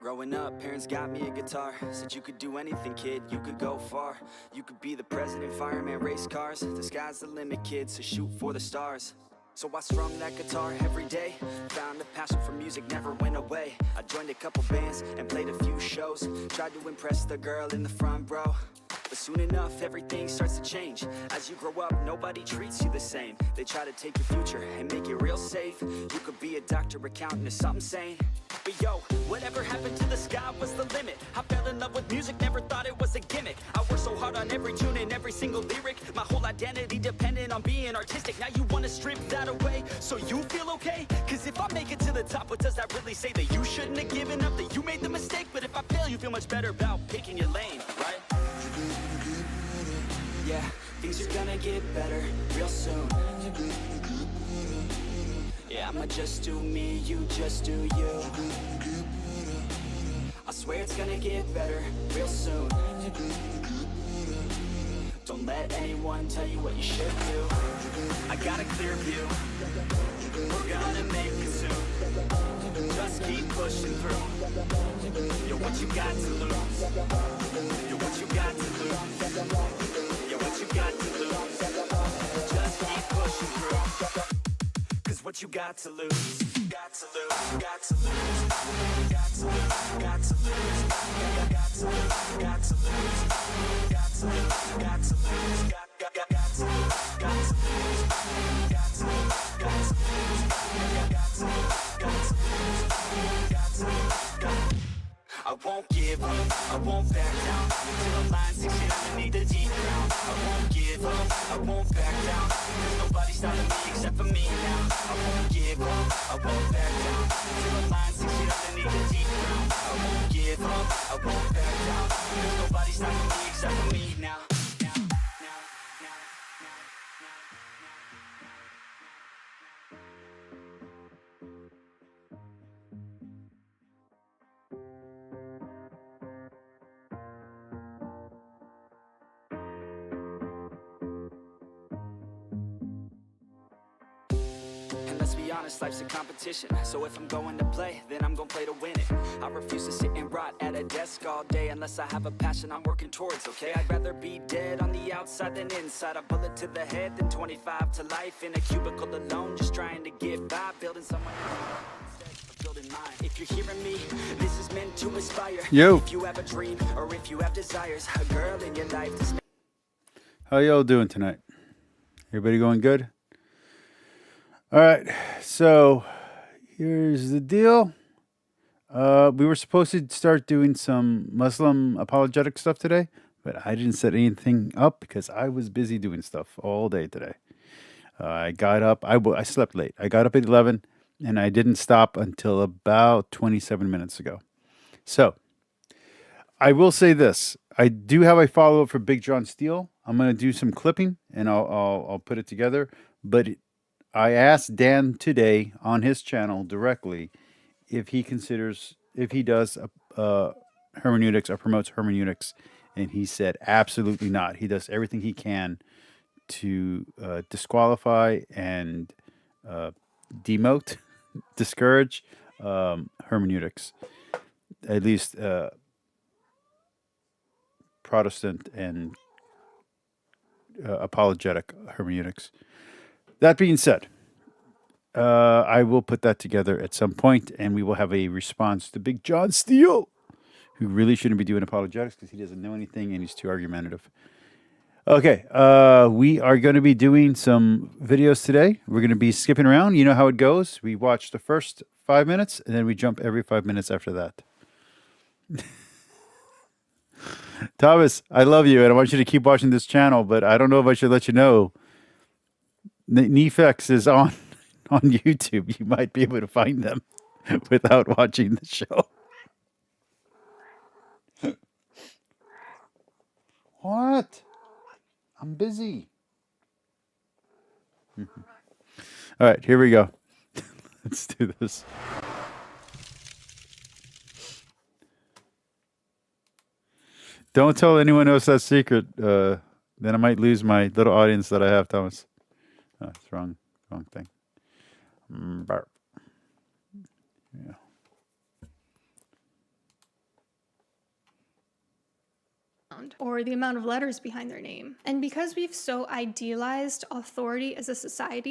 Growing up, parents got me a guitar. Said you could do anything, kid, you could go far. You could be the president, fireman, race cars. The sky's the limit, kid, so shoot for the stars. So I strummed that guitar every day. Found a passion for music, never went away. I joined a couple bands and played a few shows. Tried to impress the girl in the front row. But soon enough, everything starts to change. As you grow up, nobody treats you the same. They try to take your future and make it real safe. You could be a doctor, accountant, or something sane. But yo, whatever happened to the sky was the limit. I fell in love with music, never thought it was a gimmick. I worked so hard on every tune and every single lyric. My whole identity depended on being artistic. Now you wanna strip that away, so you feel okay? Cause if I make it to the top, what does that really say? That you shouldn't have given up, that you made the mistake? But if I fail, you feel much better about picking your lane, right? Yeah, things are gonna get better real soon. Yeah, I'ma just do me, you just do you. I swear it's gonna get better real soon. Don't let anyone tell you what you should do. I got a clear view. We're gonna make it soon. Just keep pushing through. You're what you got to lose. You're what you got to lose. You're what you got to lose. Just keep pushing through. Cause what you got to lose. Got to lose. Got to lose. Got to lose. Got to lose. Got to lose. Got to lose. Got to lose. Got to lose. Got to lose. Got to lose. Got to lose. Got to lose. Got to lose. Got to lose. Got to lose. I won't give up, I won't back down till the line 6 feet underneath the deep ground. I won't give up, I won't back down. There's nobody stopping me except for me now. I won't give up, I won't back down till the line 6 feet underneath the deep ground. I won't give up, I won't back down. There's nobody stopping me except for me now. Let's be honest, life's a competition. So if I'm going to play, then I'm gonna play to win it. I refuse to sit and rot at a desk all day unless I have a passion I'm working towards, okay? I'd rather be dead on the outside than inside. A bullet to the head than 25 to life in a cubicle alone, just trying to get by, building someone instead of building mine. If you're hearing me, this is meant to inspire. If you have a dream or if you have desires, a girl in your life. How y'all doing tonight? Everybody going good? All right, so here's the deal. We were supposed to start doing some Muslim apologetic stuff today, but I didn't set anything up because I was busy doing stuff all day today. I got up, I slept late. I got up at 11, and I didn't stop until about 27 minutes ago. So, I will say this. I do have a follow-up for Big John Steele. I'm going to do some clipping, and I'll put it together, but I asked Dan today on his channel directly if he does hermeneutics or promotes hermeneutics, and he said absolutely not. He does everything he can to disqualify and demote, discourage hermeneutics, at least Protestant and apologetic hermeneutics. That being said, I will put that together at some point, and we will have a response to Big John Steele, who really shouldn't be doing apologetics because he doesn't know anything and he's too argumentative. Okay, we are going to be doing some videos today. We're going to be skipping around. You know how it goes. We watch the first 5 minutes, and then we jump every 5 minutes after that. Thomas, I love you, and I want you to keep watching this channel, but I don't know if I should let you know. Nefex is on YouTube. You might be able to find them without watching the show. What? I'm busy. All right, here we go. Let's do this. Don't tell anyone else that secret. Then I might lose my little audience that I have, Thomas. Oh, it's wrong thing. Burp. Yeah. or the amount of letters behind their name. And because we've so idealized authority as a society,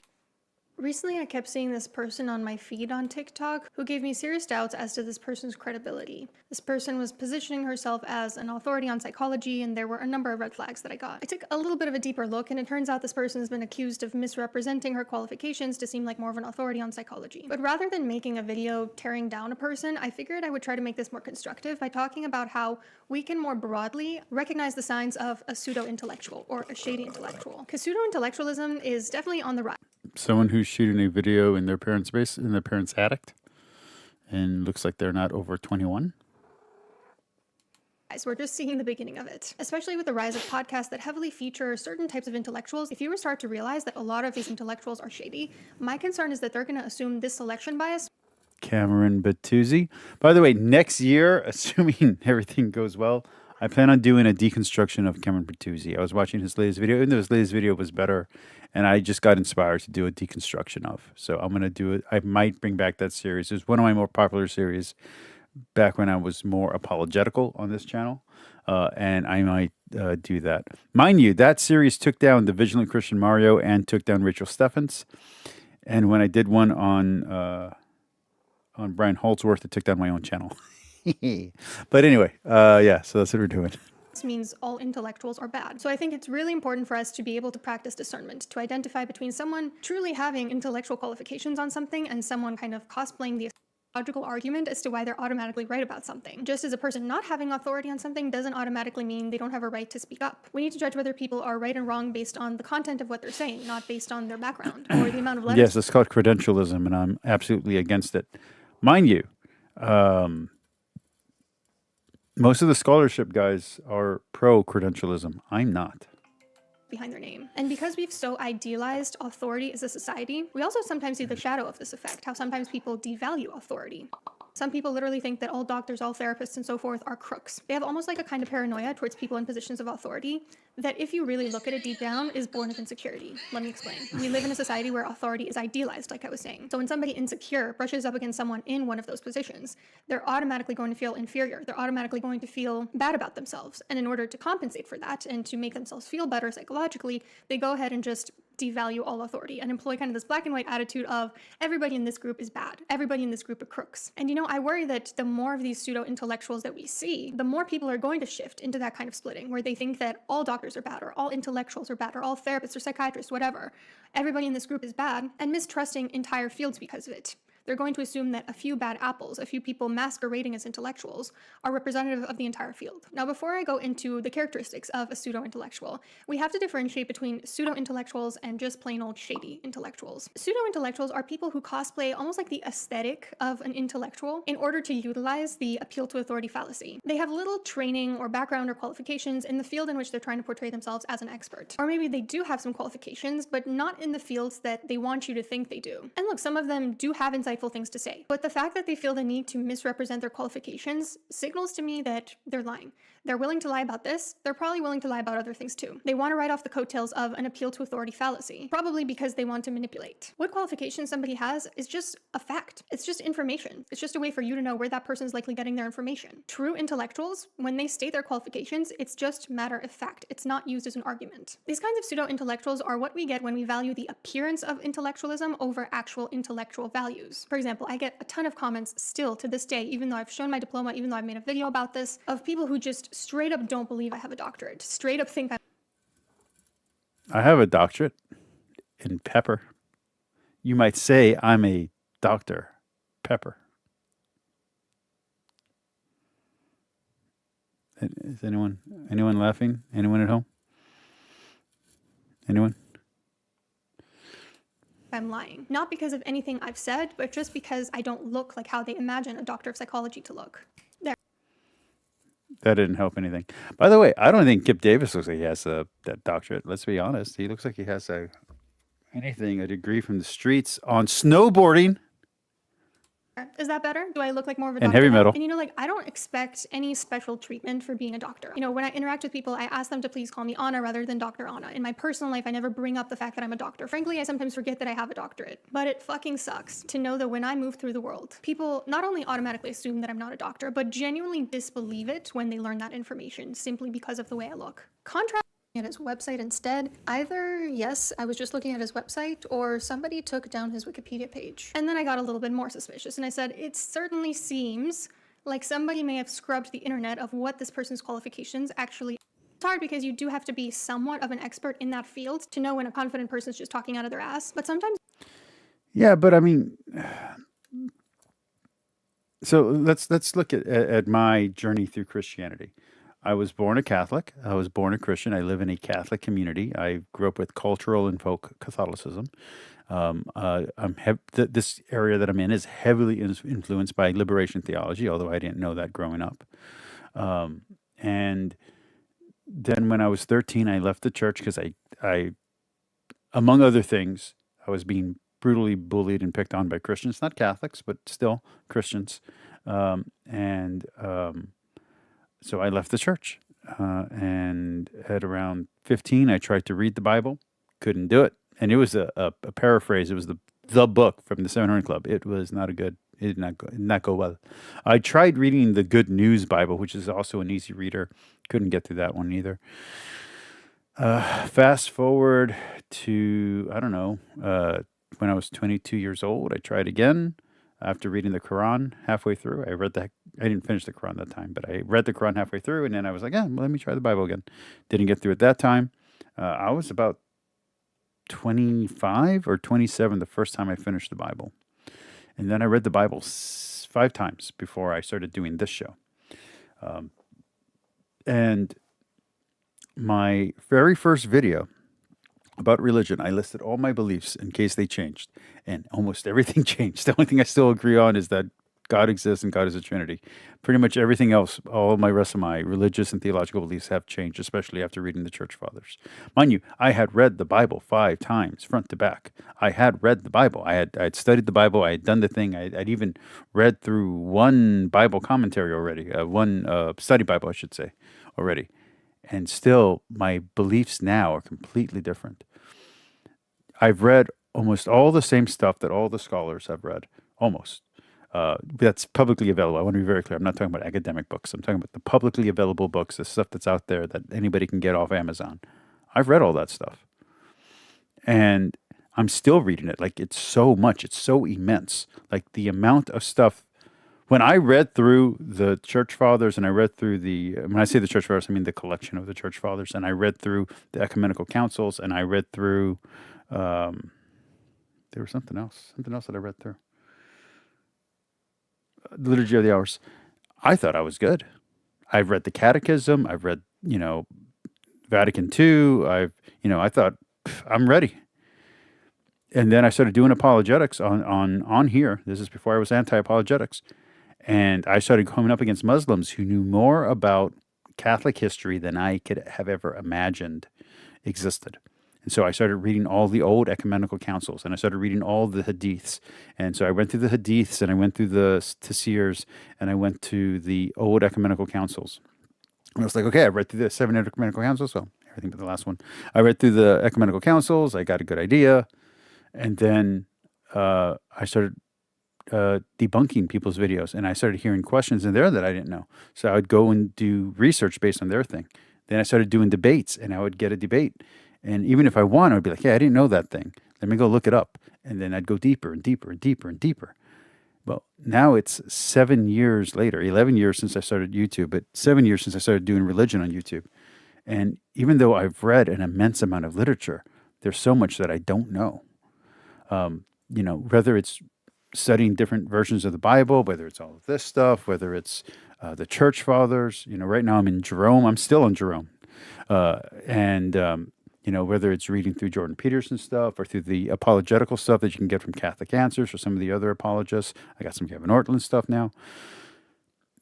recently I kept seeing this person on my feed on TikTok who gave me serious doubts as to this person's credibility. This person was positioning herself as an authority on psychology, and there were a number of red flags that I got. I took a little bit of a deeper look, and it turns out this person has been accused of misrepresenting her qualifications to seem like more of an authority on psychology. But rather than making a video tearing down a person, I figured I would try to make this more constructive by talking about how we can more broadly recognize the signs of a pseudo-intellectual or a shady intellectual. Because pseudo-intellectualism is definitely on the rise. Someone who's shooting a video in their parents' in their parents' attic, and looks like they're not over 21. We're just seeing the beginning of it, especially with the rise of podcasts that heavily feature certain types of intellectuals. If you start to realize that a lot of these intellectuals are shady, my concern is that they're going to assume this selection bias. Cameron Batuzzi. By the way, next year, assuming everything goes well, I plan on doing a deconstruction of Cameron Batuzzi. I was watching his latest video, and his latest video was better, and I just got inspired to do a deconstruction of. So I'm going to do it. I might bring back that series. It was one of my more popular series back when I was more apologetical on this channel, and I might do that. Mind you, that series took down the Vigilant Christian Mario and took down Rachel Steffens. And when I did one on Brian Holdsworth, it took down my own channel. But anyway, yeah, so that's what we're doing. This means all intellectuals are bad. So I think it's really important for us to be able to practice discernment, to identify between someone truly having intellectual qualifications on something and someone kind of cosplaying the logical argument as to why they're automatically right about something. Just as a person not having authority on something doesn't automatically mean they don't have a right to speak up. We need to judge whether people are right and wrong based on the content of what they're saying, not based on their background or the amount of letters. Yes, it's called credentialism, and I'm absolutely against it. Mind you, most of the scholarship guys are pro-credentialism. I'm not. Behind their name. And because we've so idealized authority as a society, we also sometimes see the shadow of this effect, how sometimes people devalue authority. Some people literally think that all doctors, all therapists, and so forth are crooks. They have almost like a kind of paranoia towards people in positions of authority that, if you really look at it deep down, is born of insecurity. Let me explain. We live in a society where authority is idealized, like I was saying. So when somebody insecure brushes up against someone in one of those positions, they're automatically going to feel inferior. They're automatically going to feel bad about themselves. And in order to compensate for that and to make themselves feel better psychologically, they go ahead and just devalue all authority and employ kind of this black and white attitude of everybody in this group is bad. Everybody in this group are crooks. And I worry that the more of these pseudo-intellectuals that we see, the more people are going to shift into that kind of splitting where they think that all doctors are bad or all intellectuals are bad or all therapists or psychiatrists, whatever. Everybody in this group is bad and mistrusting entire fields because of it. They're going to assume that a few bad apples, a few people masquerading as intellectuals, are representative of the entire field. Now, before I go into the characteristics of a pseudo-intellectual, we have to differentiate between pseudo-intellectuals and just plain old shady intellectuals. Pseudo-intellectuals are people who cosplay almost like the aesthetic of an intellectual in order to utilize the appeal to authority fallacy. They have little training or background or qualifications in the field in which they're trying to portray themselves as an expert. Or maybe they do have some qualifications, but not in the fields that they want you to think they do. And look, some of them do have insightful things to say, but the fact that they feel the need to misrepresent their qualifications signals to me that they're lying. They're willing to lie about this. They're probably willing to lie about other things too. They want to write off the coattails of an appeal to authority fallacy, probably because they want to manipulate. What qualifications somebody has is just a fact. It's just information. It's just a way for you to know where that person's likely getting their information. True intellectuals, when they state their qualifications, it's just matter of fact. It's not used as an argument. These kinds of pseudo-intellectuals are what we get when we value the appearance of intellectualism over actual intellectual values. For example, I get a ton of comments still to this day, even though I've shown my diploma, even though I've made a video about this, of people who just straight up don't believe I have a doctorate, straight up think I have a doctorate in pepper. You might say I'm a Dr. Pepper. Is anyone laughing? Anyone at home? Anyone? I'm lying. Not because of anything I've said, but just because I don't look like how they imagine a doctor of psychology to look. There. That didn't help anything. By the way, I don't think Kip Davis looks like he has that doctorate. Let's be honest. He looks like he has a degree from the streets on snowboarding. Is that better? Do I look like more of a And doctor heavy now? metal. And like, I don't expect any special treatment for being a doctor. When I interact with people, I ask them to please call me Anna rather than Dr. Anna. In my personal life, I never bring up the fact that I'm a doctor. Frankly, I sometimes forget that I have a doctorate. But it fucking sucks to know that when I move through the world, people not only automatically assume that I'm not a doctor, but genuinely disbelieve it when they learn that information simply because of the way I look. Contrast at his website instead. Either, yes, I was just looking at his website, or somebody took down his Wikipedia page. And then I got a little bit more suspicious, and I said, it certainly seems like somebody may have scrubbed the internet of what this person's qualifications actually. It's hard because you do have to be somewhat of an expert in that field to know when a confident person's just talking out of their ass, but sometimes. Yeah, but I mean, so let's look at my journey through Christianity. I was born a Catholic. I was born a Christian. I live in a Catholic community. I grew up with cultural and folk Catholicism. This area that I'm in is heavily influenced by liberation theology, although I didn't know that growing up. And then when I was 13, I left the church because I, among other things, I was being brutally bullied and picked on by Christians, not Catholics, but still Christians. So I left the church. And at around 15, I tried to read the Bible, couldn't do it. And it was a paraphrase. It was the book from the 700 Club. It was not a good. It did not go well. I tried reading the Good News Bible, which is also an easy reader. Couldn't get through that one either. Fast forward to, I don't know, when I was 22 years old, I tried again. After reading the Quran halfway through, I didn't finish the Quran that time, but I read the Quran halfway through, and then I was like, well, let me try the Bible again. Didn't get through it that time. I was about 25 or 27 the first time I finished the Bible. And then I read the Bible 5 times before I started doing this show. And my very first video about religion, I listed all my beliefs in case they changed. And almost everything changed. The only thing I still agree on is that God exists and God is a Trinity. Pretty much everything else, all my rest of my religious and theological beliefs have changed, especially after reading the Church Fathers. Mind you, I had read the Bible 5 times, front to back. I had read the Bible. I had studied the Bible. I had done the thing. I'd even read through one Bible commentary already, one study Bible, I should say, already. And still, my beliefs now are completely different. I've read almost all the same stuff that all the scholars have read, almost. That's publicly available. I want to be very clear. I'm not talking about academic books. I'm talking about the publicly available books, the stuff that's out there that anybody can get off Amazon. I've read all that stuff. And I'm still reading it. Like, it's so much. It's so immense. Like, the amount of stuff. When I read through the Church Fathers, and I read through when I say the Church Fathers, I mean the collection of the Church Fathers, and I read through the ecumenical councils, and I read through, there was something else that I read through. The Liturgy of the Hours. I thought I was good. I've read the Catechism. I've read, Vatican II. I thought, I'm ready. And then I started doing apologetics on here. This is before I was Anti-Apologetics. And I started coming up against Muslims who knew more about Catholic history than I could have ever imagined existed. And so I started reading all the old ecumenical councils, and I started reading all the hadiths. And so I went through the hadiths, and I went through the tafsirs, and I went to the old ecumenical councils. And I was like, okay, I read through the 7 ecumenical councils, well, everything but the last one. I read through the ecumenical councils. I got a good idea. And then I started debunking people's videos, and I started hearing questions in there that I didn't know. So I would go and do research based on their thing. Then I started doing debates, and I would get a debate. And even if I won, I would be like, hey, I didn't know that thing. Let me go look it up. And then I'd go deeper and deeper and deeper and deeper. Well, now it's 7 years later, 11 years since I started YouTube, but 7 years since I started doing religion on YouTube. And even though I've read an immense amount of literature, there's so much that I don't know. Whether it's studying different versions of the Bible, whether it's all of this stuff, whether it's the Church Fathers. Right now I'm in Jerome. I'm still in Jerome. Whether it's reading through Jordan Peterson's stuff or through the apologetical stuff that you can get from Catholic Answers or some of the other apologists. I got some Kevin Ortland stuff now.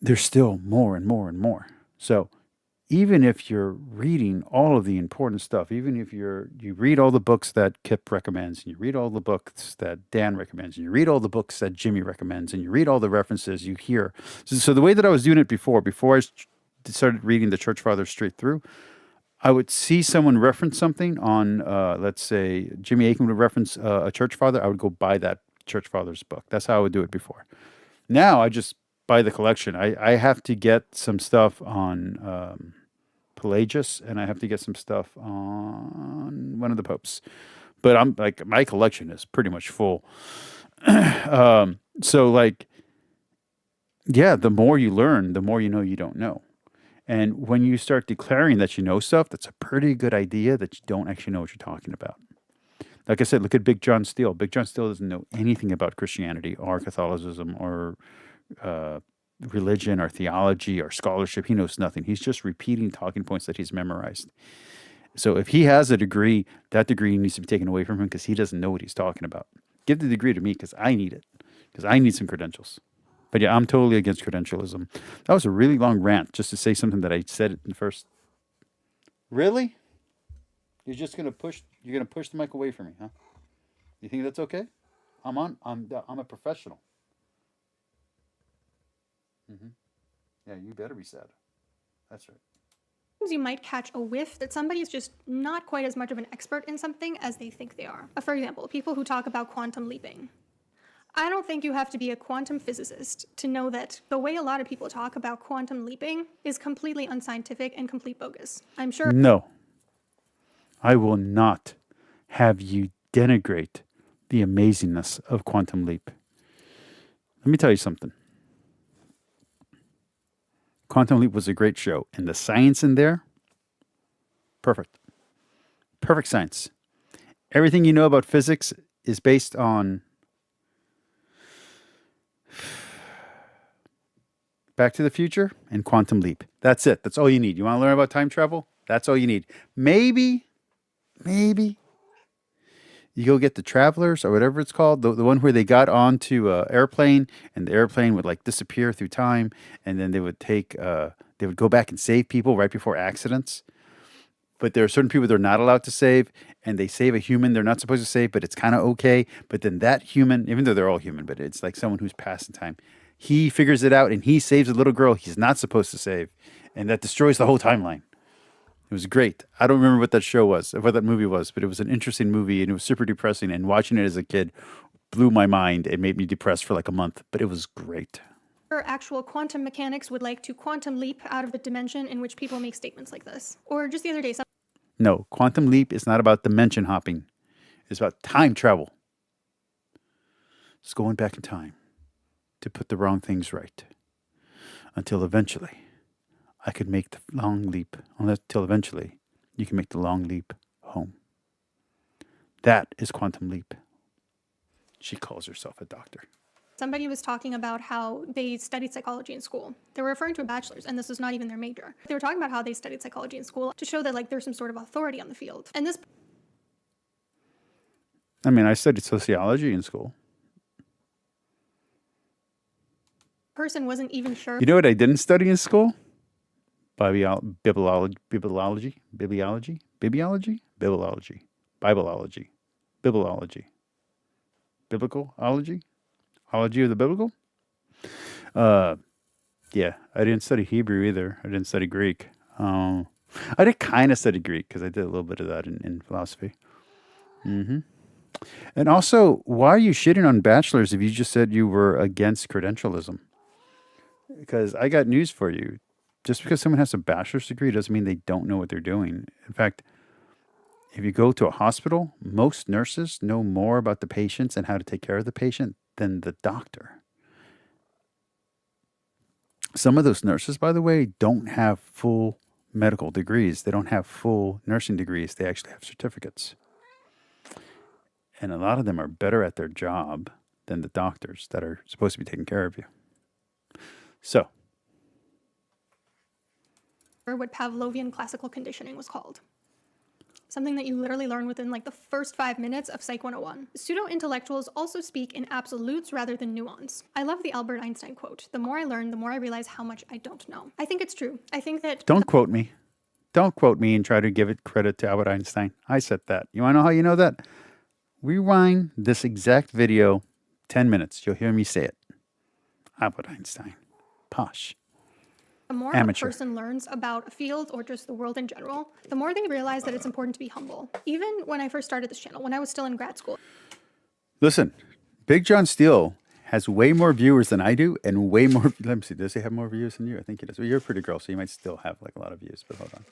There's still more and more and more. So even if you're reading all of the important stuff, even if you read all the books that Kip recommends, and you read all the books that Dan recommends, and you read all the books that Jimmy recommends, and you read all the references you hear. So the way that I was doing it before I started reading the Church Fathers straight through, I would see someone reference something on, let's say, Jimmy Akin would reference a church father. I would go buy that church father's book. That's how I would do it before. Now I just buy the collection. I have to get some stuff on Pelagius, and I have to get some stuff on one of the popes. But I'm like, my collection is pretty much full. So like, yeah, the more you learn, the more you know you don't know. And when you start declaring that you know stuff, that's a pretty good idea that you don't actually know what you're talking about. Like I said, look at Big John Steele. Big John Steele doesn't know anything about Christianity or Catholicism or religion or theology or scholarship. He knows nothing. He's just repeating talking points that he's memorized. So if he has a degree, that degree needs to be taken away from him because he doesn't know what he's talking about. Give the degree to me because I need it, because I need some credentials. But yeah, I'm totally against credentialism. That was a really long rant just to say something that I said in the first. Really? You're gonna push the mic away from me, huh? You think that's okay? I'm a professional. Yeah, you better be sad. That's right. You might catch a whiff that somebody is just not quite as much of an expert in something as they think they are. For example, people who talk about quantum leaping. I don't think you have to be a quantum physicist to know that the way a lot of people talk about quantum leaping is completely unscientific and complete bogus. I'm sure. No, I will not have you denigrate the amazingness of Quantum Leap. Let me tell you something. Quantum Leap was a great show, and the science in there, perfect. Perfect science. Everything you know about physics is based on Back to the Future and Quantum Leap. That's it. That's all you need. You want to learn about time travel? That's all you need. Maybe you go get the Travelers or whatever it's called, the one where they got onto an airplane and the airplane would like disappear through time, and then they would go back and save people right before accidents. But there are certain people they're not allowed to save, and they save a human they're not supposed to save, but it's kind of okay. But then that human, even though they're all human, but it's like someone who's passed in time, he figures it out and he saves a little girl he's not supposed to save, and that destroys the whole timeline. It was great. I don't remember what that show was, what that movie was, but it was an interesting movie, and it was super depressing. And watching it as a kid blew my mind. It made me depressed for like a month, but it was great. Actual quantum mechanics would like to quantum leap out of the dimension in which people make statements like this. Or just the other day, No, Quantum Leap is not about dimension hopping. It's about time travel. It's going back in time to put the wrong things right until eventually I could make the long leap, until eventually you can make the long leap home. That is Quantum Leap. She calls herself a doctor. somebody was talking about how they studied psychology in school. They were referring to a bachelor's, and this was not even their major. They were talking about how they studied psychology in school to show that like there's some sort of authority on the field. And this I mean, I studied sociology in school. person wasn't even sure. You know what I didn't study in school? Bibliology, biblicology, ology of the biblical. Yeah, I didn't study Hebrew either. I didn't study Greek. I did kind of study Greek because I did a little bit of that in philosophy. And also, why are you shitting on bachelors if you just said you were against credentialism? Because I got news for you. Just because someone has a bachelor's degree doesn't mean they don't know what they're doing. In fact, if you go to a hospital, most nurses know more about the patients and how to take care of the patient than the doctor. Some of those nurses, by the way, don't have full medical degrees. They don't have full nursing degrees. They actually have certificates. And a lot of them are better at their job than the doctors that are supposed to be taking care of you. So, what Pavlovian classical conditioning was called. something that you literally learn within like the first 5 minutes of Psych 101. Pseudo-intellectuals also speak in absolutes rather than nuance. I love the Albert Einstein quote, "The more I learn, the more I realize how much I don't know." I think it's true. I think that... Don't quote me. Don't quote me and try to give it credit to Albert Einstein. I said that. You want to know how you know that? Rewind this exact video 10 minutes. You'll hear me say it. Albert Einstein. Posh. The more Amateur. a person learns about a field or just the world in general, the more they realize that it's important to be humble. Even when I first started this channel, when I was still in grad school. Listen, Big John Steele has way more viewers than I do and way more... Let me see. Does he have more views than you? I think he does. Well, you're a pretty girl, so you might still have like a lot of views, but hold on.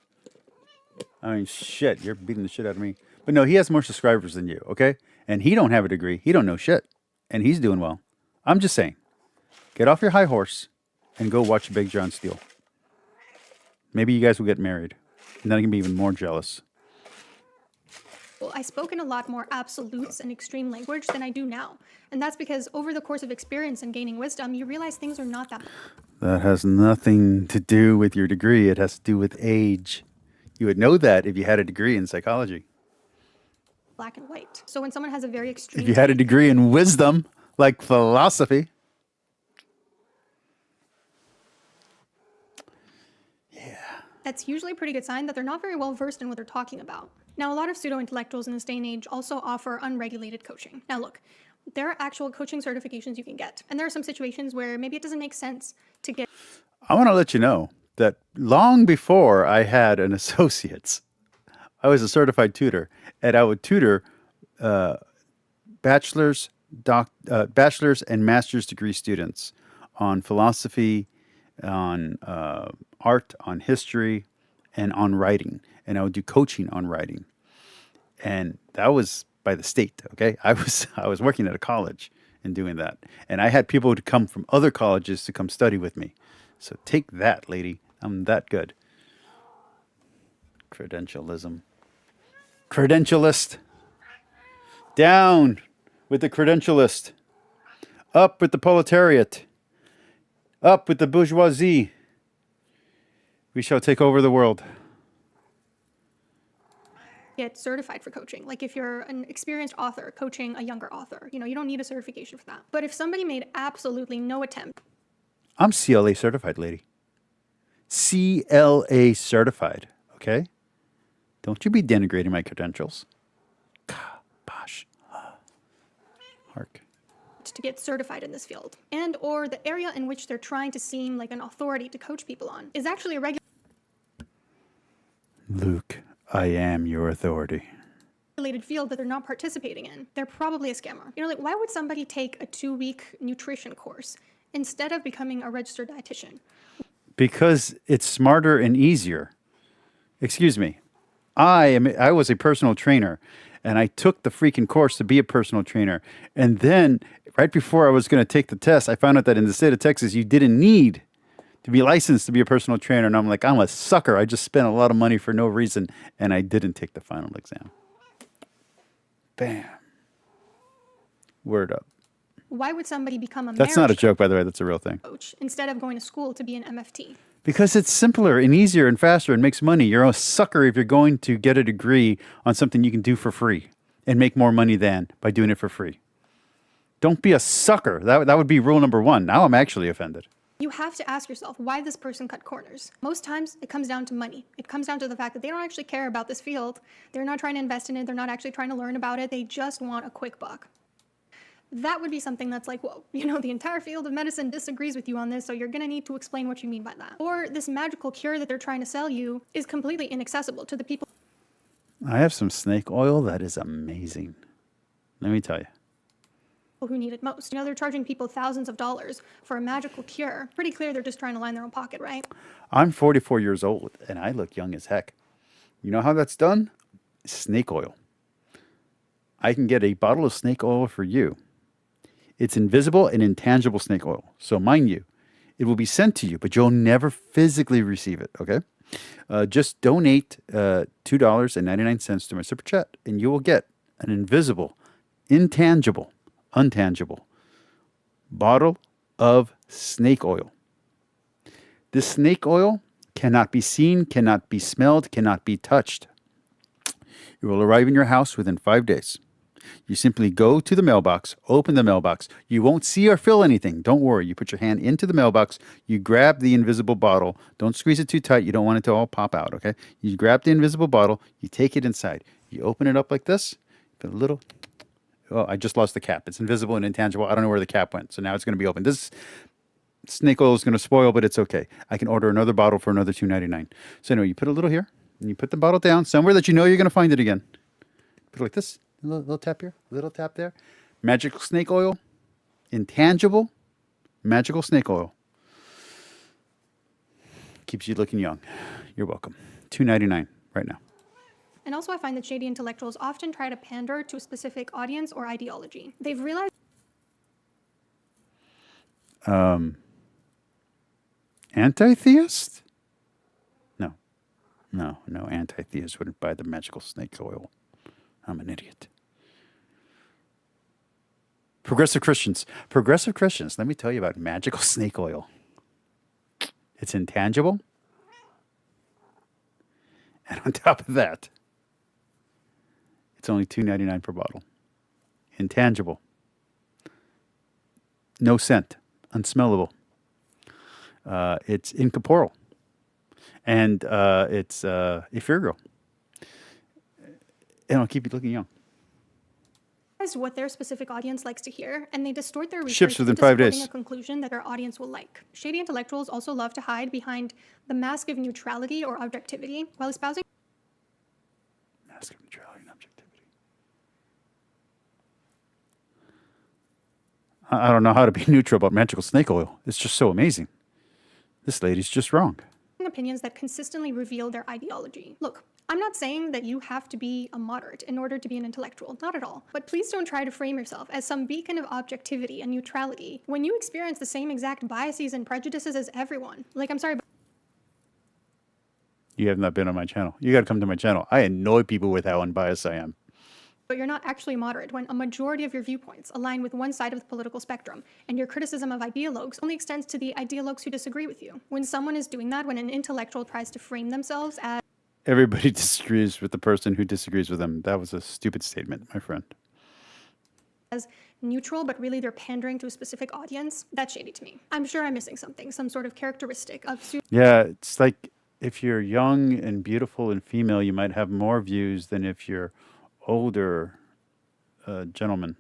I mean, shit, you're beating the shit out of me. But no, he has more subscribers than you, okay? And he don't have a degree. He don't know shit. And he's doing well. I'm just saying, get off your high horse and go watch Big John Steele. Maybe you guys will get married. And then I can be even more jealous. Well, I spoke in a lot more absolutes and extreme language than I do now. And that's because over the course of experience and gaining wisdom, you realize things are not that... That has nothing to do with your degree. It has to do with age. You would know that if you had a degree in psychology. black and white. So when someone has a very extreme... If you had a degree in wisdom, like philosophy. That's usually a pretty good sign that they're not very well versed in what they're talking about. Now, a lot of pseudo-intellectuals in this day and age also offer unregulated coaching. Now, look, there are actual coaching certifications you can get. And there are some situations where maybe it doesn't make sense to get... I want to let you know that long before I had an associate's, I was a certified tutor, and I would tutor bachelor's and master's degree students on philosophy, on art, on history, and on writing. And I would do coaching on writing. And that was by the state, okay? I was working at a college and doing that. And I had people who would come from other colleges to come study with me. So take that, lady. I'm that good. Credentialism. Credentialist. Down with the credentialist. Up with the proletariat. Up with the bourgeoisie. We shall take over the world. Get certified for coaching. Like if you're an experienced author coaching a younger author, you don't need a certification for that. But if somebody made absolutely no attempt... I'm CLA certified, lady. CLA certified, okay? Don't you be denigrating my credentials. Bosh. Hark. to get certified in this field, and or the area in which they're trying to seem like an authority to coach people on is actually a Luke, I am your authority. regulated field that they're not participating in. They're probably a scammer. Like why would somebody take a 2-week nutrition course instead of becoming a registered dietitian? Because it's smarter and easier. Excuse me. I was a personal trainer, and I took the freaking course to be a personal trainer. And then right before I was going to take the test, I found out that in the state of Texas, you didn't need to be licensed to be a personal trainer. And I'm like, I'm a sucker. I just spent a lot of money for no reason. And I didn't take the final exam. Bam. Word up. Why would somebody become a That's not a marriage joke, by the way. That's a real thing. coach instead of going to school to be an MFT? Because it's simpler and easier and faster and makes money. You're a sucker if you're going to get a degree on something you can do for free and make more money than by doing it for free. Don't be a sucker. That would be rule number 1. Now I'm actually offended. You have to ask yourself why this person cut corners. Most times it comes down to money. It comes down to the fact that they don't actually care about this field. They're not trying to invest in it. They're not actually trying to learn about it. They just want a quick buck. That would be something that's like, whoa, the entire field of medicine disagrees with you on this, so you're going to need to explain what you mean by that. Or this magical cure that they're trying to sell you is completely inaccessible to the people I have some snake oil that is amazing. Let me tell you. who need it most. They're charging people thousands of dollars for a magical cure. Pretty clear they're just trying to line their own pocket, right? I'm 44 years old, and I look young as heck. You know how that's done? Snake oil. I can get a bottle of snake oil for you. It's invisible and intangible snake oil. So mind you, it will be sent to you, but you'll never physically receive it, okay? Just donate $2.99 to my Super Chat, and you will get an invisible, intangible, untangible bottle of snake oil. This snake oil cannot be seen, cannot be smelled, cannot be touched. It will arrive in your house within 5 days. You simply go to the mailbox, open the mailbox. You won't see or feel anything. Don't worry. You put your hand into the mailbox. You grab the invisible bottle. Don't squeeze it too tight. You don't want it to all pop out, okay? You grab the invisible bottle. You take it inside. You open it up like this. Put a little... Oh, I just lost the cap. It's invisible and intangible. I don't know where the cap went. So now it's going to be open. This snake oil is going to spoil, but it's okay. I can order another bottle for another $2.99. So anyway, you put a little here, and you put the bottle down somewhere that you know you're going to find it again. Put it like this. A little tap here, a little tap there. Magical snake oil. Intangible. Magical snake oil. Keeps you looking young. You're welcome. $2.99 right now. And also I find that shady intellectuals often try to pander to a specific audience or ideology. They've realized... Anti-theist? No. Anti-theist wouldn't buy the magical snake oil. I'm an idiot. Progressive Christians. Progressive Christians, let me tell you about magical snake oil. It's intangible. And on top of that, it's only $2.99 per bottle. Intangible. No scent. Unsmellable. It's incorporeal. And it's ephemeral. And it'll keep you looking young. What their specific audience likes to hear, and they distort their research Ships within into 5 supporting days. a conclusion that their audience will like. Shady intellectuals also love to hide behind the mask of neutrality or objectivity while espousing Mask of neutrality and objectivity. I don't know how to be neutral about magical snake oil. It's just so amazing. This lady's just wrong. opinions that consistently reveal their ideology. Look, I'm not saying that you have to be a moderate in order to be an intellectual, not at all. But please don't try to frame yourself as some beacon of objectivity and neutrality when you experience the same exact biases and prejudices as everyone. Like, I'm sorry, but You have not been on my channel. You got to come to my channel. I annoy people with how unbiased I am. you're not actually moderate when a majority of your viewpoints align with one side of the political spectrum, and your criticism of ideologues only extends to the ideologues who disagree with you. When someone is doing that, when an intellectual tries to frame themselves as Everybody disagrees with the person who disagrees with them. That was a stupid statement, my friend. neutral, but really they're pandering to a specific audience, that's shady to me. I'm sure I'm missing something, some sort of characteristic of Yeah, it's like if you're young and beautiful and female, you might have more views than if you're older gentleman,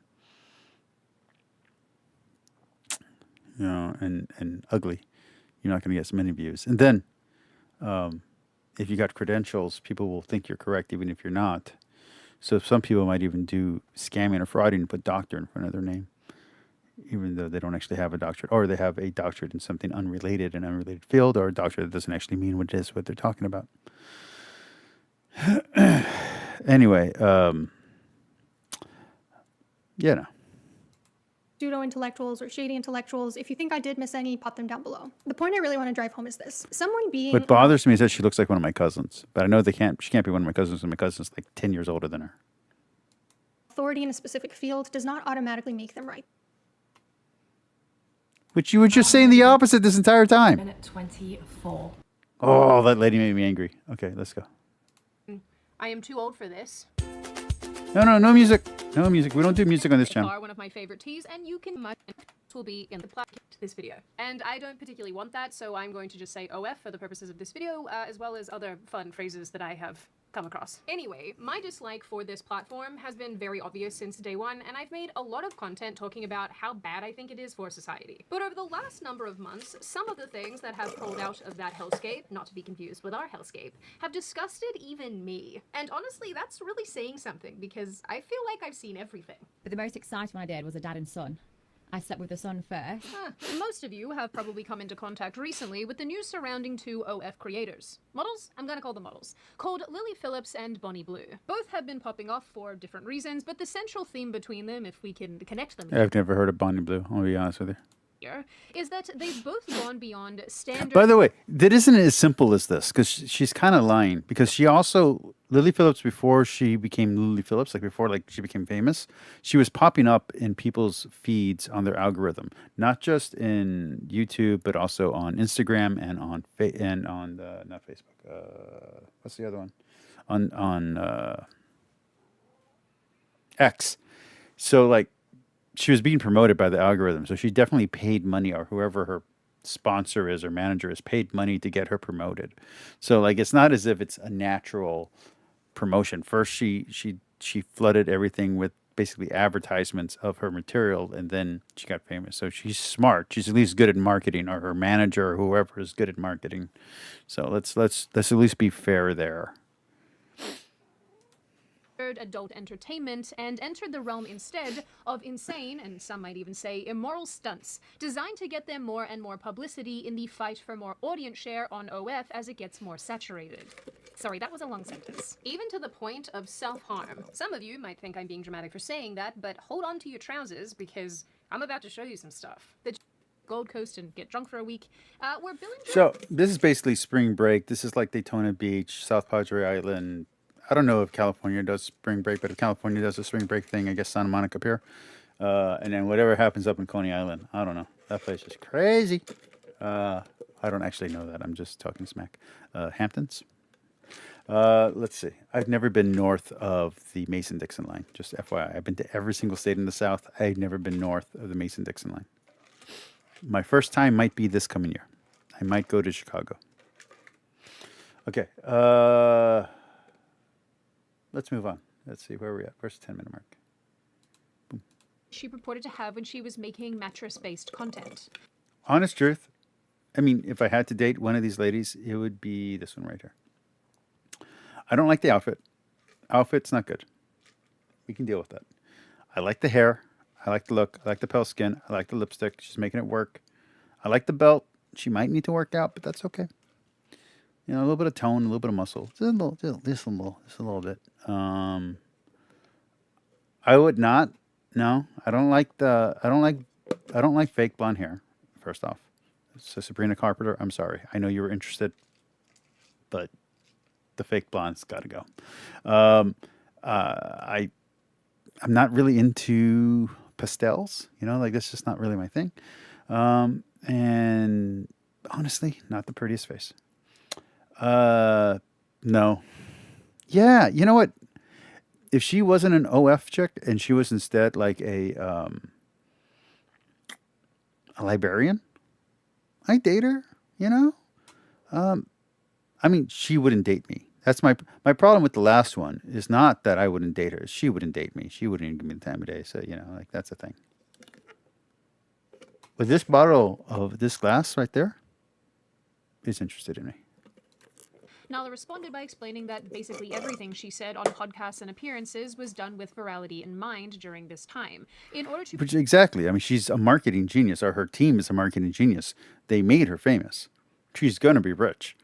you know, and ugly. You're not going to get as many views. And then if you got credentials, people will think you're correct even if you're not. So some people might even do scamming or frauding and put doctor in front of their name, even though they don't actually have a doctorate, or they have a doctorate in something unrelated, an unrelated field, or a doctorate that doesn't actually mean what it is, what they're talking about. Anyway, yeah, no. pseudo-intellectuals or shady intellectuals. If you think I did miss any, pop them down below. The point I really want to drive home is this. Someone being What bothers me is that she looks like one of my cousins, but I know she can't be one of my cousins, and my cousin's like 10 years older than her. authority in a specific field does not automatically make them right. Which you were just saying the opposite this entire time. Minute 24. Oh, that lady made me angry. Okay, let's go. I am too old for this. No music. No music. We don't do music on this channel. Are one of my favorite teas, and you can will be in the plaque to this video. And I don't particularly want that, so I'm going to just say OF for the purposes of this video, as well as other fun phrases that I have come across. Anyway, my dislike for this platform has been very obvious since day one, and I've made a lot of content talking about how bad I think it is for society. But over the last number of months, some of the things that have pulled out of that hellscape, not to be confused with our hellscape, have disgusted even me. And honestly, that's really saying something, because I feel like I've seen everything. But the most exciting one I did was a dad and son. I slept with the son first. Most of you have probably come into contact recently with the news surrounding two OF creators. Models? I'm gonna call them models. Called Lily Phillips and Bonnie Blue. Both have been popping off for different reasons, but the central theme between them, if we can connect them I've never heard of Bonnie Blue. I'll be honest with you. here, is that they've both gone beyond standard... By the way, that isn't as simple as this, because she's kind of lying. Because she also, Lily Phillips, before she became Lily Phillips, before she became famous, she was popping up in people's feeds on their algorithm, not just in YouTube, but also on Instagram and on not Facebook. What's the other one? On X. So like she was being promoted by the algorithm. So she definitely paid money, or whoever her sponsor is or manager is paid money to get her promoted. So like it's not as if it's a natural promotion. First she flooded everything with basically advertisements of her material, and then she got famous. So she's smart. She's at least good at marketing, or her manager or whoever is good at marketing. So let's at least be fair there. Adult entertainment and entered the realm instead of insane, and some might even say immoral stunts, designed to get them more and more publicity in the fight for more audience share on OF as it gets more saturated. Sorry, that was a long sentence. Even to the point of self-harm. Some of you might think I'm being dramatic for saying that, but hold on to your trousers because I'm about to show you some stuff. The Gold Coast and get drunk for a week. We're billing. So this is basically spring break. This is like Daytona Beach, South Padre Island. I don't know if California does spring break, but if California does a spring break thing, I guess Santa Monica Pier. And then whatever happens up in Coney Island, I don't know. That place is crazy. I don't actually know that. I'm just talking smack. Hamptons. Let's see. I've never been north of the Mason-Dixon line. Just FYI, I've been to every single state in the South. I've never been north of the Mason-Dixon line. My first time might be this coming year. I might go to Chicago. Okay. Let's move on. Let's see where we're at. Where's the 10-minute mark? Boom. She purported to have when she was making mattress-based content. Honest truth. I mean, if I had to date one of these ladies, it would be this one right here. I don't like the outfit. Outfit's not good. We can deal with that. I like the hair. I like the look. I like the pale skin. I like the lipstick. She's making it work. I like the belt. She might need to work out, but that's okay. You know, a little bit of tone, a little bit of muscle. Just a little bit. I would not. No, I don't like fake blonde hair. First off, so Sabrina Carpenter, I'm sorry. I know you were interested, but the fake blonde's got to go. I'm not really into pastels. You know, like that's just not really my thing. And honestly, not the prettiest face. No. Yeah, you know what? If she wasn't an OF chick and she was instead like a librarian, I'd date her, you know? I mean, she wouldn't date me. That's my problem with the last one is not that I wouldn't date her. She wouldn't date me. She wouldn't even give me the time of day. So, you know, like that's the thing. But this bottle of this glass right there is interested in me. Nala responded by explaining that basically everything she said on podcasts and appearances was done with virality in mind during this time. In order to... Which exactly. I mean, she's a marketing genius, or her team is a marketing genius. They made her famous. She's going to be rich.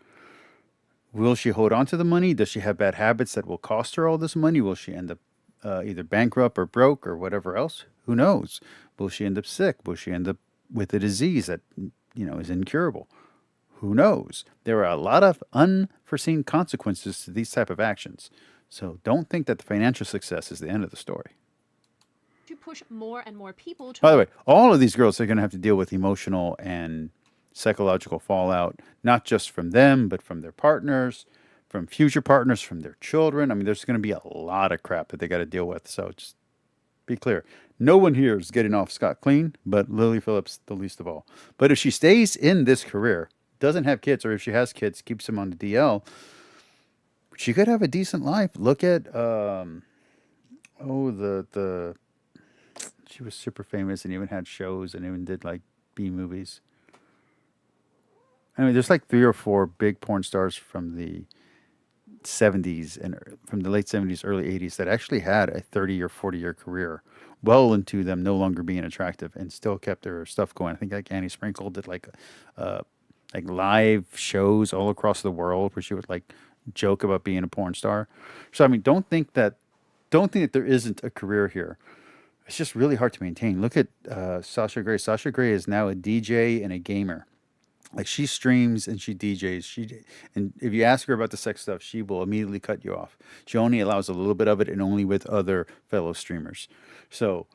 Will she hold on to the money? Does she have bad habits that will cost her all this money? Will she end up either bankrupt or broke or whatever else? Who knows? Will she end up sick? Will she end up with a disease that, you know, is incurable? Who knows? There are a lot of unforeseen consequences to these type of actions. So don't think that the financial success is the end of the story. To push more and more people to... By the way, all of these girls are going to have to deal with emotional and psychological fallout, not just from them, but from their partners, from future partners, from their children. I mean, there's going to be a lot of crap that they got to deal with. So just be clear. No one here is getting off scot-clean, but Lily Phillips, the least of all. But if she stays in this career, doesn't have kids, or if she has kids, keeps them on the DL, she could have a decent life. Look at, she was super famous and even had shows and even did like B movies. I mean, there's like 3 or 4 big porn stars from the 70s and from the late 70s, early 80s that actually had a 30 or 40-year career, well into them no longer being attractive and still kept their stuff going. I think like Annie Sprinkle did like live shows all across the world where she would like joke about being a porn star. So I mean, don't think that there isn't a career here. It's just really hard to maintain. Look at Sasha Grey. Sasha Grey is now a DJ and a gamer. Like she streams and she DJs. And if you ask her about the sex stuff, she will immediately cut you off. She only allows a little bit of it and only with other fellow streamers. So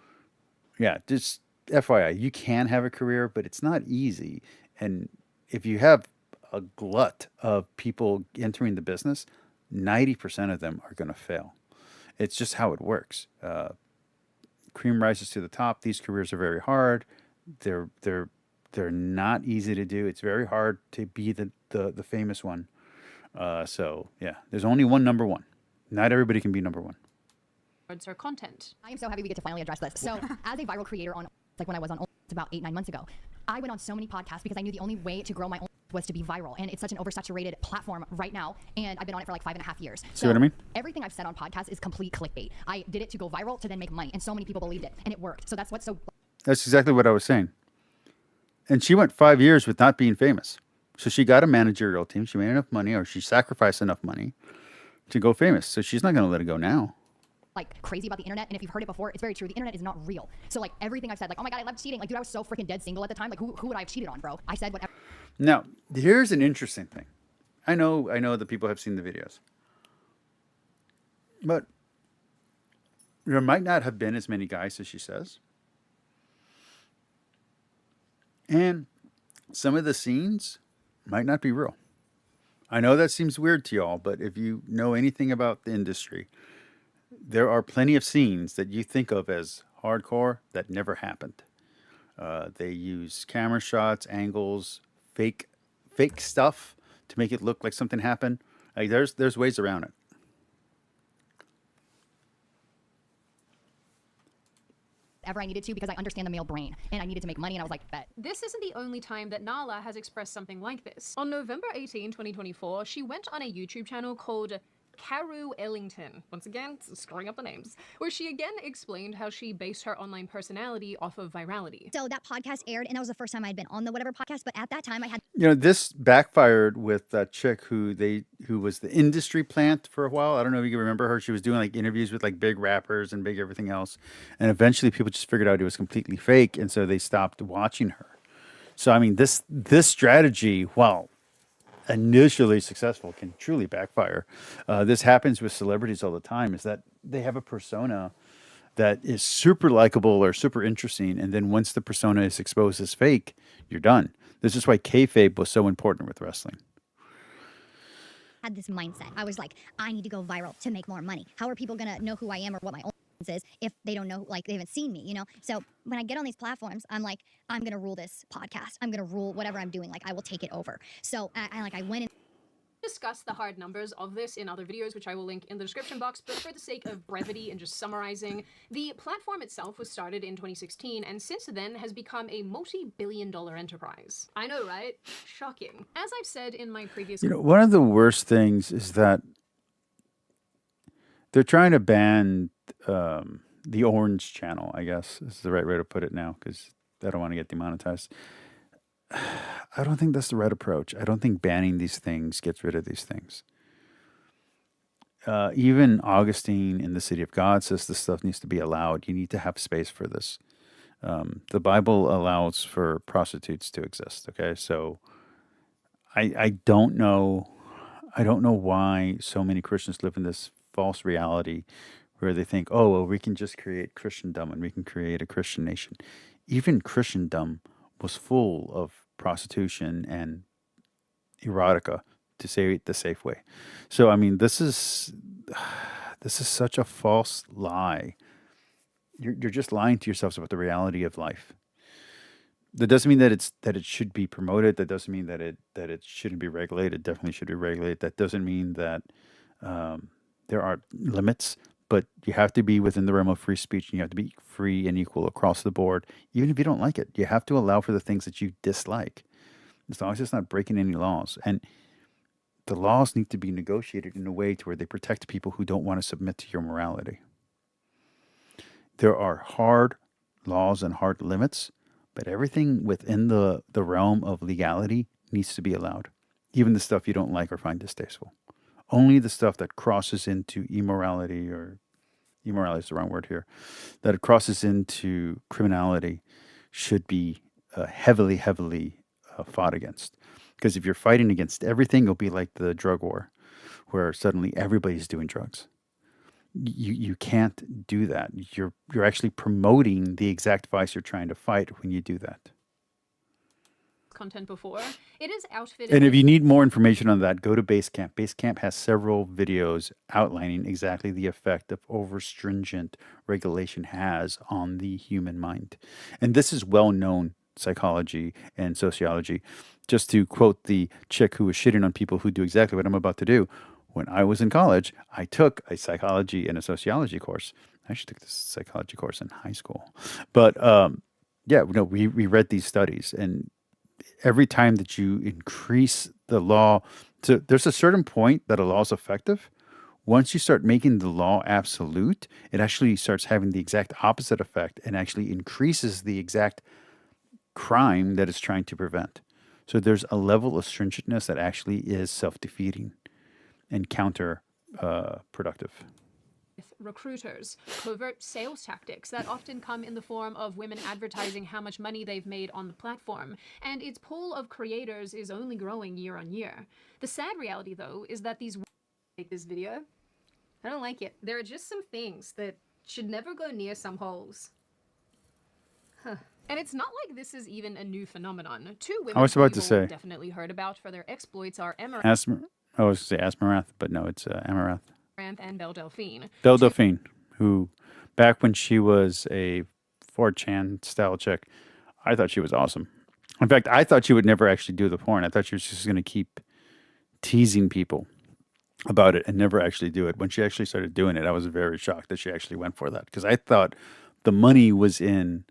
yeah, just FYI, you can have a career, but it's not easy. And if you have a glut of people entering the business, 90% of them are going to fail. It's just how it works. cream rises to the top. These careers are very hard. They're they're they're not easy to do. It's very hard to be the famous one. So yeah, there's only one number one. Not everybody can be number one. Towards her content. I am so happy we get to finally address this. So, as a viral creator on, like when I was on about 8-9 months ago, I went on so many podcasts because I knew the only way to grow my own was to be viral, and it's such an oversaturated platform right now, and I've been on it for like 5.5 years. See what I mean? Everything I've said on podcasts is complete clickbait. I did it to go viral to then make money, and so many people believed it, and it worked. So that's what's so. That's exactly what I was saying. And she went 5 years with not being famous. So she got a managerial team. She made enough money, or she sacrificed enough money to go famous. So she's not going to let it go now. Like crazy about the internet, and if you've heard it before, it's very true. The internet is not real. So like everything I've said, like, oh my god, I love cheating. Like, dude, I was so freaking dead single at the time. Like, who would I have cheated on, bro? I said whatever. Now, here's an interesting thing. I know that people have seen the videos. But there might not have been as many guys as she says. And some of the scenes might not be real. I know that seems weird to y'all, but if you know anything about the industry, there are plenty of scenes that you think of as hardcore that never happened. They use camera shots, angles, fake stuff to make it look like something happened. Like there's ways around it. Ever I needed to, because I understand the male brain, and I needed to make money, and I was like, bet. This isn't the only time that Nala has expressed something like this. On November 18, 2024, she went on a YouTube channel called Caru Ellington, once again, screwing up the names, where she again explained how she based her online personality off of virality. So that podcast aired, and that was the first time I'd been on the whatever podcast, but at that time I had This backfired with that chick who was the industry plant for a while. I don't know if you can remember her. She was doing like interviews with like big rappers and big everything else. And eventually people just figured out it was completely fake, and so they stopped watching her. So I mean this strategy, while initially successful, can truly backfire. This happens with celebrities all the time, is that they have a persona that is super likable or super interesting, and then once the persona is exposed as fake, you're done. This is why kayfabe was so important with wrestling. this mindset. I was like, I need to go viral to make more money. How are people gonna know who I am or what my audience is if they don't know, like they haven't seen me, you know? So when I get on these platforms, I'm like, I'm gonna rule this podcast. I'm gonna rule whatever I'm doing. Like I will take it over. So I went in. Discuss the hard numbers of this in other videos, which I will link in the description box, but for the sake of brevity and just summarizing, the platform itself was started in 2016 and since then has become a multi-billion-dollar enterprise. I know, right? Shocking. As I've said in my previous... one of the worst things is that they're trying to ban the Orange Channel, I guess is the right way to put it now, because I don't want to get demonetized. I don't think that's the right approach. I don't think banning these things gets rid of these things. Even Augustine in the City of God says this stuff needs to be allowed. You need to have space for this. The Bible allows for prostitutes to exist. Okay, so I don't know. I don't know why so many Christians live in this false reality where they think, oh, well, we can just create Christendom and we can create a Christian nation. Even Christendom was full of prostitution and erotica, to say it the safe way. So I mean, this is such a false lie. You're just lying to yourselves about the reality of life. That doesn't mean that it should be promoted. That doesn't mean that it shouldn't be regulated. It definitely should be regulated. That doesn't mean that there are limits. But you have to be within the realm of free speech, and you have to be free and equal across the board, even if you don't like it. You have to allow for the things that you dislike, as long as it's not breaking any laws. And the laws need to be negotiated in a way to where they protect people who don't want to submit to your morality. There are hard laws and hard limits, but everything within the realm of legality needs to be allowed, even the stuff you don't like or find distasteful. Only the stuff that crosses into immorality, or immorality is the wrong word here, that it crosses into criminality should be heavily fought against. Because if you're fighting against everything, it'll be like the drug war, where suddenly everybody's doing drugs. You can't do that. You're actually promoting the exact vice you're trying to fight when you do that. content before, it is outfitted. And if with you need more information on that, go to Basecamp. Basecamp has several videos outlining exactly the effect of over-stringent regulation has on the human mind. And this is well-known psychology and sociology. Just to quote the chick who was shitting on people who do exactly what I'm about to do. When I was in college, I took a psychology and a sociology course. I actually took this psychology course in high school. But we read these studies, and every time that you increase the law to there's a certain point that a law is effective. Once you start making the law absolute, it actually starts having the exact opposite effect and actually increases the exact crime that it's trying to prevent. So there's a level of stringentness that actually is self-defeating and counterproductive. recruiters, covert sales tactics that often come in the form of women advertising how much money they've made on the platform, and its pool of creators is only growing year on year. The sad reality, though, is that these make this video. I don't like it. There are just some things that should never go near some holes. Huh. And it's not like this is even a new phenomenon. Two women I was about to we've all say. definitely heard about for their exploits are I was going to say Asmarath, but no, it's Amarath. Amaranth and Belle Delphine. Belle Delphine, who, back when she was a 4chan style chick, I thought she was awesome. In fact, I thought she would never actually do the porn. I thought she was just going to keep teasing people about it and never actually do it. When she actually started doing it, I was very shocked that she actually went for that, because I thought the money was in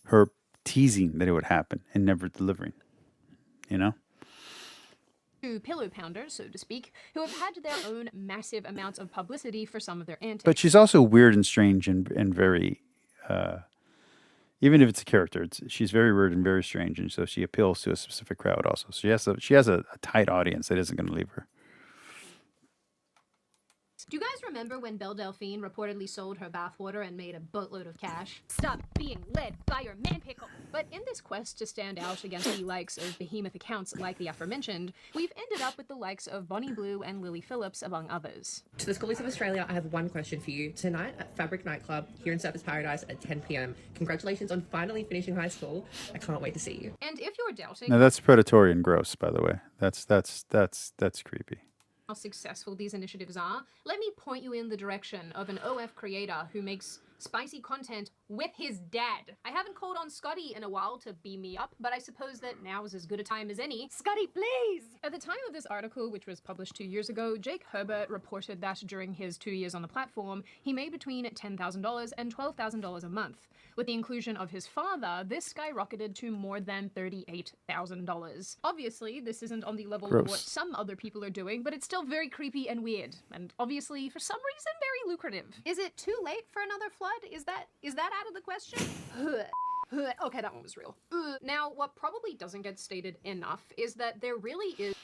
her teasing that it would happen and never delivering, you know? Two pillow pounders, so to speak, who have had their own massive amounts of publicity for some of their antics. But she's also weird and strange and very, even if it's a character, she's very weird and very strange, and so she appeals to a specific crowd also. So she has a tight audience that isn't going to leave her. Do you guys remember when Belle Delphine reportedly sold her bathwater and made a boatload of cash? Stop being led by your man pickle. But in this quest to stand out against the likes of behemoth accounts like the aforementioned, we've ended up with the likes of Bonnie Blue and Lily Phillips, among others. To the Schoolies of Australia, I have one question for you. Tonight at Fabric Nightclub here in Surfers Paradise at 10 p.m. Congratulations on finally finishing high school. I can't wait to see you. And if you're doubting Now that's predatory and gross, by the way. That's creepy. how successful these initiatives are, let me point you in the direction of an OF creator who makes spicy content with his dad. I haven't called on Scotty in a while to beam me up, but I suppose that now is as good a time as any. Scotty, please! At the time of this article, which was published 2 years ago, Jake Herbert reported that during his 2 years on the platform, he made between $10,000 and $12,000 a month. With the inclusion of his father, this skyrocketed to more than $38,000. Obviously, this isn't on the level of what some other people are doing, but it's still very creepy and weird, and obviously, for some reason, very lucrative. Is it too late for another flood? Is that out of the question? Okay, that one was real. Now, what probably doesn't get stated enough is that there really is...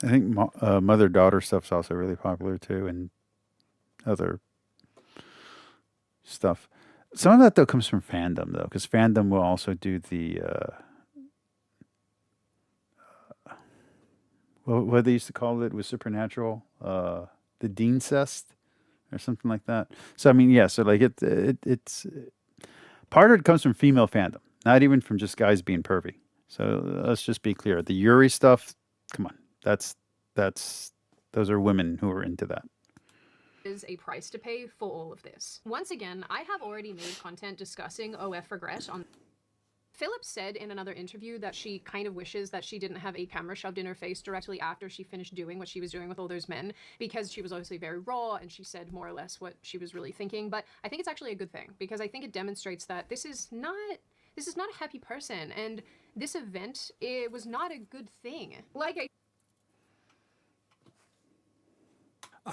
I think mother-daughter stuff's also really popular too, and other stuff. Some of that though comes from fandom though, because fandom will also do the what they used to call it was supernatural, the Deancest or something like that. So I mean, yeah. So like it's part of it comes from female fandom, not even from just guys being pervy. So let's just be clear. The Yuri stuff, come on, those are women who are into that. Is a price to pay for all of this. Once again, I have already made content discussing OF regret on... Phillips said in another interview that she kind of wishes that she didn't have a camera shoved in her face directly after she finished doing what she was doing with all those men, because she was obviously very raw and she said more or less what she was really thinking. But I think it's actually a good thing, because I think it demonstrates that this is not a happy person, and this event, it was not a good thing.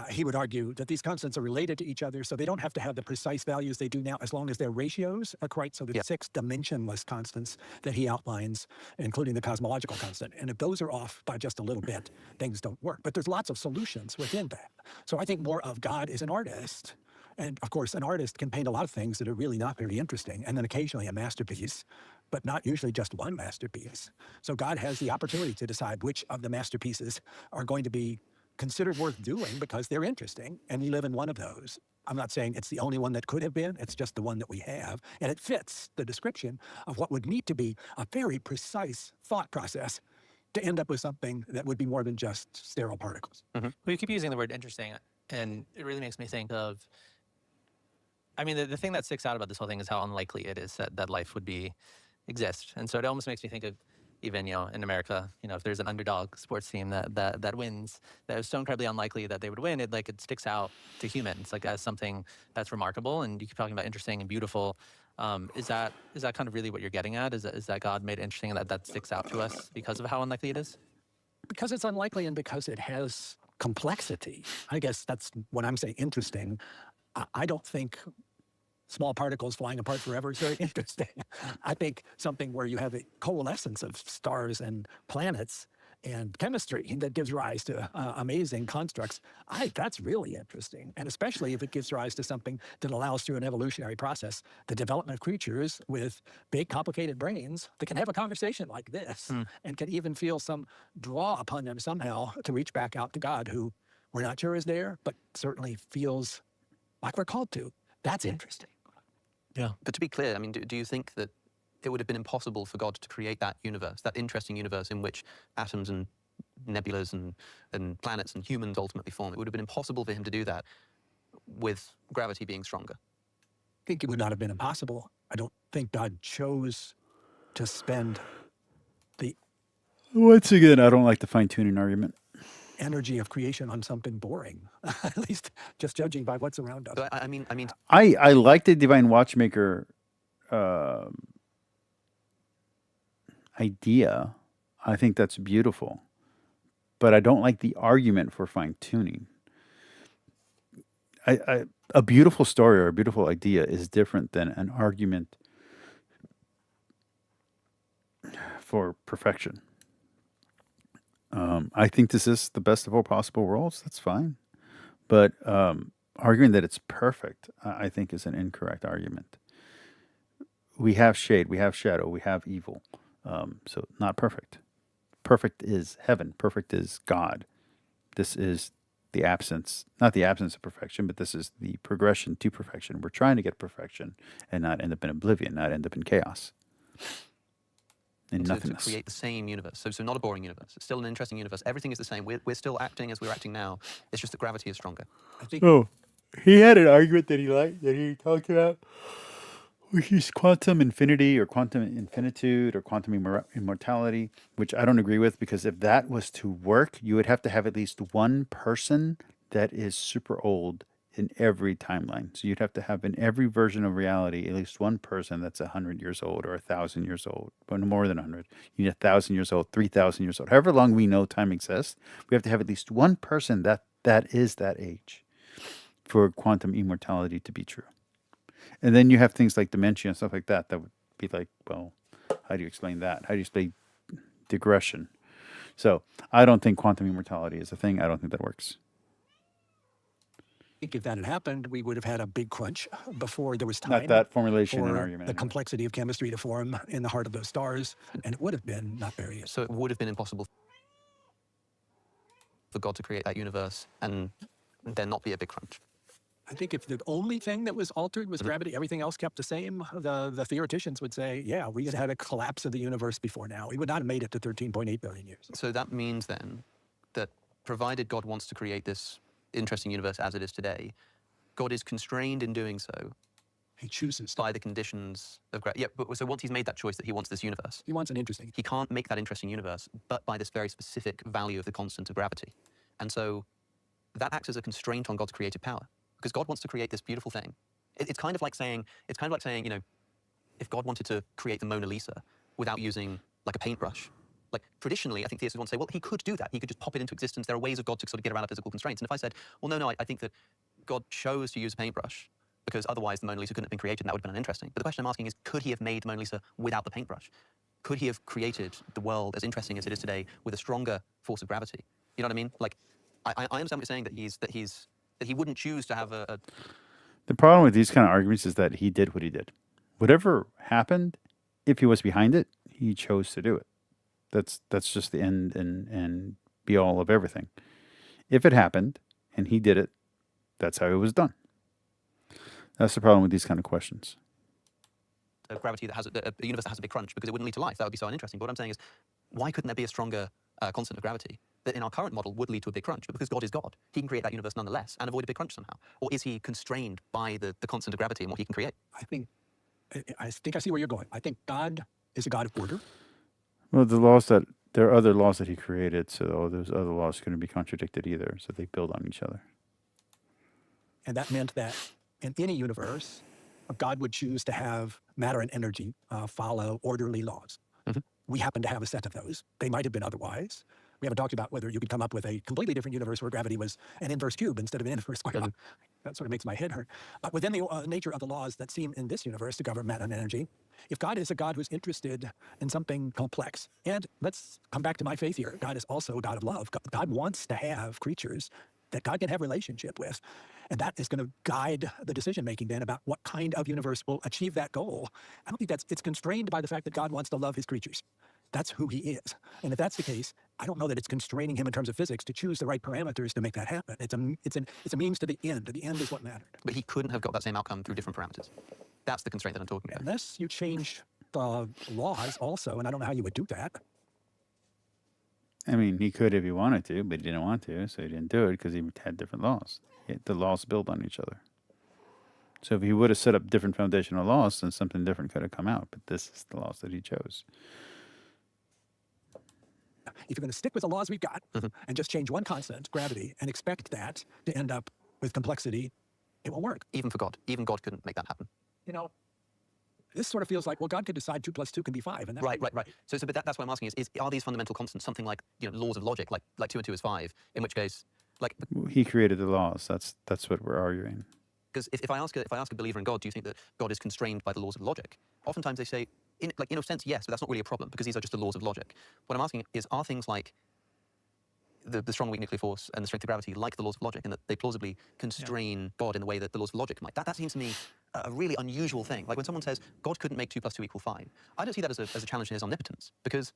He would argue that these constants are related to each other, so they don't have to have the precise values they do now, as long as their ratios are correct. So the 6 dimensionless constants that he outlines, including the cosmological constant. And if those are off by just a little bit, things don't work. But there's lots of solutions within that. So I think more of God is an artist. And of course, an artist can paint a lot of things that are really not very interesting, and then occasionally a masterpiece, but not usually just one masterpiece. So God has the opportunity to decide which of the masterpieces are going to be considered worth doing because they're interesting, and you live in one of those. I'm not saying it's the only one that could have been. It's just the one that we have. And it fits the description of what would need to be a very precise thought process to end up with something that would be more than just sterile particles. Well, you keep using the word interesting, and it really makes me think of. I mean, the thing that sticks out about this whole thing is how unlikely it is that life would exist, and so it almost makes me think of even in America, if there's an underdog sports team that wins, that is so incredibly unlikely that they would win. It sticks out to humans like as something that's remarkable, and you keep talking about interesting and beautiful. Is that kind of really what you're getting at? Is that God made it interesting and that sticks out to us because of how unlikely it is? Because it's unlikely and because it has complexity. I guess that's what I'm saying interesting. I don't think small particles flying apart forever is very interesting. I think something where you have a coalescence of stars and planets and chemistry that gives rise to amazing constructs, that's really interesting. And especially if it gives rise to something that allows through an evolutionary process the development of creatures with big, complicated brains that can have a conversation like this and can even feel some draw upon them somehow to reach back out to God, who we're not sure is there, but certainly feels like we're called to. That's interesting. Yeah. But to be clear, I mean, do you think that it would have been impossible for God to create that universe, that interesting universe in which atoms and nebulas and planets and humans ultimately form? It would have been impossible for him to do that with gravity being stronger. I think it would not have been impossible. I don't think God chose to spend the Once again, I don't like the fine-tuning argument. energy of creation on something boring, at least just judging by what's around us. So I mean, I like the divine watchmaker idea. I think that's beautiful, but I don't like the argument for fine tuning. A beautiful story or a beautiful idea is different than an argument for perfection. I think this is the best of all possible worlds. That's fine, but arguing that it's perfect, I think, is an incorrect argument. We have shade, we have shadow, we have evil. So not perfect. Perfect is heaven. Perfect is God. This is the absence, not the absence of perfection, but this is the progression to perfection. We're trying to get perfection and not end up in oblivion, not end up in chaos. In to nothingness. create the same universe. So not a boring universe. It's still an interesting universe. Everything is the same. We're still acting as we're acting now. It's just that gravity is stronger. I think Oh, he had an argument that he liked, that he talked about, which is quantum infinity or quantum infinitude or quantum immortality, which I don't agree with, because if that was to work, you would have to have at least one person that is super old in every timeline. So you'd have to have in every version of reality at least one person that's 100 years old or 1,000 years old, but more than 100. You need 1,000 years old, 3,000 years old. However long we know time exists, we have to have at least one person that is that age for quantum immortality to be true. And then you have things like dementia and stuff like that. That would be like, well, how do you explain that? How do you explain digression? So I don't think quantum immortality is a thing. I don't think that works. if that had happened, we would have had a big crunch before there was time. Not that formulation and for argument. the anyway. complexity of chemistry to form in the heart of those stars, and it would have been not very. So it would have been impossible for God to create that universe and there not be a big crunch. I think if the only thing that was altered was gravity, everything else kept the same, the theoreticians would say, yeah, we had a collapse of the universe before now. We would not have made it to 13.8 billion years. So that means then that provided God wants to create this interesting universe as it is today, God is constrained in doing so He chooses. by the conditions of gravity. Yeah, but so once he's made that choice that he wants this universe, He wants an interesting. he can't make that interesting universe but by this very specific value of the constant of gravity. And so that acts as a constraint on God's creative power, because God wants to create this beautiful thing. It's kind of like saying, you know, if God wanted to create the Mona Lisa without using like a paintbrush, like traditionally, I think theists would want to say, well, he could do that. He could just pop it into existence. There are ways of God to sort of get around our physical constraints. And if I said, well, no, I think that God chose to use a paintbrush because otherwise the Mona Lisa couldn't have been created and that would have been uninteresting. But the question I'm asking is, could he have made the Mona Lisa without the paintbrush? Could he have created the world as interesting as it is today with a stronger force of gravity? You know what I mean? Like, I understand what you're saying, that he wouldn't choose to have a The problem with these kind of arguments is that he did what he did. Whatever happened, if he was behind it, he chose to do it. That's just the end and be all of everything. If it happened and he did it, that's how it was done. That's the problem with these kind of questions. a gravity that has a universe that has a big crunch, because it wouldn't lead to life. That would be so uninteresting. But what I'm saying is, why couldn't there be a stronger constant of gravity that in our current model would lead to a big crunch? But because God is God, he can create that universe nonetheless and avoid a big crunch somehow. Or is he constrained by the constant of gravity and what he can create? I think I see where you're going. I think God is a God of order. Well, there are other laws that he created, so all those other laws couldn't be contradicted either, so they build on each other. And that meant that in any universe, God would choose to have matter and energy follow orderly laws. We happen to have a set of those. They might have been otherwise. We haven't talked about whether you could come up with a completely different universe where gravity was an inverse cube instead of an inverse square. That sort of makes my head hurt. But within the nature of the laws that seem in this universe to govern matter and energy, if God is a God who's interested in something complex, and let's come back to my faith here, God is also a God of love. God wants to have creatures that God can have relationship with. And that is going to guide the decision-making then about what kind of universe will achieve that goal. I don't think it's constrained by the fact that God wants to love his creatures. That's who he is. And if that's the case, I don't know that it's constraining him in terms of physics to choose the right parameters to make that happen. It's a means to the end. The end is what mattered. But he couldn't have got that same outcome through different parameters. That's the constraint that I'm talking about. Unless you change the laws also, and I don't know how you would do that. I mean, he could if he wanted to, but he didn't want to, so he didn't do it because he had different laws. The laws build on each other. So if he would have set up different foundational laws, then something different could have come out. But this is the laws that he chose. If you're going to stick with the laws we've got and just change one constant, gravity, and expect that to end up with complexity, it won't work. Even for God. Even God couldn't make that happen. You know, this sort of feels like, well, God could decide 2 + 2 can be 5. And Right. So but that's what I'm asking is are these fundamental constants something like, laws of logic, like 2 and 2 is 5, in which case, like... He created the laws. That's what we're arguing. Because if I ask a believer in God, do you think that God is constrained by the laws of logic? Oftentimes they say, in a sense, yes, but that's not really a problem because these are just the laws of logic. What I'm asking is, are things like the strong weak nuclear force and the strength of gravity like the laws of logic, in that they plausibly constrain God in the way that the laws of logic might? That seems to me a really unusual thing. Like when someone says God couldn't make 2 + 2 = 5, I don't see that as a challenge to his omnipotence, because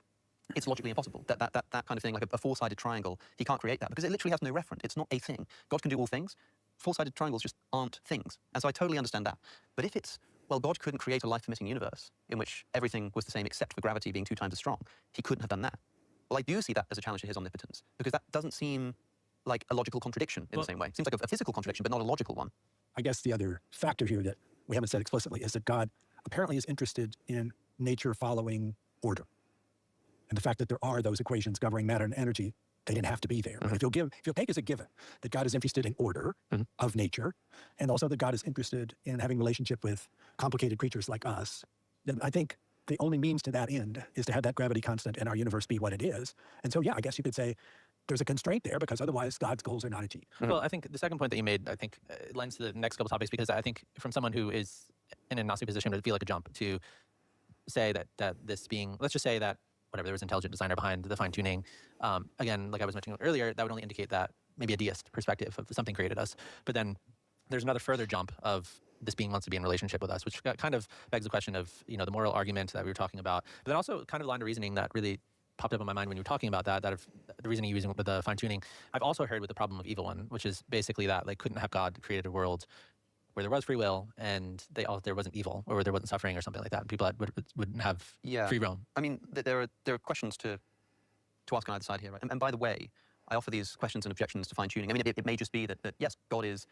it's logically impossible. That kind of thing, like a four-sided triangle, he can't create that because it literally has no referent. It's not a thing. God can do all things. Four-sided triangles just aren't things. And so I totally understand that. But if it's, well, God couldn't create a life-permitting universe in which everything was the same except for gravity being 2 times as strong, he couldn't have done that. Well, I do see that as a challenge to his omnipotence, because that doesn't seem like a logical contradiction in the same way. It seems like a physical contradiction, but not a logical one. I guess the other factor here that we haven't said explicitly is that God apparently is interested in nature following order. And the fact that there are those equations governing matter and energy, they didn't have to be there. But if you'll take as a given that God is interested in order of nature, and also that God is interested in having relationship with complicated creatures like us, then I think the only means to that end is to have that gravity constant in our universe be what it is. And so, yeah, I guess you could say there's a constraint there because otherwise God's goals are not achieved. Well, I think the second point that you made, I think, lends to the next couple topics, because I think from someone who is in a Gnostic position, it would feel like a jump to say that this being, let's just say that whatever, there was an intelligent designer behind the fine-tuning. Again, like I was mentioning earlier, that would only indicate that maybe a deist perspective of something created us. But then there's another further jump of this being wants to be in relationship with us, which kind of begs the question of, the moral argument that we were talking about. But then also kind of a line of reasoning that really popped up in my mind when you were talking about that of the reasoning you're using with the fine-tuning. I've also heard with the problem of evil one, which is basically that couldn't have God created a world where there was free will and there wasn't evil, or there wasn't suffering or something like that, and people wouldn't have free roam. I mean, there are questions to ask on either side here, right? And by the way, I offer these questions and objections to fine-tuning. I mean, it may just be that yes, God is,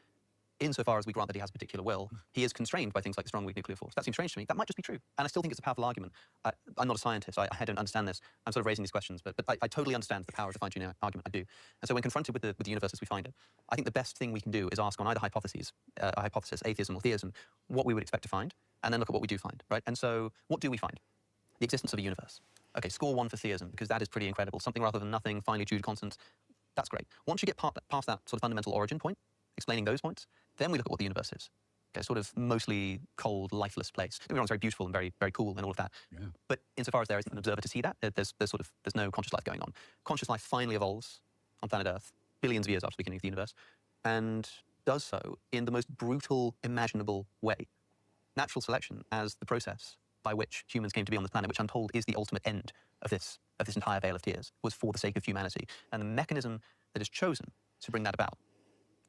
insofar as we grant that he has a particular will, he is constrained by things like the strong weak nuclear force. That seems strange to me. That might just be true. And I still think it's a powerful argument. I'm not a scientist. I don't understand this. I'm sort of raising these questions, but I totally understand the power of the fine-tuning argument. I do. And so when confronted with the universe as we find it, I think the best thing we can do is ask on either hypothesis, atheism or theism, what we would expect to find, and then look at what we do find, right? And so what do we find? The existence of a universe. Okay, score 1 for theism, because that is pretty incredible. Something rather than nothing, finely tuned constants. That's great. Once you get past that sort of fundamental origin point, explaining those points, then we look at what the universe is. Okay, sort of mostly cold, lifeless place. Don't get me wrong, it's very beautiful and very, very cool and all of that. Yeah. But insofar as there isn't an observer to see that, there's no conscious life going on. Conscious life finally evolves on planet Earth, billions of years after the beginning of the universe, and does so in the most brutal imaginable way. Natural selection as the process by which humans came to be on this planet, which I'm told is the ultimate end of this entire Vale of Tears, was for the sake of humanity. And the mechanism that is chosen to bring that about,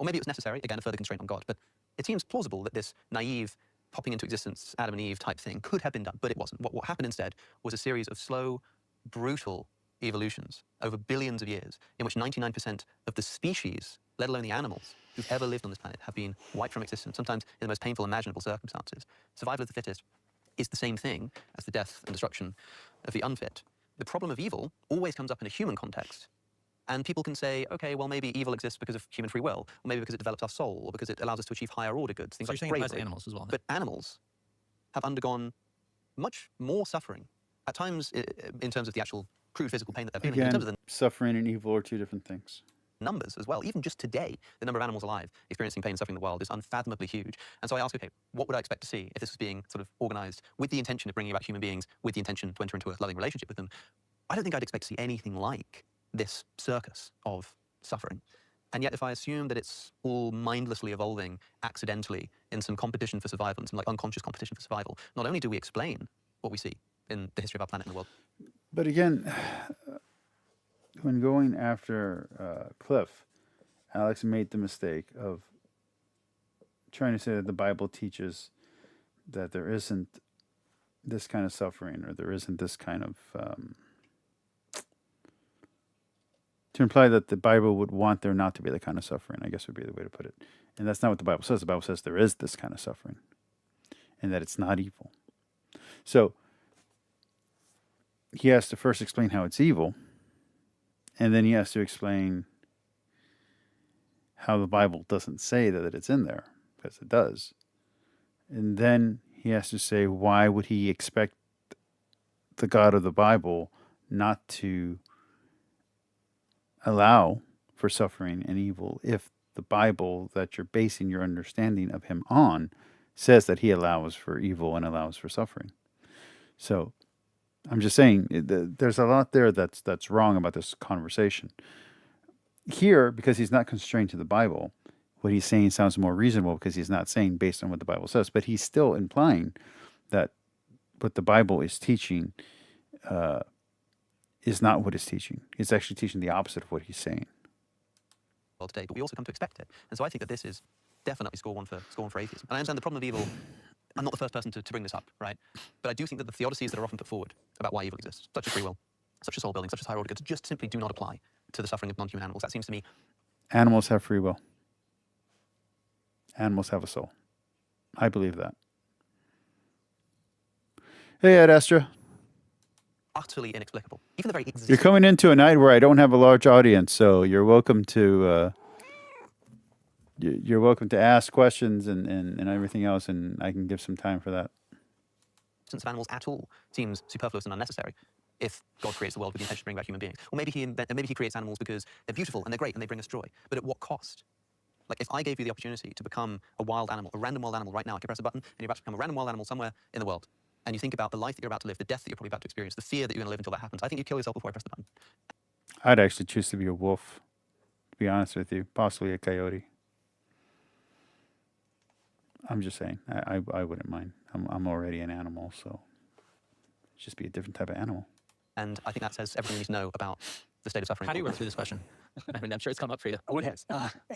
or maybe it was necessary, again, a further constraint on God, but it seems plausible that this naive popping into existence Adam and Eve type thing could have been done, but it wasn't. What happened instead was a series of slow, brutal evolutions over billions of years in which 99% of the species, let alone the animals, who've ever lived on this planet have been wiped from existence, sometimes in the most painful imaginable circumstances. Survival of the fittest is the same thing as the death and destruction of the unfit. The problem of evil always comes up in a human context. And people can say, okay, well, maybe evil exists because of human free will, or maybe because it develops our soul, or because it allows us to achieve higher order goods, things So like you're saying it applies to bravery. animals as well. But animals have undergone much more suffering, at times in terms of the actual crude physical pain that they're feeling, in terms of Again, the suffering and evil are two different things. numbers as well. Even just today, the number of animals alive experiencing pain and suffering in the wild is unfathomably huge. And so I ask, okay, what would I expect to see if this was being sort of organized with the intention of bringing about human beings, with the intention to enter into a loving relationship with them? I don't think I'd expect to see anything like this circus of suffering. And yet, if I assume that it's all mindlessly evolving accidentally in some competition for survival, in some like unconscious competition for survival, not only do we explain what we see in the history of our planet and the world. But again, when going after Cliff, Alex made the mistake of trying to say that the Bible teaches that there isn't this kind of suffering, or there isn't this kind of to imply that the Bible would want there not to be that kind of suffering, I guess would be the way to put it. And that's not what the Bible says. The Bible says there is this kind of suffering and that it's not evil. So he has to first explain how it's evil, and then he has to explain how the Bible doesn't say that it's in there, because it does. And then he has to say, why would he expect the God of the Bible not to allow for suffering and evil if the Bible that you're basing your understanding of him on says that he allows for evil and allows for suffering? So I'm just saying there's a lot there that's wrong about this conversation. Here, because he's not constrained to the Bible, what he's saying sounds more reasonable because he's not saying based on what the Bible says, but he's still implying that what the Bible is teaching is not what it's teaching. It's actually teaching the opposite of what he's saying. Well, today, but we also come to expect it. And so I think that this is definitely score one for atheism. And I understand the problem of evil. I'm not the first person to bring this up, right? But I do think that the theodicies that are often put forward about why evil exists, such as free will, such as soul building, such as higher order goods, just simply do not apply to the suffering of non-human animals. That seems to me. Animals have free will. Animals have a soul. I believe that. Hey, Ad Astra. Utterly inexplicable. Even the very existence. You're coming into a night where I don't have a large audience, so you're welcome to ask questions and everything else, and I can give some time for that. Of animals at all seems superfluous and unnecessary if God creates the world with the intention to bring about human beings. Or maybe he creates animals because they're beautiful and they're great and they bring us joy. But at what cost? Like, if I gave you the opportunity to become a wild animal, a random wild animal right now, I could press a button and you're about to become a random wild animal somewhere in the world. And you think about the life that you're about to live, the death that you're probably about to experience, the fear that you're going to live until that happens. I think you kill yourself before I press the button. I'd actually choose to be a wolf, to be honest with you. Possibly a coyote. I'm just saying. I wouldn't mind. I'm already an animal, so just be a different type of animal. And I think that says everything you need to know about the state of suffering. How do you work through this question? I mean, I'm sure it's come up for you. Oh, it has.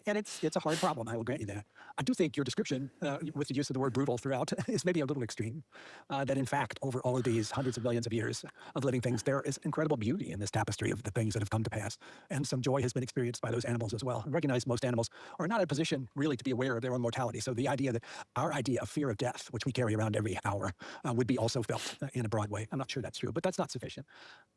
And it's a hard problem, I will grant you that. I do think your description, with the use of the word brutal throughout, is maybe a little extreme. That in fact, over all of these hundreds of millions of years of living things, there is incredible beauty in this tapestry of the things that have come to pass. And some joy has been experienced by those animals as well. I recognize most animals are not in a position really to be aware of their own mortality. So the idea that our idea of fear of death, which we carry around every hour, would be also felt in a broad way. I'm not sure that's true, but that's not sufficient.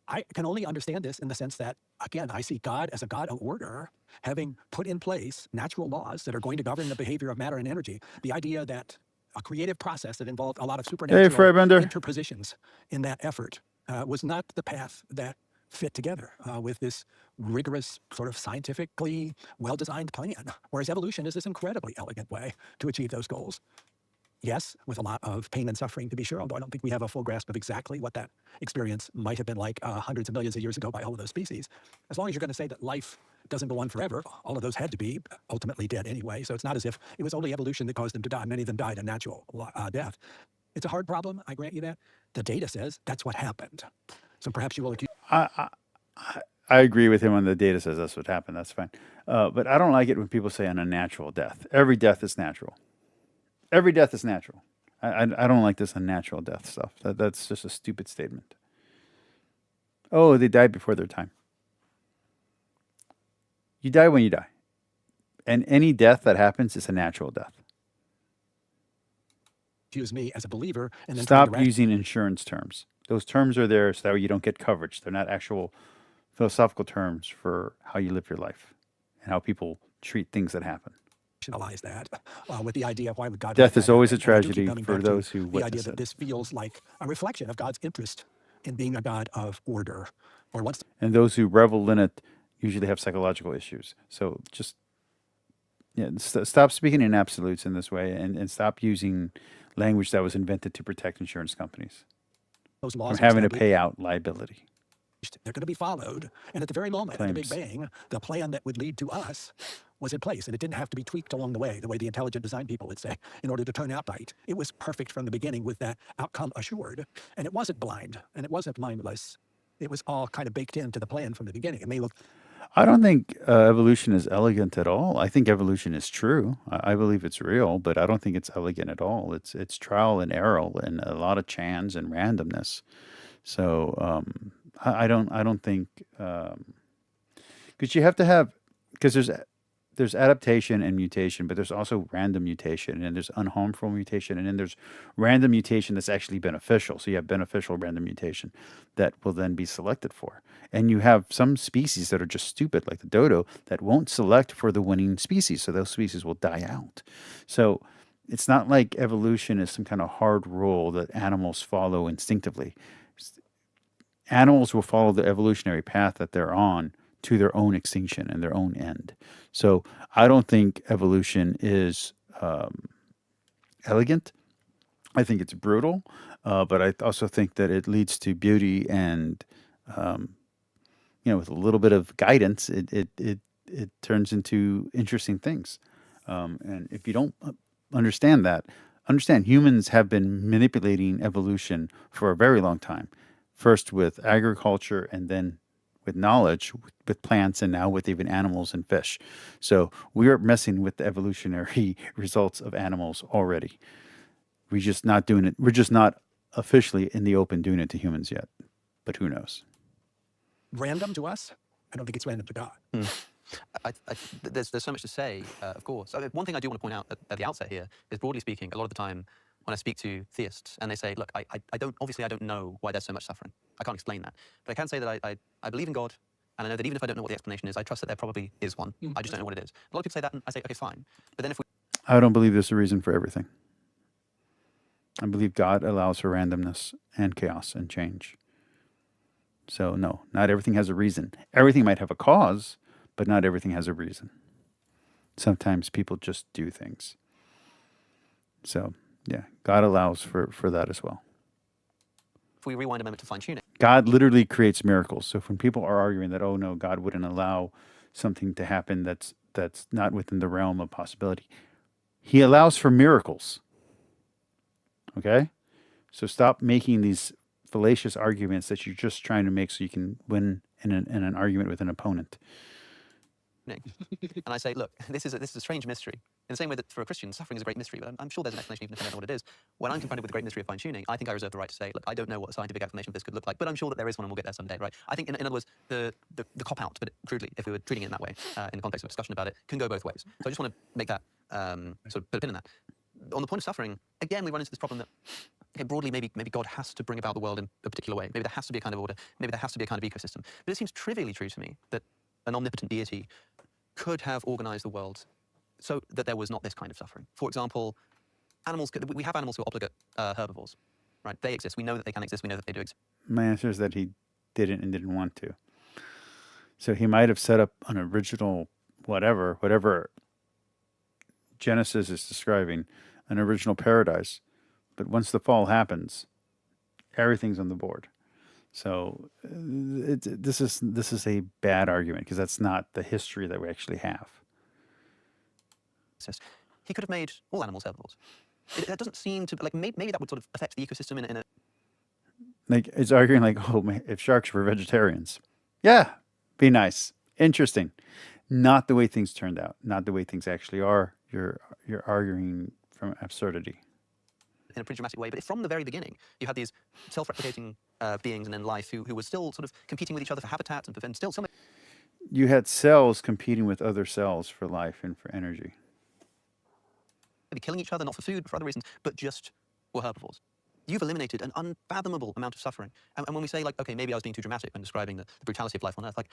I can only understand this in the sense that, again, I see God as a God of order, having put in place natural laws that are going to govern the behavior of matter and energy. The idea that a creative process that involved a lot of supernatural interpositions in that effort was not the path that fit together with this rigorous, sort of scientifically well-designed plan, whereas evolution is this incredibly elegant way to achieve those goals. Yes, with a lot of pain and suffering, to be sure, although I don't think we have a full grasp of exactly what that experience might have been like hundreds of millions of years ago by all of those species. As long as you're going to say that life doesn't go on forever, all of those had to be ultimately dead anyway, so it's not as if it was only evolution that caused them to die. Many of them died a natural death. It's a hard problem, I grant you that. The data says that's what happened. So perhaps you will accuse... I agree with him when the data says that's what happened. That's fine. But I don't like it when people say an unnatural death. Every death is natural. Every death is natural. I don't like this unnatural death stuff. That's just a stupid statement. Oh, they died before their time. You die when you die. And any death that happens is a natural death. Use me as a believer and then try Stop to using insurance terms. Those terms are there so that you don't get coverage. They're not actual philosophical terms for how you live your life and how people treat things that happen. rationalize that with the idea of why would God Death let is that always a happen. And I do keep tragedy coming for back to those who the witness idea that it. this feels like a reflection of God's interest in being a God of order, or wants And those who revel in it usually have psychological issues. So just stop speaking in absolutes in this way, and stop using language that was invented to protect insurance companies those from laws having to established. pay out liability They're going to be followed. And at the very moment, at the Big claims. Bang, the plan that would lead to us was in place. And it didn't have to be tweaked along the way the intelligent design people would say, in order to turn out right. It was perfect from the beginning with that outcome assured. And it wasn't blind, and it wasn't mindless. It was all kind of baked into the plan from the beginning. It may look I don't think evolution is elegant at all. I think evolution is true. I believe it's real, but I don't think it's elegant at all. It's trial and error and a lot of chance and randomness. So I don't think because you have to have because there's adaptation and mutation, but there's also random mutation, and there's unharmful mutation, and then there's random mutation that's actually beneficial. So you have beneficial random mutation that will then be selected for. And you have some species that are just stupid, like the dodo, that won't select for the winning species. So those species will die out. So it's not like evolution is some kind of hard rule that animals follow instinctively. Animals will follow the evolutionary path that they're on to their own extinction and their own end. So I don't think evolution is elegant. I think it's brutal, but I also think that it leads to beauty and, with a little bit of guidance, it turns into interesting things. And if you don't understand that, understand humans have been manipulating evolution for a very long time. First with agriculture, and then with knowledge, with plants, and now with even animals and fish. So we are messing with the evolutionary results of animals already. We're just not doing it. We're just not officially in the open doing it to humans yet. But who knows? random to us. I don't think it's random to God. There's so much to say, of course. One thing I do want to point out at the outset here is, broadly speaking, a lot of the time when I speak to theists and they say, look, I don't know why there's so much suffering. I can't explain that. But I can say that I believe in God, and I know that even if I don't know what the explanation is, I trust that there probably is one. I just don't know what it is. A lot of people say that, and I say, okay, fine. But then if we... I don't believe there's a reason for everything. I believe God allows for randomness and chaos and change. So no, not everything has a reason. Everything might have a cause, but not everything has a reason. Sometimes people just do things. So yeah, God allows for that as well. If we rewind a moment to fine-tune it. God literally creates miracles. So when people are arguing that, oh no, God wouldn't allow something to happen that's not within the realm of possibility, He allows for miracles. Okay? So stop making these fallacious arguments that you're just trying to make so you can win in an argument with an opponent. And I say, look, this is a strange mystery. In the same way that for a Christian, suffering is a great mystery, but I'm sure there's an explanation even if I don't know what it is. When I'm confronted with the great mystery of fine-tuning, I think I reserve the right to say, look, I don't know what the scientific explanation of this could look like, but I'm sure that there is one and we'll get there someday, right? I think, in other words, the cop-out, but crudely, if we were treating it in that way, in the context of discussion about it, can go both ways. So I just want to make that, sort of put a pin in that. On the point of suffering, again, we run into this problem that, okay, broadly, maybe God has to bring about the world in a particular way. Maybe there has to be a kind of order. Maybe there has to be a kind of ecosystem. But it seems trivially true to me that an omnipotent deity could have organized the world so that there was not this kind of suffering. For example, we have animals who are obligate herbivores, right? They exist. We know that they can exist. We know that they do exist. My answer is that he didn't want to. So he might have set up an original whatever Genesis is describing, an original paradise. But once the fall happens, everything's on the board. So this is a bad argument because that's not the history that we actually have. He could have made all animals herbivores. That doesn't seem to, like, maybe that would sort of affect the ecosystem in a... Like, it's arguing like, oh, man, if sharks were vegetarians. Yeah, be nice. Interesting. Not the way things turned out. Not the way things actually are. You're arguing from absurdity. In a pretty dramatic way, but from the very beginning, you had these self-replicating beings and then life who were still sort of competing with each other for habitat and still some You had cells competing with other cells for life and for energy. maybe killing each other, not for food, but for other reasons, but just were herbivores. You've eliminated an unfathomable amount of suffering. And when we say, like, okay, maybe I was being too dramatic when describing the brutality of life on Earth, like,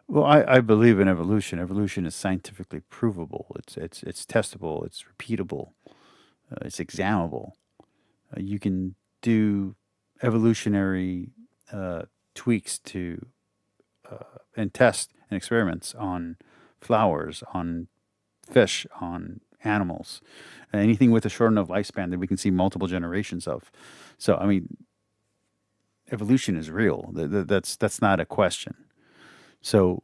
Well, I believe in evolution. Evolution is scientifically provable. It's testable. It's repeatable. It's examinable. You can do evolutionary tweaks to and test and experiments on flowers, on fish, on animals, anything with a short enough lifespan that we can see multiple generations of. So, I mean, evolution is real. That's not a question. So,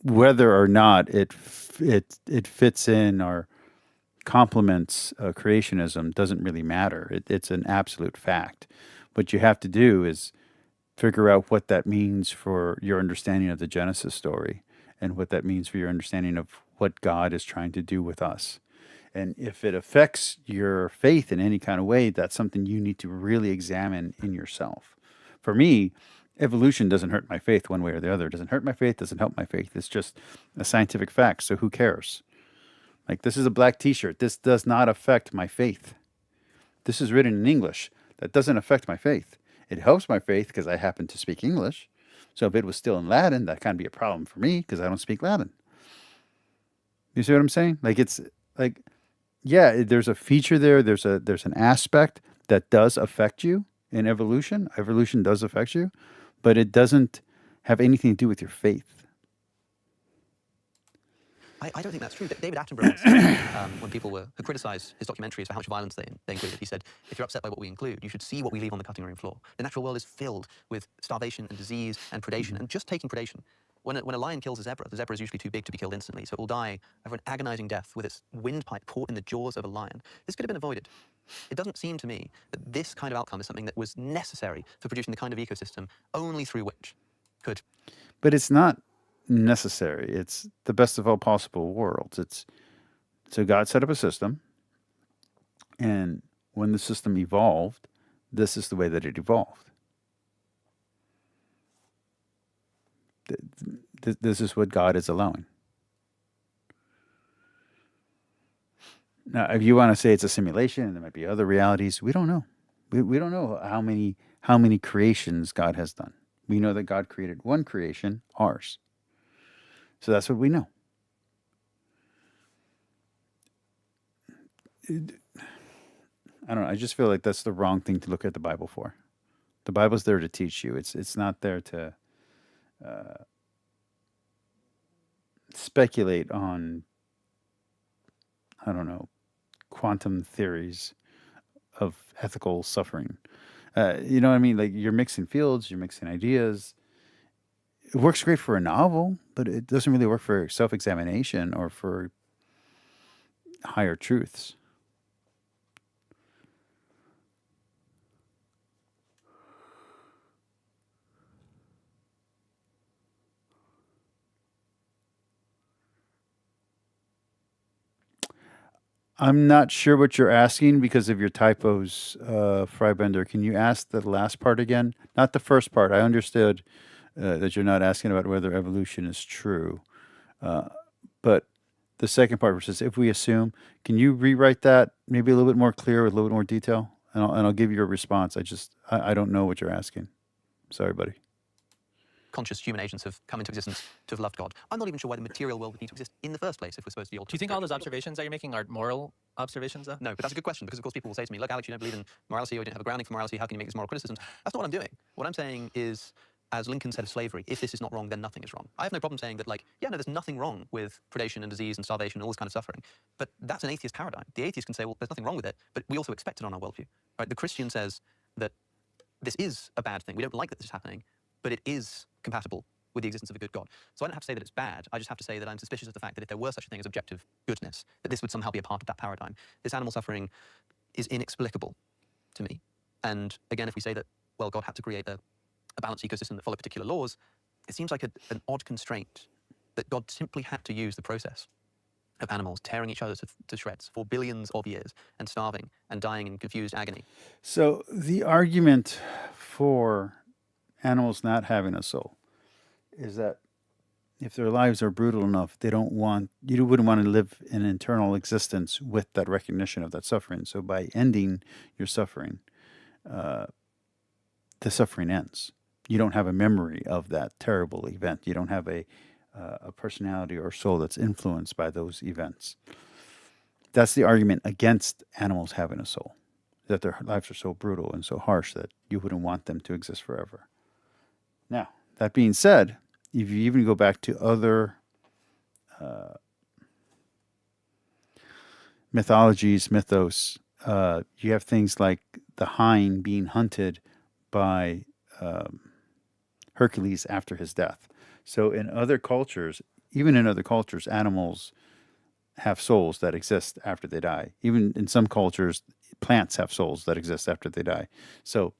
whether or not it fits in or complements creationism doesn't really matter. It's an absolute fact. What you have to do is figure out what that means for your understanding of the Genesis story and what that means for your understanding of what God is trying to do with us. And if it affects your faith in any kind of way, that's something you need to really examine in yourself. For me, evolution doesn't hurt my faith one way or the other. It doesn't hurt my faith, doesn't help my faith. It's just a scientific fact, so who cares? Like, this is a black t-shirt. This does not affect my faith. This is written in English. That doesn't affect my faith. It helps my faith because I happen to speak English. So if it was still in Latin, that kind of be a problem for me because I don't speak Latin. You see what I'm saying? Like, it's like, yeah, there's a feature there. There's an aspect that does affect you in evolution. Evolution does affect you, but it doesn't have anything to do with your faith. I don't think that's true. David Attenborough, said, when people who criticised his documentaries for how much violence they included, he said, if you're upset by what we include, you should see what we leave on the cutting room floor. The natural world is filled with starvation and disease and predation, and just taking predation. When a lion kills a zebra, the zebra is usually too big to be killed instantly, so it will die over an agonizing death with its windpipe caught in the jaws of a lion. This could have been avoided. It doesn't seem to me that this kind of outcome is something that was necessary for producing the kind of ecosystem only through which could... But it's not necessary. It's the best of all possible worlds. So God set up a system, and when the system evolved, this is the way that it evolved. This is what God is allowing. Now, if you want to say it's a simulation and there might be other realities, we don't know. We don't know how many creations God has done. We know that God created one creation, ours. So that's what we know. I don't know. I just feel like that's the wrong thing to look at the Bible for. The Bible's there to teach you. It's not there to speculate on, I don't know, quantum theories of ethical suffering. You know what I mean? Like, you're mixing fields, you're mixing ideas. It works great for a novel, but it doesn't really work for self-examination or for higher truths. I'm not sure what you're asking because of your typos, Frybender. Can you ask the last part again? Not the first part. I understood that you're not asking about whether evolution is true. But the second part, which is if we assume, can you rewrite that maybe a little bit more clear with a little bit more detail? And I'll give you a response. I don't know what you're asking. Sorry, buddy. Conscious human agents have come into existence to have loved God. I'm not even sure why the material world would need to exist in the first place if we're supposed to be all... Do you think all those observations that you're making are moral observations, though? No, but that's a good question, because of course people will say to me, look, Alex, you don't believe in morality, or you don't have a grounding for morality, how can you make these moral criticisms? That's not what I'm doing. What I'm saying is, as Lincoln said of slavery, if this is not wrong, then nothing is wrong. I have no problem saying that, like, yeah, no, there's nothing wrong with predation and disease and starvation and all this kind of suffering. But that's an atheist paradigm. The atheist can say, well, there's nothing wrong with it, but we also expect it on our worldview. Right? The Christian says that this is a bad thing. We don't like that this is happening, but it is compatible with the existence of a good God. So I don't have to say that it's bad. I just have to say that I'm suspicious of the fact that if there were such a thing as objective goodness, that this would somehow be a part of that paradigm. This animal suffering is inexplicable to me. And again, if we say that, well, God had to create a balanced ecosystem that followed particular laws, it seems like an odd constraint that God simply had to use the process. of animals tearing each other to shreds for billions of years and starving and dying in confused agony. So the argument for animals not having a soul is that if their lives are brutal enough, you wouldn't want to live an eternal existence with that recognition of that suffering. So by ending your suffering, the suffering ends. You don't have a memory of that terrible event. You don't have a personality or soul that's influenced by those events. That's the argument against animals having a soul, that their lives are so brutal and so harsh that you wouldn't want them to exist forever. Now, that being said, if you even go back to other mythos, you have things like the hind being hunted by Hercules after his death. So in other cultures, even in other cultures, animals have souls that exist after they die. Even in some cultures, plants have souls that exist after they die. So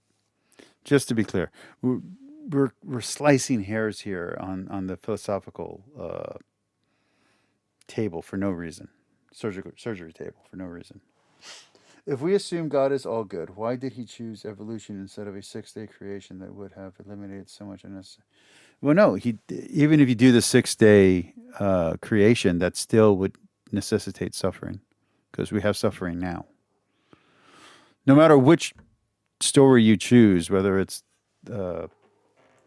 just to be clear, we're slicing hairs here on the philosophical table for no reason, surgery table for no reason. If we assume God is all good, why did he choose evolution instead of a 6-day creation that would have eliminated so much unnecessary? Well, no, even if you do the 6-day creation, that still would necessitate suffering, because we have suffering now. No matter which story you choose, whether it's the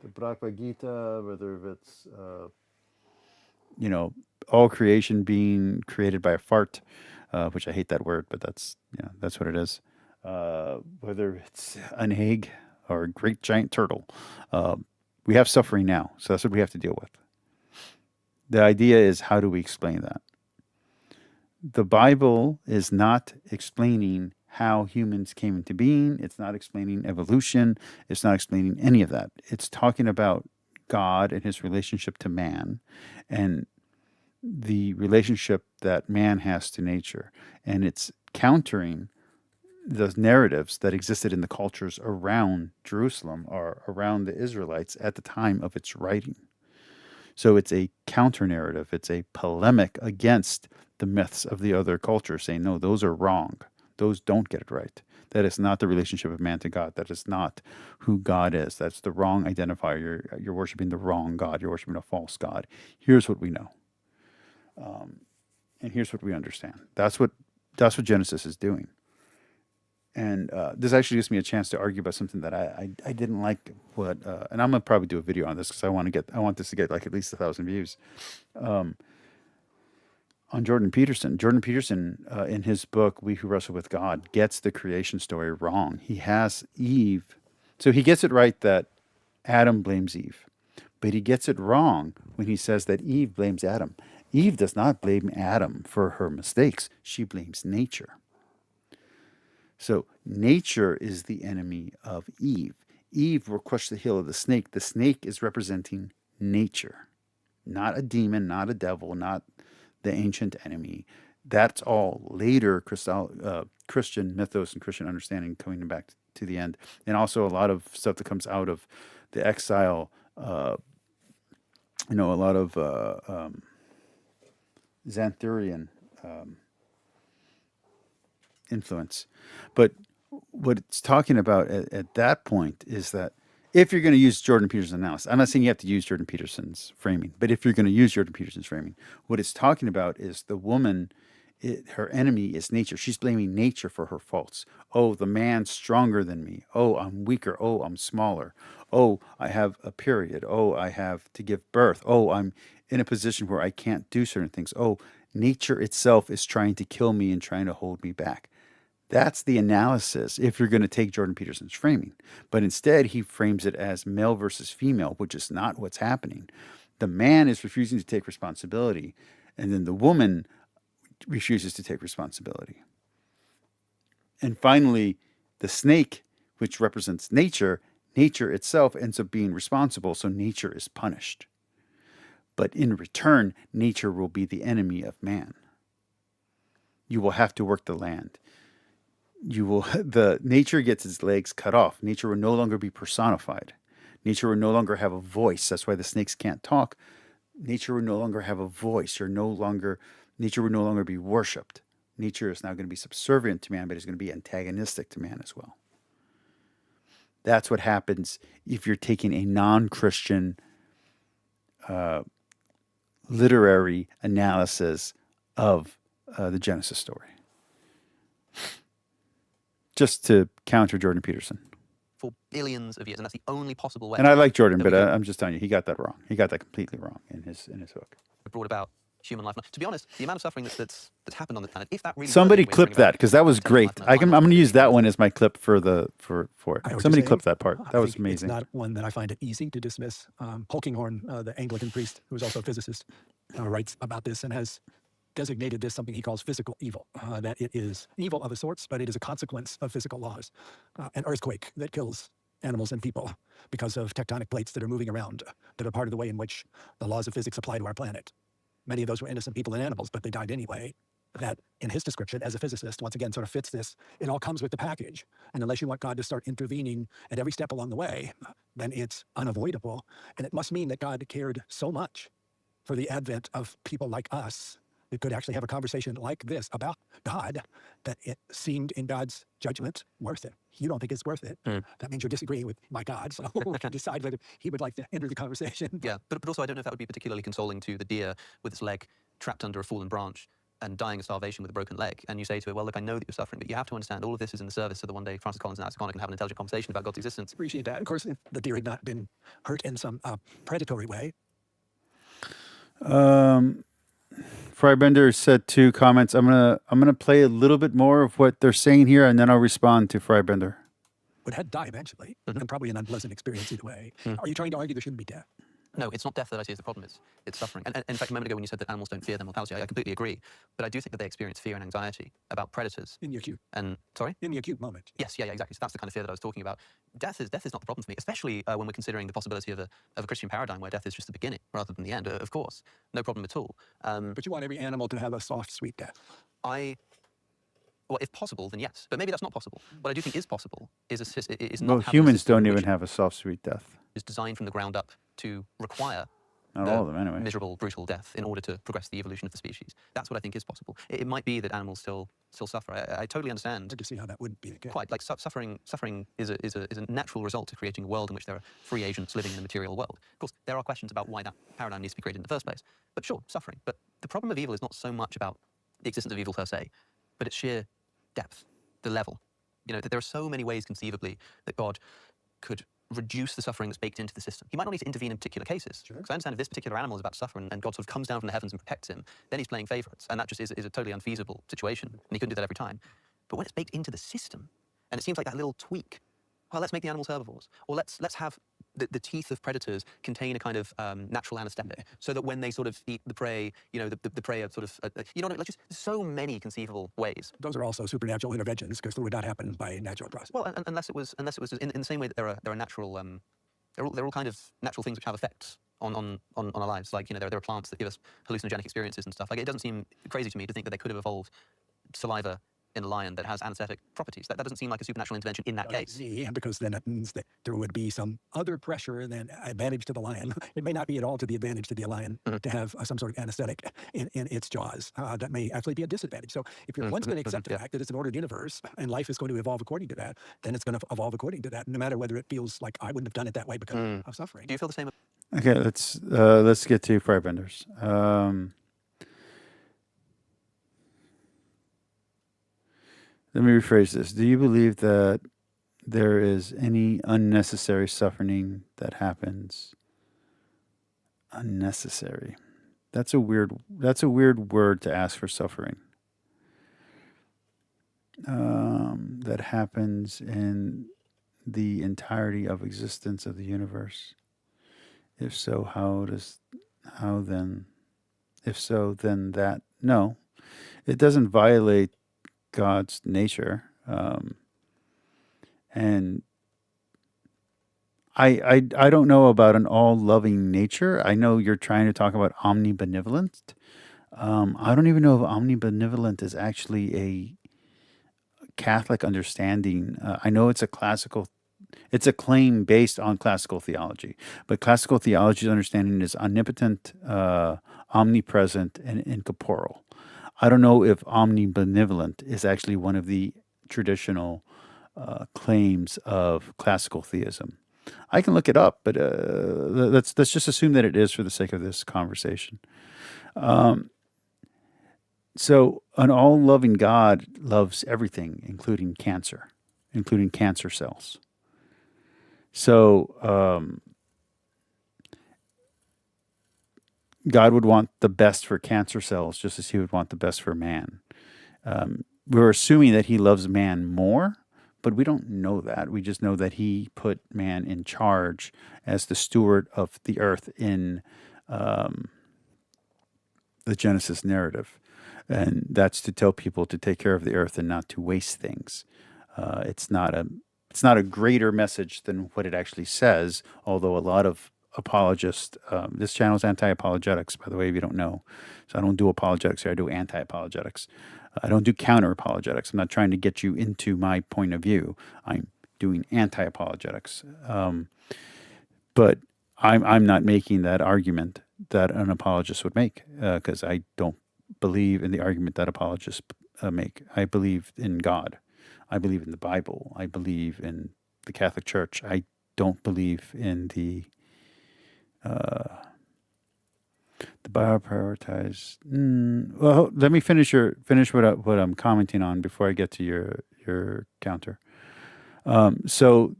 Bhagavad Gita, whether it's all creation being created by a fart, which I hate that word, but that's what it is. Whether it's an egg or a great giant turtle, we have suffering now, so that's what we have to deal with. The idea is, how do we explain that? The Bible is not explaining how humans came into being. It's not explaining evolution. It's not explaining any of that. It's talking about God and his relationship to man and the relationship that man has to nature. And it's countering the narratives that existed in the cultures around Jerusalem or around the Israelites at the time of its writing. So it's a counter narrative. It's a polemic against the myths of the other cultures, saying, no, those are wrong. Those don't get it right. That is not the relationship of man to God. That is not who God is. That's the wrong identifier. You're worshiping the wrong God. You're worshiping a false God. Here's what we know. And here's what we understand. That's what Genesis is doing. And this actually gives me a chance to argue about something that I didn't like. And I'm gonna probably do a video on this because I want this to get like at least 1,000 views. On Jordan Peterson. Jordan Peterson, in his book We Who Wrestle with God, gets the creation story wrong. He has Eve, so he gets it right that Adam blames Eve, but he gets it wrong when he says that Eve blames Adam. Eve does not blame Adam for her mistakes. She blames nature. So nature is the enemy of Eve. Eve will crush the heel of the snake. The snake is representing nature, not a demon, not a devil, not the ancient enemy. That's all later Christian mythos and Christian understanding coming back to the end. And also a lot of stuff that comes out of the exile, a lot of Xanthurian influence. But what it's talking about at that point is that if you're going to use Jordan Peterson's analysis, I'm not saying you have to use Jordan Peterson's framing, but if you're going to use Jordan Peterson's framing, what it's talking about is the woman, her enemy is nature. She's blaming nature for her faults. Oh, the man's stronger than me. Oh, I'm weaker. Oh, I'm smaller. Oh, I have a period. Oh, I have to give birth. Oh, I'm in a position where I can't do certain things. Oh, nature itself is trying to kill me and trying to hold me back. That's the analysis if you're going to take Jordan Peterson's framing. But instead, he frames it as male versus female, which is not what's happening. The man is refusing to take responsibility, and then the woman refuses to take responsibility. And finally, the snake, which represents nature itself ends up being responsible, so nature is punished. But in return, nature will be the enemy of man. You will have to work the land. The nature gets its legs cut off. Nature will no longer be personified. Nature will no longer have a voice. That's why the snakes can't talk. Nature will no longer have a voice. You're no longer Nature would no longer be worshipped. Nature is now going to be subservient to man, but is going to be antagonistic to man as well. That's what happens if you're taking a non-Christian literary analysis of the Genesis story. Just to counter Jordan Peterson. For billions of years, and that's the only possible way. And I like Jordan, that but we could I'm just telling you, he got that wrong. He got that completely wrong in his hook. have brought about human life. To be honest, the amount of suffering that's happened on the planet, if that really Somebody was the way to clip bring about that because that was great. life, I'm going to use that one as my clip for it. I would Somebody just clip say, that part. I That was think amazing. It's not one that I find it easy to dismiss. Polkinghorne, the Anglican priest, who is also a physicist, writes about this and has designated this something he calls physical evil, that it is evil of a sorts, but it is a consequence of physical laws. An earthquake that kills animals and people because of tectonic plates that are moving around, that are part of the way in which the laws of physics apply to our planet. Many of those were innocent people and animals, but they died anyway. That, in his description as a physicist, once again, sort of fits this. It all comes with the package. And unless you want God to start intervening at every step along the way, then it's unavoidable. And it must mean that God cared so much for the advent of people like us that could actually have a conversation like this about God, that it seemed in God's judgment worth it. You don't think it's worth it. That means you're disagreeing with my God, so we can decide whether he would like to enter the conversation. Yeah, but also I don't know if that would be particularly consoling to the deer with its leg trapped under a fallen branch and dying of starvation with a broken leg. And you say to it, well, look, I know that you're suffering, but you have to understand all of this is in the service so that one day Francis Collins and Alex Connick can have an intelligent conversation about God's existence. Appreciate that. Of course, if the deer had not been hurt in some predatory way. Frybender said 2 comments. I'm gonna play a little bit more of what they're saying here, and then I'll respond to Frybender. Would had die eventually, and probably an unpleasant experience either way. Are you trying to argue there shouldn't be death? No, it's not death that I see as the problem, it's suffering. And in fact, a moment ago when you said that animals don't fear their mortality, I completely agree. But I do think that they experience fear and anxiety about predators. In the acute. And, sorry? In the acute moment. Yes, yeah, exactly. So that's the kind of fear that I was talking about. Death is not the problem for me, especially when we're considering the possibility of a Christian paradigm where death is just the beginning rather than the end. Of course, no problem at all. But you want every animal to have a soft, sweet death. Well, if possible, then yes. But maybe that's not possible. What I do think is possible is not Well, have a humans system don't which even have a soft, sweet death. is designed from the ground up to require Not all of them, anyway. miserable, brutal death in order to progress the evolution of the species. That's what I think is possible. It might be that animals still suffer. I totally understand. Hard to see how that would be the case. Quite like suffering is a natural result of creating a world in which there are free agents living in the material world. Of course, there are questions about why that paradigm needs to be created in the first place. But sure, suffering. But the problem of evil is not so much about the existence of evil per se, but its sheer depth, the level. You know, that there are so many ways conceivably that God could reduce the suffering that's baked into the system. He might not need to intervene in particular cases. Because I understand if this particular animal is about to suffer and God sort of comes down from the heavens and protects him, then he's playing favorites. And that just is a totally unfeasible situation. And he couldn't do that every time. But when it's baked into the system, and it seems like that little tweak, well, let's make the animals herbivores. Or let's have the teeth of predators contain a kind of natural anesthetic, so that when they sort of eat the prey, you know, the prey are sort of, you know, like just so many conceivable ways. Those are also supernatural interventions because they would not happen by natural process. Well, unless it was in the same way that there are natural, they're all kind of natural things which have effects on our lives. Like, you know, there are plants that give us hallucinogenic experiences and stuff. Like, it doesn't seem crazy to me to think that they could have evolved saliva in a lion that has anesthetic properties. That doesn't seem like a supernatural intervention in that case. Yeah, because then it means that there would be some other pressure than advantage to the lion. It may not be at all to the advantage to the lion to have some sort of anesthetic in its jaws. That may actually be a disadvantage. So if you're once going to accept the fact that it's an ordered universe and life is going to evolve according to that, then it's going to evolve according to that, no matter whether it feels like I wouldn't have done it that way because of suffering. Do you feel the same? Okay, let's get to Frybenders. Let me rephrase this. Do you believe that there is any unnecessary suffering that happens? Unnecessary. That's a weird word to ask for suffering. That happens in the entirety of existence of the universe. If so, then that, no, it doesn't violate God's nature. And I don't know about an all-loving nature. I know you're trying to talk about omnibenevolent. I don't even know if omnibenevolent is actually a Catholic understanding. I know it's a claim based on classical theology, but classical theology's understanding is omnipotent, omnipresent, and incorporeal. I don't know if omnibenevolent is actually one of the traditional claims of classical theism. I can look it up, but let's just assume that it is for the sake of this conversation. So an all-loving God loves everything, including cancer cells. So God would want the best for cancer cells just as he would want the best for man. We're assuming that he loves man more, but we don't know that. We just know that he put man in charge as the steward of the earth in the Genesis narrative. And that's to tell people to take care of the earth and not to waste things. It's not a greater message than what it actually says, although a lot of apologists, this channel is Anti-Apologetics, by the way, if you don't know. So I don't do apologetics here, I do anti-apologetics. I don't do counter-apologetics. I'm not trying to get you into my point of view. I'm doing anti-apologetics. But I'm not making that argument that an apologist would make, because I don't believe in the argument that apologists make. I believe in God. I believe in the Bible. I believe in the Catholic Church. I don't believe in the bioprioritized. Well, let me finish what I'm commenting on before I get to your counter. So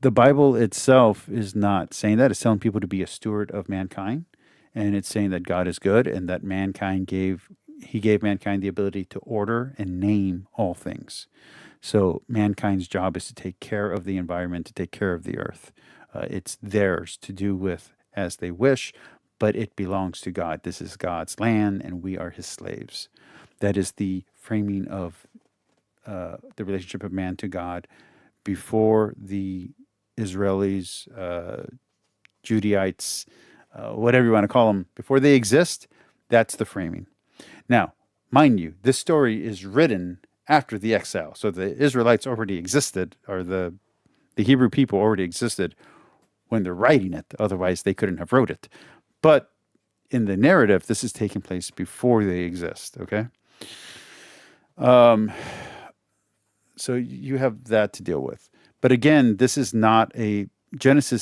the Bible itself is not saying that. It's telling people to be a steward of mankind, and it's saying that God is good and that He gave mankind the ability to order and name all things. So mankind's job is to take care of the environment, to take care of the earth. It's theirs to do with as they wish, but it belongs to God. This is God's land, and we are his slaves. That is the framing of the relationship of man to God before the Israelis, Judaites, whatever you want to call them, before they exist. That's the framing. Now, mind you, this story is written after the exile. So the Israelites already existed, or the Hebrew people already existed when they're writing it. Otherwise, they couldn't have wrote it. But in the narrative, this is taking place before they exist, okay? So you have that to deal with. But again, Genesis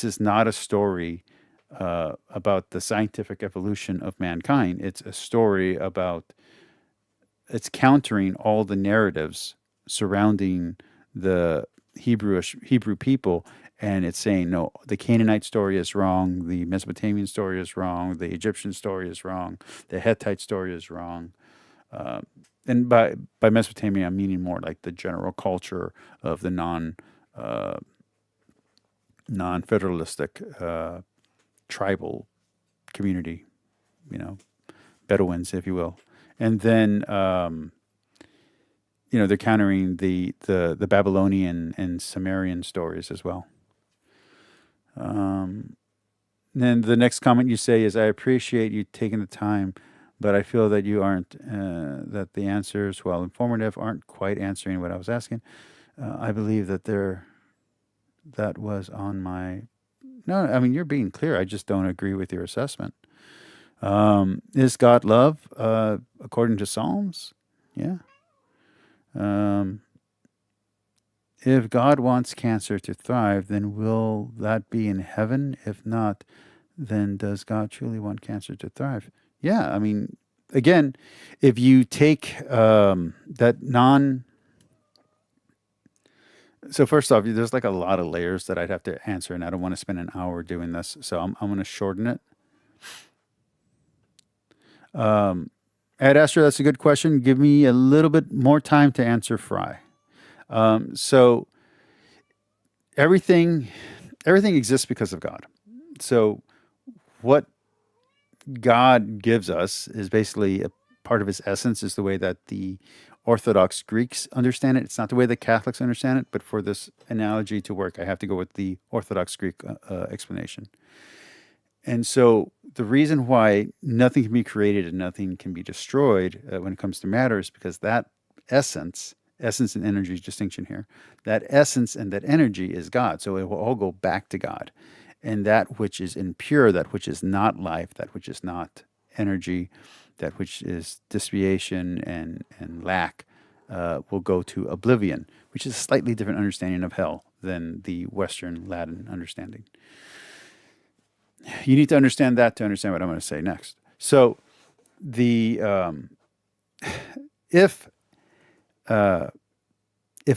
is not a story about the scientific evolution of mankind. It's a story it's countering all the narratives surrounding the Hebrew people, and it's saying, no, the Canaanite story is wrong, the Mesopotamian story is wrong, the Egyptian story is wrong, the Hittite story is wrong. And by Mesopotamia, I'm meaning more like the general culture of the non-federalistic tribal community, Bedouins, if you will. And then, they're countering the Babylonian and Sumerian stories as well. Then the next comment you say is, I appreciate you taking the time, but I feel that you aren't, that the answers, while informative, aren't quite answering what I was asking. I believe that that was on my... No, I mean, you're being clear. I just don't agree with your assessment. Is God love, according to Psalms? Yeah. If God wants cancer to thrive, then will that be in heaven? If not, then does God truly want cancer to thrive? Yeah, I mean, again, if you take that So first off, there's like a lot of layers that I'd have to answer, and I don't want to spend an hour doing this, so I'm going to shorten it. Ad Astra, that's a good question. Give me a little bit more time to answer Fry. So everything exists because of God. So what God gives us is basically a part of his essence, is the way that the Orthodox Greeks understand it. It's not the way the Catholics understand it, but for this analogy to work, I have to go with the Orthodox Greek explanation. And so the reason why nothing can be created and nothing can be destroyed when it comes to matter is because that essence and energy distinction here, that essence and that energy is God. So it will all go back to God. And that which is impure, that which is not life, that which is not energy, that which is dispiation and lack will go to oblivion, which is a slightly different understanding of hell than the Western Latin understanding. You need to understand that to understand what I'm going to say next. So, the if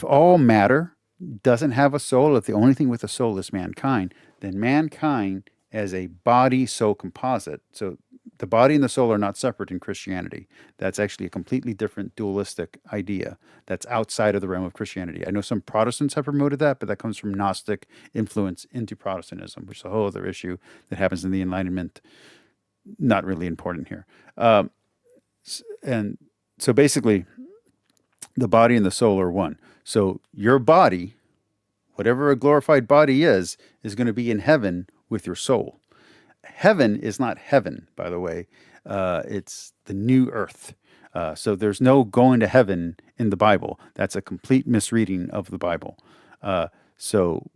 all matter doesn't have a soul, if the only thing with a soul is mankind, then mankind as a body-soul composite. So the body and the soul are not separate in Christianity. That's actually a completely different dualistic idea that's outside of the realm of Christianity. I know some Protestants have promoted that, but that comes from Gnostic influence into Protestantism, which is a whole other issue that happens in the Enlightenment. Not really important here. And so basically, the body and the soul are one. So your body, whatever a glorified body is going to be in heaven with your soul. Heaven is not heaven, by the way. It's the new earth. So there's no going to heaven in the Bible. That's a complete misreading of the Bible. So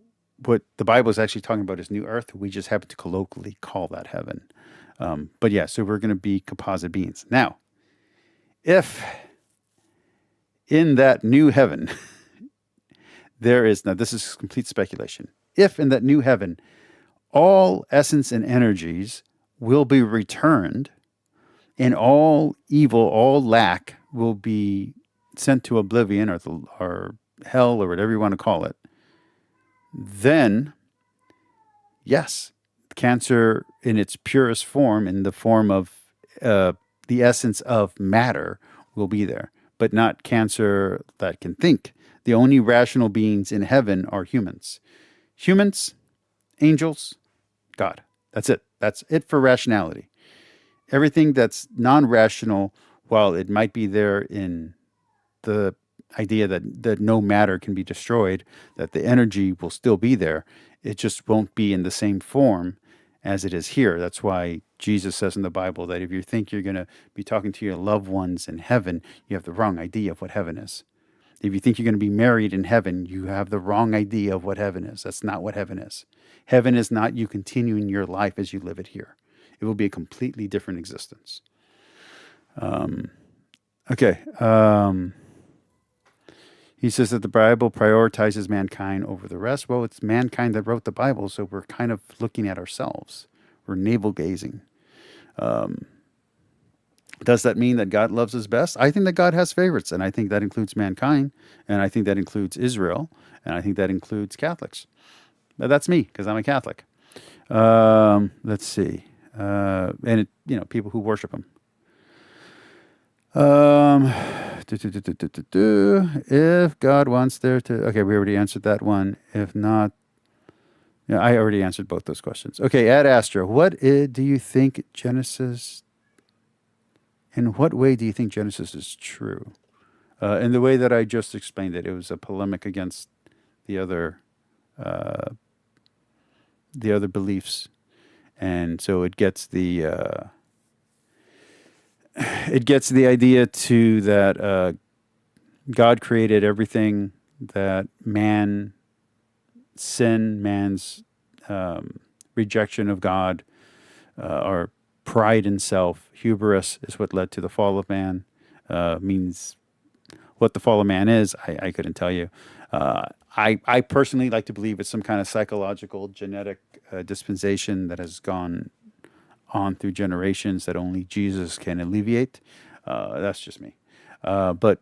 what the Bible is actually talking about is new earth. We just happen to colloquially call that heaven. But yeah, so we're going to be composite beings. Now, if in that new heaven, now this is complete speculation. If in that new heaven, all essence and energies will be returned, and all evil, all lack will be sent to oblivion or hell or whatever you want to call it, then yes, cancer in its purest form, in the form of the essence of matter, will be there, but not cancer that can think. The only rational beings in heaven are humans. Humans, angels, God. That's it. That's it for rationality. Everything that's non-rational, while it might be there in the idea that no matter can be destroyed, that the energy will still be there, it just won't be in the same form as it is here. That's why Jesus says in the Bible that if you think you're going to be talking to your loved ones in heaven, you have the wrong idea of what heaven is. If you think you're going to be married in heaven, you have the wrong idea of what heaven is. That's not what heaven is. Heaven is not you continuing your life as you live it here. It will be a completely different existence. Okay. He says that the Bible prioritizes mankind over the rest. Well, it's mankind that wrote the Bible, so we're kind of looking at ourselves. We're navel-gazing. Does that mean that God loves us best? I think that God has favorites, and I think that includes mankind, and I think that includes Israel, and I think that includes Catholics. But that's me, because I'm a Catholic. Let's see. And people who worship him. If God wants there to... Okay, we already answered that one. If not... Yeah, I already answered both those questions. Okay, Ad Astra, do you think Genesis... In what way do you think Genesis is true? In the way that I just explained it, it was a polemic against the other beliefs, and so it gets the idea to that God created everything, that man's rejection of God, or pride in self, hubris, is what led to the fall of man. Means what the fall of man is, I couldn't tell you. I personally like to believe it's some kind of psychological, genetic dispensation that has gone on through generations that only Jesus can alleviate. That's just me. But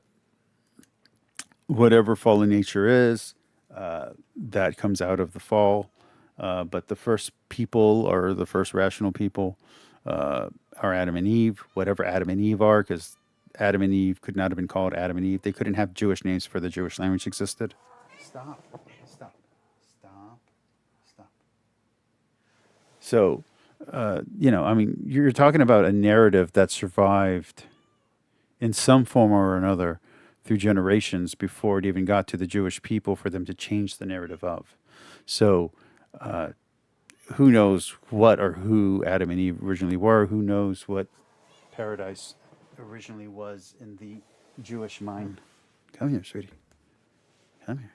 whatever fallen nature is, that comes out of the fall. But the first people, or the first rational people, are Adam and Eve, whatever Adam and Eve are, because Adam and Eve could not have been called Adam and Eve. They couldn't have Jewish names for the Jewish language existed. Stop. So, you're talking about a narrative that survived in some form or another through generations before it even got to the Jewish people for them to change the narrative of. So, who knows what or who Adam and Eve originally were? Who knows what paradise originally was in the Jewish mind? Come here, sweetie. Come here.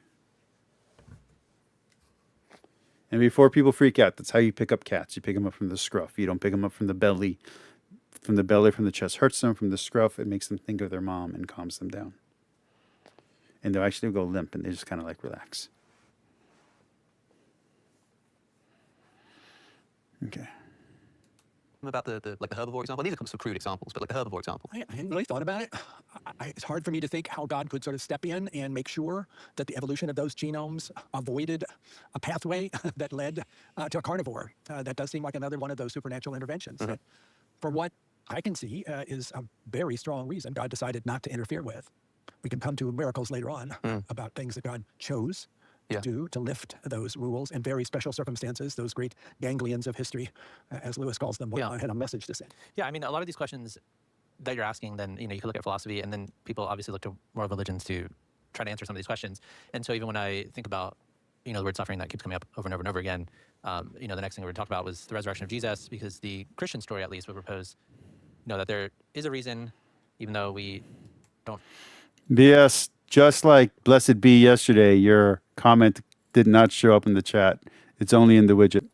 And before people freak out, that's how you pick up cats. You pick them up from the scruff. You don't pick them up from the belly from the belly, from the chest hurts them, from the scruff, it makes them think of their mom and calms them down. And they'll actually go limp and they just kind of like relax. Okay. About the herbivore example. These are some crude examples, but like the herbivore example. I hadn't really thought about it. It's hard for me to think how God could sort of step in and make sure that the evolution of those genomes avoided a pathway that led to a carnivore. That does seem like another one of those supernatural interventions. That, for what I can see, is a very strong reason God decided not to interfere with. We can come to miracles later on about things that God chose to do to lift those rules in very special circumstances, those great ganglions of history, as Lewis calls them, had a message to send. Yeah, I mean, a lot of these questions that you're asking, then, you know, you can look at philosophy, and then people obviously look to more religions to try to answer some of these questions. And so even when I think about, you know, the word suffering that keeps coming up over and over and over again, you know, the next thing we're going to talk about was the resurrection of Jesus, because the Christian story, at least, would propose, you know, that there is a reason, even though we don't. BS, just like Blessed Be yesterday, your comment did not show up in the chat. It's only in the widget.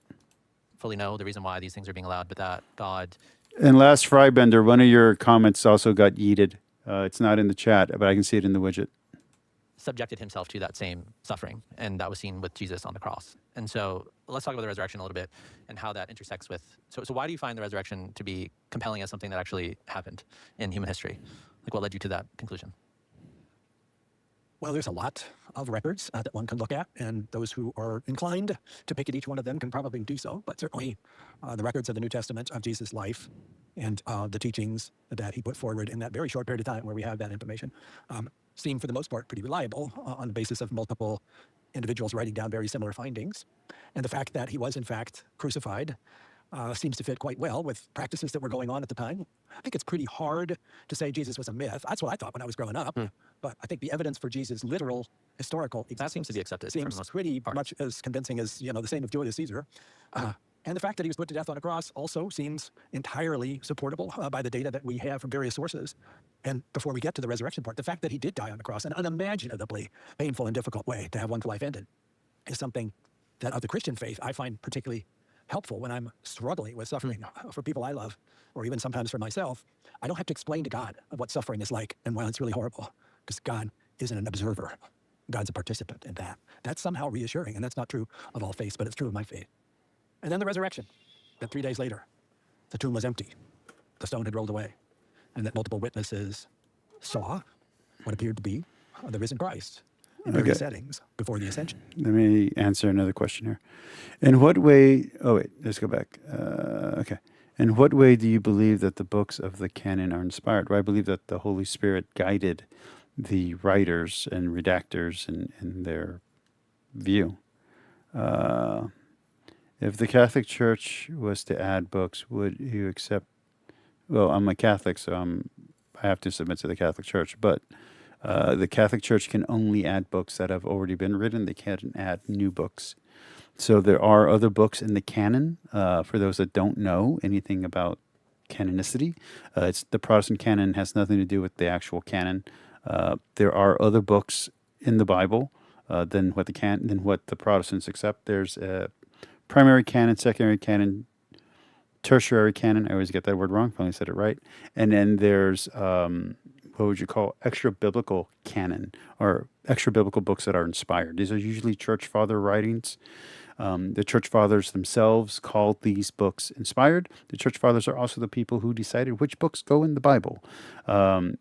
Fully know the reason why these things are being allowed, but that God. And last Frybender, one of your comments also got yeeted. It's not in the chat, but I can see it in the widget. Subjected himself to that same suffering, and that was seen with Jesus on the cross. And so let's talk about the resurrection a little bit and how that intersects with. So why do you find the resurrection to be compelling as something that actually happened in human history? Like, what led you to that conclusion? Well, there's a lot of records that one can look at, and those who are inclined to pick at each one of them can probably do so. But certainly the records of the New Testament of Jesus' life and the teachings that he put forward in that very short period of time where we have that information seem, for the most part, pretty reliable on the basis of multiple individuals writing down very similar findings. And the fact that he was, in fact, crucified seems to fit quite well with practices that were going on at the time. I think it's pretty hard to say Jesus was a myth. That's what I thought when I was growing up. But I think the evidence for Jesus' literal historical existence That seems to be accepted. seems pretty much as convincing as, you know, the saying of Julius Caesar. And the fact that he was put to death on a cross also seems entirely supportable by the data that we have from various sources. And before we get to the resurrection part, the fact that he did die on the cross, an unimaginably painful and difficult way to have one's life ended, is something that of the Christian faith I find particularly helpful when I'm struggling with suffering for people I love, or even sometimes for myself. I don't have to explain to God what suffering is like and why it's really horrible, because God isn't an observer. God's a participant in that. That's somehow reassuring, and that's not true of all faiths, but it's true of my faith. And then the resurrection, that 3 days later, the tomb was empty, the stone had rolled away, and that multiple witnesses saw what appeared to be the risen Christ in various settings before the ascension. Let me answer another question here. In what way, oh wait, let's go back. Okay. In what way do you believe that the books of the canon are inspired? Well, I believe that the Holy Spirit guided the writers and redactors in their view. If the Catholic Church was to add books, would you accept? Well, I'm a Catholic, so I have to submit to the Catholic Church, but the Catholic Church can only add books that have already been written. They can't add new books. So there are other books in the canon. For those that don't know anything about canonicity, it's the Protestant canon has nothing to do with the actual canon. There are other books in the Bible than what the Protestants accept. There's a primary canon, secondary canon, tertiary canon. I always get that word wrong. Finally said it right. And then there's what would you call extra biblical canon, or extra biblical books that are inspired. These are usually church father writings. The church fathers themselves called these books inspired. The church fathers are also the people who decided which books go in the Bible.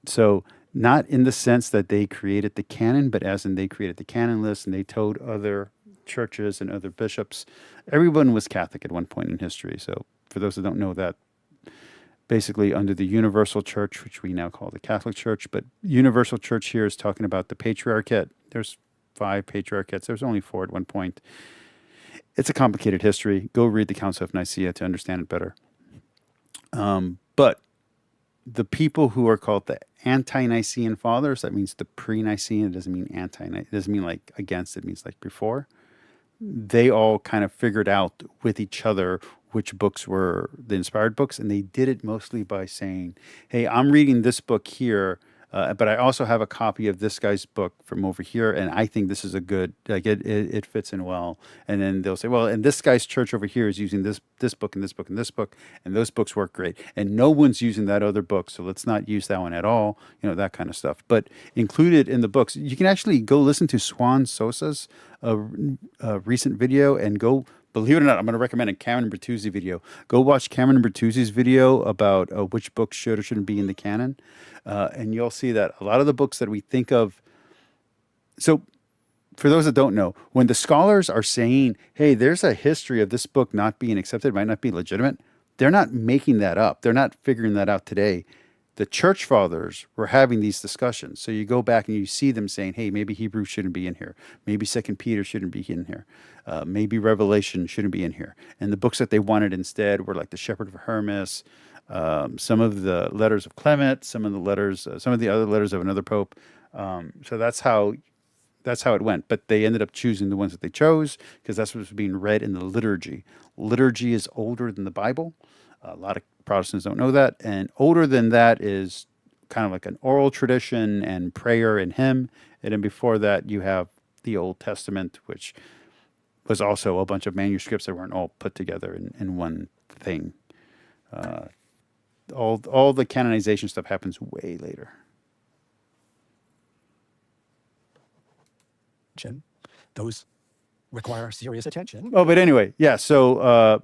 So not in the sense that they created the canon, but as in they created the canon list and they told other churches and other bishops. Everyone was Catholic at one point in history. So for those that don't know that, basically under the universal church, which we now call the Catholic Church, but universal church here is talking about the patriarchate. There's 5 patriarchates. There's only 4 at one point. It's a complicated history. Go read the Council of Nicaea to understand it better. But the people who are called the anti-Nicene fathers, that means the pre-Nicene, it doesn't mean it doesn't mean like against, it means like before. They all kind of figured out with each other which books were the inspired books, and they did it mostly by saying, hey, I'm reading this book here. But I also have a copy of this guy's book from over here, and I think this is a good, like it fits in well. And then they'll say, well, and this guy's church over here is using this book and this book and this book, and those books work great. And no one's using that other book, so let's not use that one at all, that kind of stuff. But included in the books, you can actually go listen to Swan Sosa's recent video and go. Believe it or not, I'm going to recommend a Cameron Bertuzzi video. Go watch Cameron Bertuzzi's video about which books should or shouldn't be in the canon. And you'll see that a lot of the books that we think of. So, for those that don't know, when the scholars are saying, hey, there's a history of this book not being accepted, might not be legitimate, they're not making that up. They're not figuring that out today. The church fathers were having these discussions. So you go back and you see them saying, hey, maybe Hebrews shouldn't be in here. Maybe 2 Peter shouldn't be in here. Maybe Revelation shouldn't be in here. And the books that they wanted instead were like the Shepherd of Hermas, some of the letters of Clement, some of the other letters of another pope. So that's how it went. But they ended up choosing the ones that they chose because that's what was being read in the liturgy. Liturgy is older than the Bible. A lot of Protestants don't know that. And older than that is kind of like an oral tradition and prayer and hymn. And then before that, you have the Old Testament, which was also a bunch of manuscripts that weren't all put together in one thing. All the canonization stuff happens way later. Those require serious attention. Oh, but anyway, yeah. So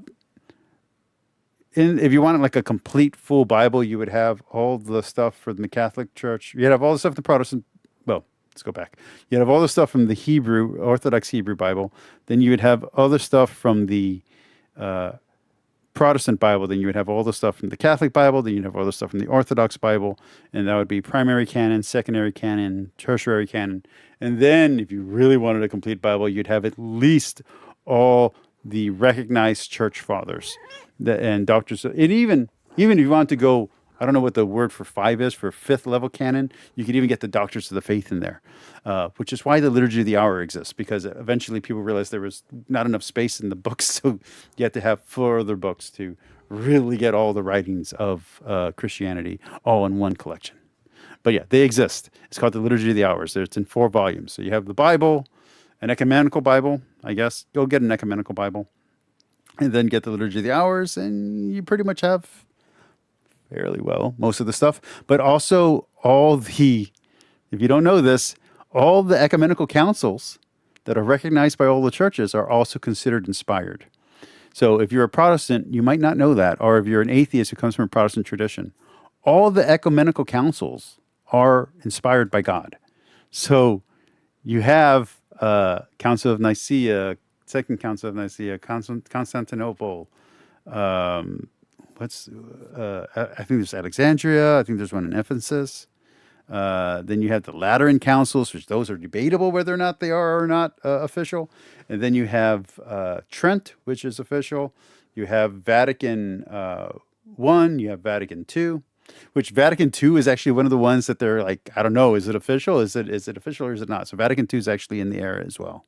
if you wanted like a complete full Bible, you would have all the stuff from the Catholic Church. You'd have all the stuff from the Protestant. Well, let's go back. You'd have all the stuff from the Hebrew, Orthodox Hebrew Bible. Then you would have other stuff from the Protestant Bible. Then you would have all the stuff from the Catholic Bible. Then you'd have all the stuff from the Orthodox Bible. And that would be primary canon, secondary canon, tertiary canon. And then if you really wanted a complete Bible, you'd have at least all the recognized church fathers and doctors. And even if you want to go, I don't know what the word for 5 is, for 5th level canon, you could even get the doctors of the faith in there, which is why the Liturgy of the Hour exists, because eventually people realized there was not enough space in the books, so you had to have further books to really get all the writings of Christianity all in one collection. But yeah, they exist. It's called the Liturgy of the Hours. It's in 4 volumes. So you have the Bible, an ecumenical Bible, I guess. Go get an ecumenical Bible. And then get the Liturgy of the Hours, and you pretty much have fairly well most of the stuff. But also if you don't know this, all the ecumenical councils that are recognized by all the churches are also considered inspired. So if you're a Protestant, you might not know that. Or if you're an atheist who comes from a Protestant tradition, all the ecumenical councils are inspired by God. So you have Council of Nicaea, Second Council of Nicaea, Constantinople. I think there's Alexandria. I think there's one in Ephesus. Then you have the Lateran councils, which those are debatable whether or not they are or not official. And then you have Trent, which is official. You have Vatican I. You have Vatican II. Which Vatican II is actually one of the ones that they're like, I don't know, is it official? Is it official or is it not? So Vatican II is actually in the air as well.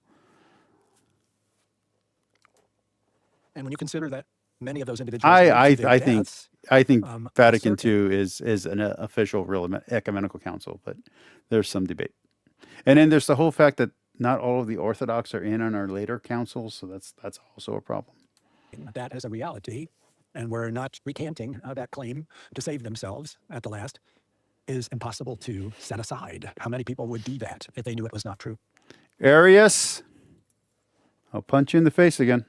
And when you consider that many of those individuals, I think Vatican II is an official real ecumenical council, but there's some debate. And then there's the whole fact that not all of the Orthodox are in on our later councils, so that's also a problem. That is a reality. And we're not recanting that claim to save themselves at the last is impossible to set aside. How many people would do that if they knew it was not true? Arius, I'll punch you in the face again.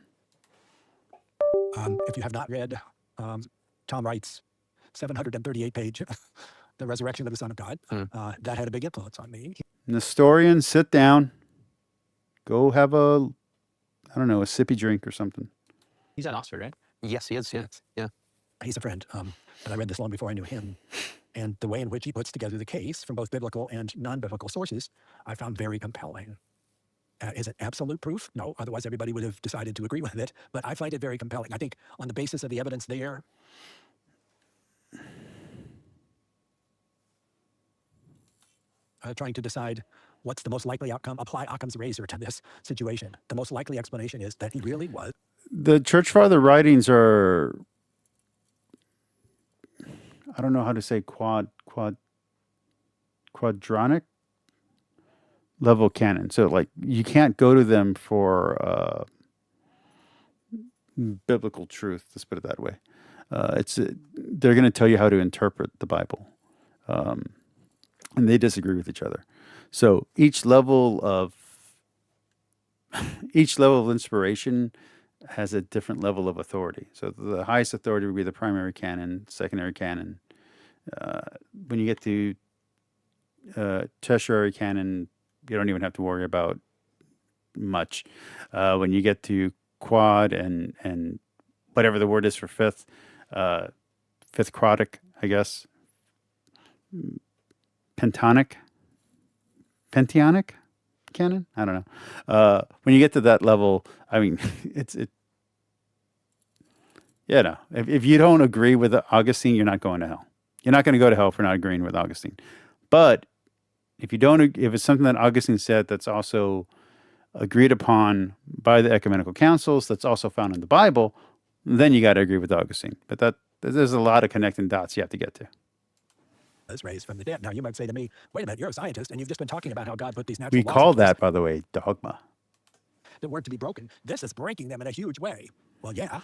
If you have not read Tom Wright's 738-page The Resurrection of the Son of God, that had a big influence on me. Nestorian, sit down. Go have a sippy drink or something. He's at Oxford, right? Yes, he is. Yeah. He's a friend, but I read this long before I knew him. And the way in which he puts together the case from both biblical and non-biblical sources, I found very compelling. Is it absolute proof? No, otherwise everybody would have decided to agree with it. But I find it very compelling. I think on the basis of the evidence there, trying to decide what's the most likely outcome, apply Occam's razor to this situation. The most likely explanation is that he really was. The Church Father writings are, I don't know how to say quadratic level canon. So like you can't go to them for biblical truth. Let's put it that way. They're going to tell you how to interpret the Bible, and they disagree with each other. So each level of inspiration has a different level of authority. So the highest authority would be the primary canon, secondary canon. When you get to tertiary canon, you don't even have to worry about much. When you get to quad and whatever the word is for fifth quadic, I guess, pentatonic canon. I don't know. When you get to that level, I mean, if you don't agree with Augustine, you're not going to hell. You're not going to go to hell for not agreeing with Augustine. But if it's something that Augustine said that's also agreed upon by the ecumenical councils, that's also found in the Bible, then you got to agree with Augustine. But there's a lot of connecting dots you have to get to. Was raised from the dead. Now you might say to me, wait a minute, you're a scientist and you've just been talking about how God put these natural We laws call into that, by the way, dogma. that weren't to be broken. This is breaking them in a huge way. Well, yeah,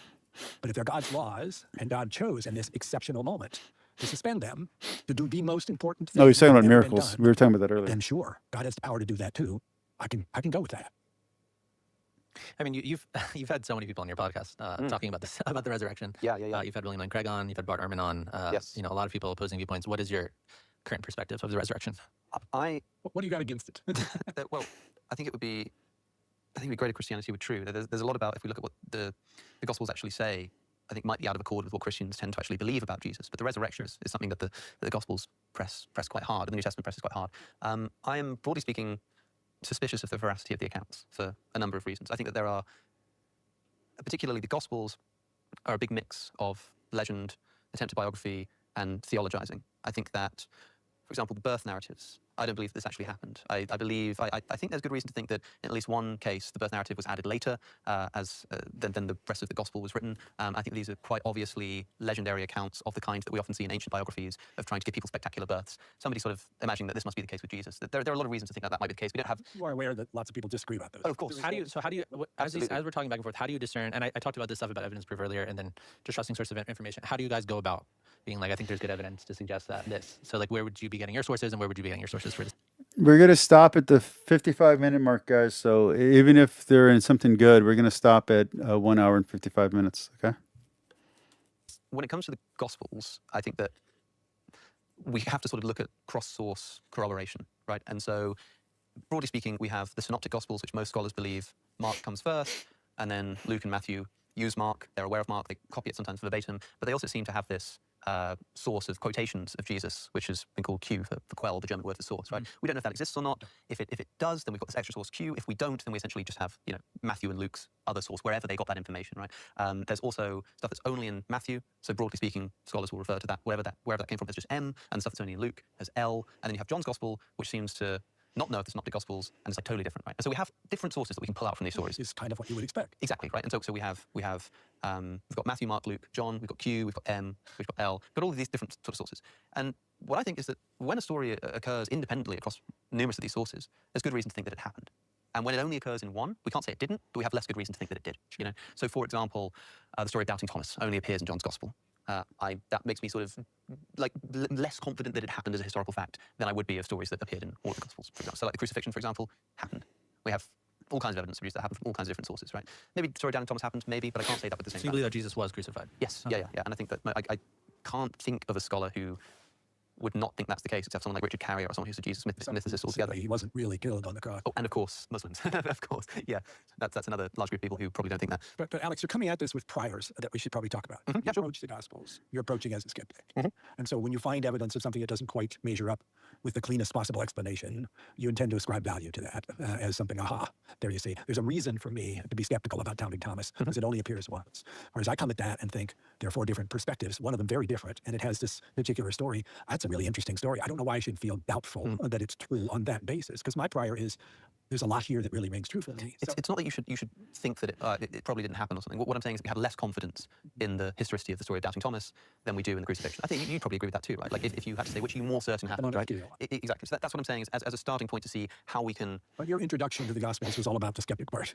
but if they're God's laws and God chose in this exceptional moment to suspend them to do the most important thing. No, he's talking that about had ever been miracles. done, We were talking about that earlier. then sure, God has the power to do that too. I can go with that. I mean, you've had so many people on your podcast talking about this, about the resurrection. Yeah. You've had William Lane Craig on. You've had Bart Ehrman on. Yes. You know, a lot of people opposing viewpoints. What is your current perspective of the resurrection? I What do you got against it? well, I think it'd be great if Christianity were true. There's a lot about, if we look at what the Gospels actually say, I think might be out of accord with what Christians tend to actually believe about Jesus. But the resurrection is something that the Gospels press quite hard, and the New Testament presses quite hard. I am, broadly speaking, suspicious of the veracity of the accounts for a number of reasons. I think that there are, particularly the Gospels, are a big mix of legend, attempted biography, and theologizing. I think that, for example, the birth narratives, I don't believe this actually happened. I think there's good reason to think that in at least one case, the birth narrative was added later than the rest of the gospel was written. I think these are quite obviously legendary accounts of the kind that we often see in ancient biographies of trying to give people spectacular births. Somebody sort of imagining that this must be the case with Jesus. There are a lot of reasons to think that might be the case. We don't have... You are aware that lots of people disagree about those. Oh, of course. How do you as we're talking back and forth, how do you discern, and I talked about this stuff about evidence proof earlier, and then just trusting sources of information. How do you guys go about being like, I think there's good evidence to suggest that this? So like, where would you be getting your sources, and where would you be getting your sources for this? We're going to stop at the 55-minute mark, guys. So even if they're in something good, we're going to stop at 1 hour and 55 minutes, okay? When it comes to the Gospels, I think that we have to sort of look at cross-source corroboration, right? And so, broadly speaking, we have the Synoptic Gospels, which most scholars believe Mark comes first, and then Luke and Matthew use Mark. They're aware of Mark. They copy it sometimes verbatim, but they also seem to have this source of quotations of Jesus, which has been called Q for quell, the German word for source, right? We don't know if that exists or not. If it does, then we've got this extra source Q. If we don't, then we essentially just have, Matthew and Luke's other source, wherever they got that information, right? There's also stuff that's only in Matthew. So broadly speaking, scholars will refer to that, wherever that came from, as just M, and the stuff that's only in Luke as L. And then you have John's Gospel, which seems to not know the Synoptic Gospels, and it's like totally different, right? And so we have different sources that we can pull out from these stories. Is kind of what you would expect. Exactly, right? And so we've got Matthew, Mark, Luke, John, we've got Q, we've got M, we've got L, got all of these different sort of sources. And what I think is that when a story occurs independently across numerous of these sources, there's good reason to think that it happened. And when it only occurs in one, we can't say it didn't, but we have less good reason to think that it did. So for example, the story of doubting Thomas only appears in John's Gospel. That makes me sort of like less confident that it happened as a historical fact than I would be of stories that appeared in all of the Gospels, for example. So like the crucifixion, for example, happened. We have all kinds of evidence that happened from all kinds of different sources, right? Maybe the story of doubting Thomas happened, maybe, but I can't say that with the same So you believe that Jesus was crucified? Yes, yeah. And I think that I can't think of a scholar who would not think that's the case, except someone like Richard Carrier or someone who's a Jesus mythicist altogether. He wasn't really killed on the cross. Oh, and of course, Muslims. Of course, yeah. That's another large group of people who probably don't think that. But Alex, you're coming at this with priors that we should probably talk about. Mm-hmm. You approach the Gospels. You're approaching as a skeptic. Mm-hmm. And so when you find evidence of something that doesn't quite measure up with the cleanest possible explanation, you intend to ascribe value to that as something, aha, there you see. There's a reason for me to be skeptical about doubting Thomas, because it only appears once. Whereas I come at that and think there are 4 different perspectives, one of them very different, and it has this particular story. That's a really interesting story. I don't know why I should feel doubtful that it's true on that basis, because my prior is, there's a lot here that really rings true for me. So, It's not that you should think that it probably didn't happen or something. What I'm saying is we have less confidence in the historicity of the story of Doubting Thomas than we do in the crucifixion. I think you'd probably agree with that too, right? Like if you had to say which are you more certain happened, right? Exactly. So that's what I'm saying is as a starting point to see how we can. but your introduction to the Gospels was all about the skeptic part,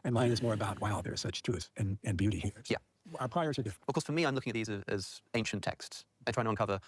and mine is more about, wow, there's such truth and beauty here. So Yeah. our priors are different. Of course, for me, I'm looking at these as ancient texts and trying to uncover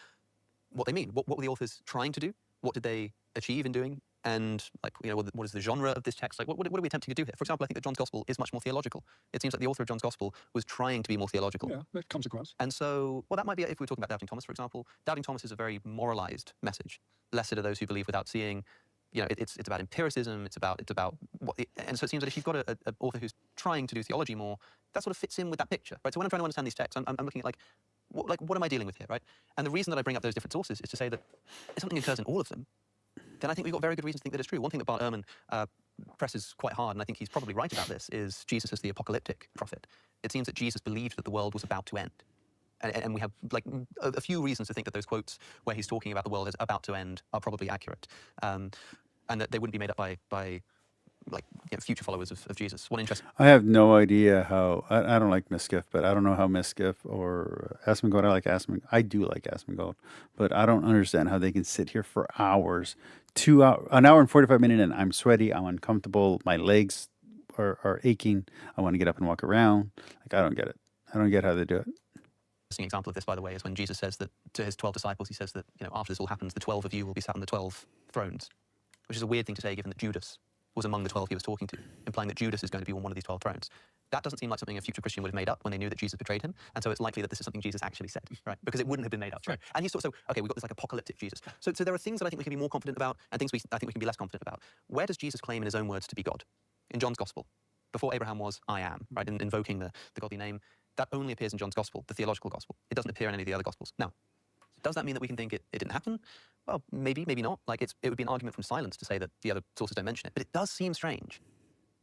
what they mean. What were the authors trying to do? What did they achieve in doing? And what is the genre of this text? Like, what are we attempting to do here? For example, I think that John's Gospel is much more theological. It seems like the author of John's Gospel was trying to be more theological. Yeah, that comes across. And so, well, that might be if we were talking about Doubting Thomas, for example. Doubting Thomas is a very moralized message. Blessed are those who believe without seeing. It's about empiricism. It's about what. And so it seems that if you've got an author who's trying to do theology more, that sort of fits in with that picture, right? So when I'm trying to understand these texts, I'm looking at what am I dealing with here, right? And the reason that I bring up those different sources is to say that if something occurs in all of them, then I think we've got very good reason to think that it's true. One thing that Bart Ehrman presses quite hard, and I think he's probably right about this, is Jesus as the apocalyptic prophet. It seems that Jesus believed that the world was about to end. And we have a few reasons to think that those quotes where he's talking about the world as about to end are probably accurate. And that they wouldn't be made up by future followers of Jesus. One interesting. I have no idea how. I don't like Miskiff, but I don't know how Miskiff or Asmongold. I like Asmongold. I do like Asmongold, but I don't understand how they can sit here for hours, an hour and 45 minutes, and I'm sweaty. I'm uncomfortable. My legs are aching. I want to get up and walk around. I don't get it. I don't get how they do it. Interesting example of this, by the way, is when Jesus says that to his 12 disciples, he says that after this all happens, the 12 of you will be sat on the 12 thrones, which is a weird thing to say, given that Judas was among the 12 he was talking to, implying that Judas is going to be on one of these 12 thrones. That doesn't seem like something a future Christian would have made up when they knew that Jesus betrayed him, and so it's likely that this is something Jesus actually said, right? Because it wouldn't have been made up, right? And we've got this apocalyptic Jesus. So there are things that I think we can be more confident about, and things I think we can be less confident about. Where does Jesus claim in his own words to be God? In John's Gospel, before Abraham was, I am, right? In invoking the godly name, that only appears in John's Gospel, the theological Gospel. It doesn't appear in any of the other Gospels. Now, does that mean that we can think it didn't happen? Well, maybe not. It would be an argument from silence to say that the other sources don't mention it. But it does seem strange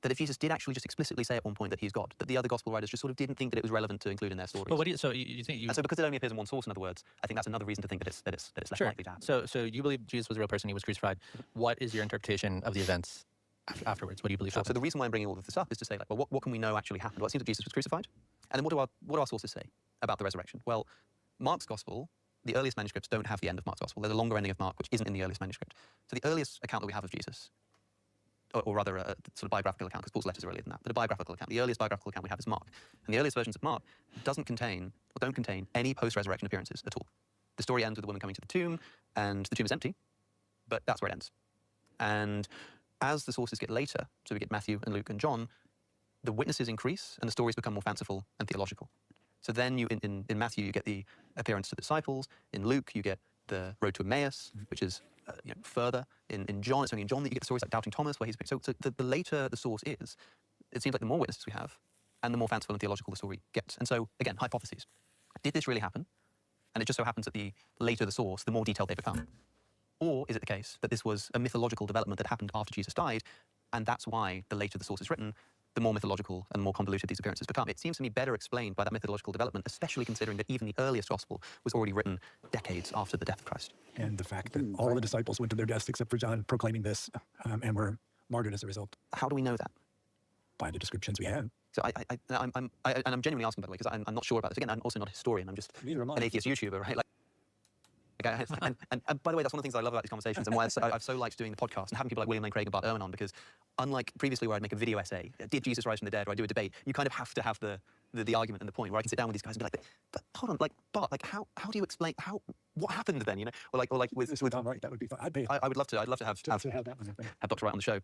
that if Jesus did actually just explicitly say at one point that he's God, that the other gospel writers just sort of didn't think that it was relevant to include in their stories. But what do you think? And so because it only appears in one source, in other words, I think that's another reason to think that it's less likely to happen. So you believe Jesus was a real person, he was crucified. What is your interpretation of the events afterwards? What do you believe? So the reason why I'm bringing all of this up is to say, what can we know actually happened? Well, it seems that Jesus was crucified. And then what do our sources say about the resurrection? Well, Mark's gospel, the earliest manuscripts don't have the end of Mark's gospel. There's a longer ending of Mark, which isn't in the earliest manuscript. So the earliest account that we have of Jesus, or rather a sort of biographical account, because Paul's letters are earlier than that, but a biographical account, the earliest biographical account we have is Mark. And the earliest versions of Mark don't contain any post-resurrection appearances at all. The story ends with the woman coming to the tomb, and the tomb is empty, but that's where it ends. And as the sources get later, so we get Matthew and Luke and John, the witnesses increase and the stories become more fanciful and theological. So then in Matthew, you get the appearance to the disciples. In Luke, you get the road to Emmaus, which is further. In John, it's only in John that you get the stories like Doubting Thomas, where he's... So the later the source is, it seems like the more witnesses we have, and the more fanciful and theological the story gets. And so, again, hypotheses. Did this really happen? And it just so happens that the later the source, the more detailed they become. Or is it the case that this was a mythological development that happened after Jesus died, and that's why the later the source is written, the more mythological and more convoluted these appearances become? It seems to me better explained by that mythological development, especially considering that even the earliest gospel was already written decades after the death of Christ. And the fact that all the disciples went to their deaths except for John, proclaiming this, and were martyred as a result. How do we know that? By the descriptions we have. So I'm genuinely asking, by the way, because I'm not sure about this. Again, I'm also not a historian. I'm just an atheist YouTuber, right? And by the way, that's one of the things I love about these conversations, and why I've so liked doing the podcast and having people like William Lane Craig and Bart Ehrman on, because unlike previously where I'd make a video essay, did Jesus rise from the dead, or I do a debate, you kind of have to have the argument and the point where I can sit down with these guys and be like, but hold on, Bart, how do you explain what happened then, Or like with Tom Wright, that would be fun. I would love to have that one. Have Dr. Wright on the show.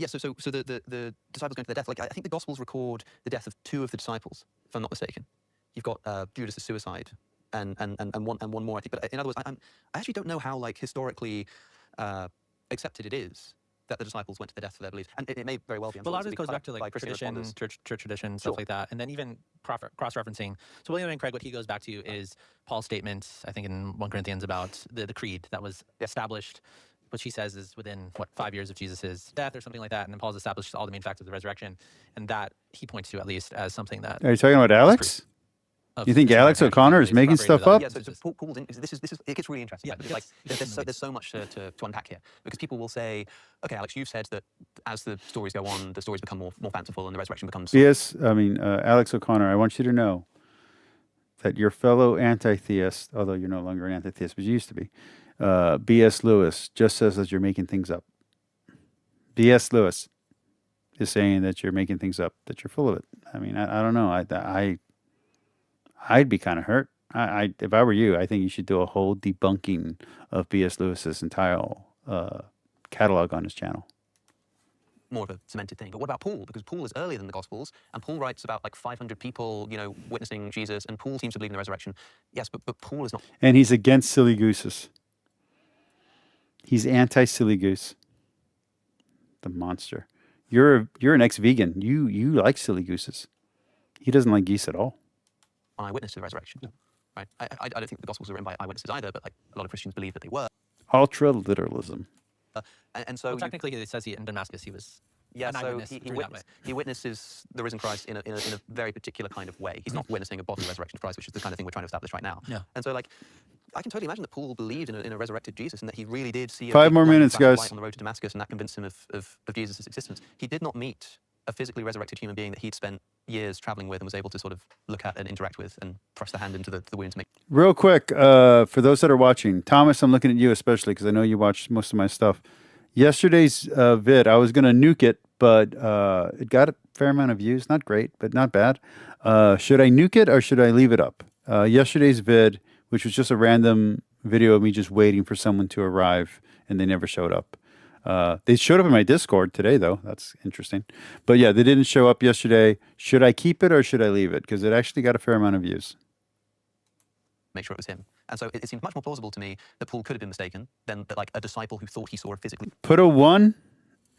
So the disciples going to their death. I think the Gospels record the death of two of the disciples, if I'm not mistaken. You've got Judas' suicide and one more, I think. But in other words, I actually don't know how historically accepted it is that the disciples went to the death for their beliefs. And it may very well be. But a lot of this goes back to tradition, church tradition, stuff like that. And then even cross-referencing. So William Lane Craig, what he goes back to is Paul's statement, I think in 1 Corinthians, about the creed that was established, which he says is within, 5 years of Jesus' death or something like that. And then Paul's established all the main facts of the resurrection. And that he points to, at least, as something that... Are you talking about Alex? of You think someone Alex actually O'Connor is really making separated stuff up? Yeah, so Paul's this is it gets really interesting, Yeah, right? Because like there's so much to unpack here. Because people will say, okay, Alex, you've said that as the stories go on, the stories become more fanciful and the resurrection becomes. Yes, I mean, Alex O'Connor, I want you to know that your fellow anti-theist, although you're no longer an anti-theist, but you used to be, B.S. Lewis just says that you're making things up. B.S. Lewis is saying that you're making things up, that you're full of it. I mean, I don't know. I'd be kind of hurt. If I were you, I think you should do a whole debunking of B.S. Lewis's entire catalog on his channel. More of a cemented thing. But what about Paul? Because Paul is earlier than the Gospels, and Paul writes about like 500 people, witnessing Jesus, and Paul seems to believe in the resurrection. Yes, but Paul is not. And he's against silly gooses. He's anti-silly goose. The monster. You're an ex-vegan. You like silly gooses. He doesn't like geese at all. An eyewitness to the resurrection. No. Right? I don't think the Gospels were written by eyewitnesses either, but like a lot of Christians believe that they were. Ultra-literalism. And so Well, technically, it says in Damascus he was. Yeah, an so eyewitness he witnesses the risen Christ in a very particular kind of way. He's not witnessing a bodily resurrection of Christ, which is the kind of thing we're trying to establish right now. Yeah. And so, like, I can totally imagine that Paul believed in a resurrected Jesus and that he really did see a 5 big more light minutes, flash of guys. light on the road to Damascus, and that convinced him of Jesus' existence. He did not meet a physically resurrected human being that he'd spent years traveling with and was able to sort of look at and interact with and thrust the hand into the wound to make. Real quick, for those that are watching, Thomas, I'm looking at you especially because I know you watch most of my stuff. Yesterday's vid, I was going to nuke it, but it got a fair amount of views. Not great, but not bad. Should I nuke it or should I leave it up? Yesterday's vid, which was just a random video of me just waiting for someone to arrive, and they never showed up. They showed up in my Discord today, though. That's interesting. But yeah, they didn't show up yesterday. Should I keep it or should I leave it? Because it actually got a fair amount of views. Make sure it was him. And so it seems much more plausible to me that Paul could have been mistaken than that, like, a disciple who thought he saw a physically Put a 1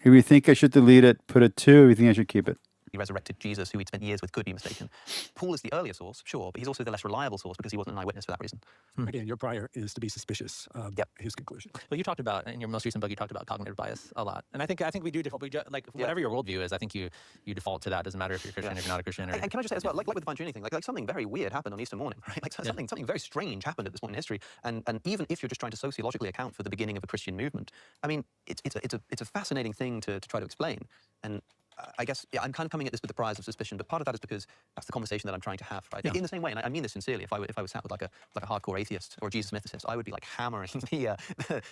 if you think I should delete it. Put a 2 if you think I should keep it. resurrected Jesus, who he'd spent years with, could be mistaken. Paul is the earlier source, sure, but he's also the less reliable source because he wasn't an eyewitness for that reason. Again, your prior is to be suspicious of his conclusion. Well, you talked about in your most recent book. You talked about cognitive bias a lot, and I think we do default. Like whatever your worldview is, I think you default to that. Doesn't matter if you're Christian, if you're not a Christian. Or, And can I just say as well, like with the Fine Tuning thing, like something very weird happened on Easter morning, right? Like something very strange happened at this point in history. And even if you're just trying to sociologically account for the beginning of a Christian movement, I mean, it's a fascinating thing to try to explain. And I guess I'm kind of coming at this with the priors of suspicion, but part of that is because that's the conversation that I'm trying to have, right? In the same way, and I mean this sincerely, if I was sat with like a hardcore atheist or a Jesus mythicist, I would be like hammering the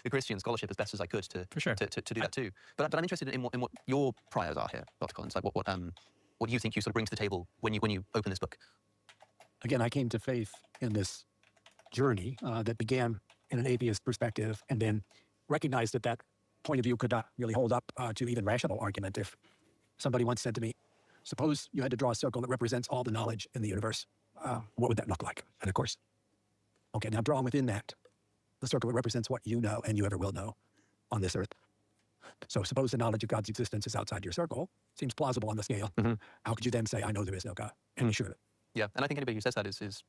Christian scholarship as best as I could to do that too. But I'm interested in what your priors are here, Dr. Collins. Like what do you think you sort of bring to the table when you open this book? Again, I came to faith in this journey that began in an atheist perspective, and then recognized that point of view could not really hold up to even rational argument. If somebody once said to me, suppose you had to draw a circle that represents all the knowledge in the universe, what would that look like? And of course, okay, now draw within that the circle that represents what you know and you ever will know on this earth. So suppose the knowledge of God's existence is outside your circle. Seems plausible on the scale. How could you then say, I know there is no God? And you should. Yeah, and I think anybody who says that is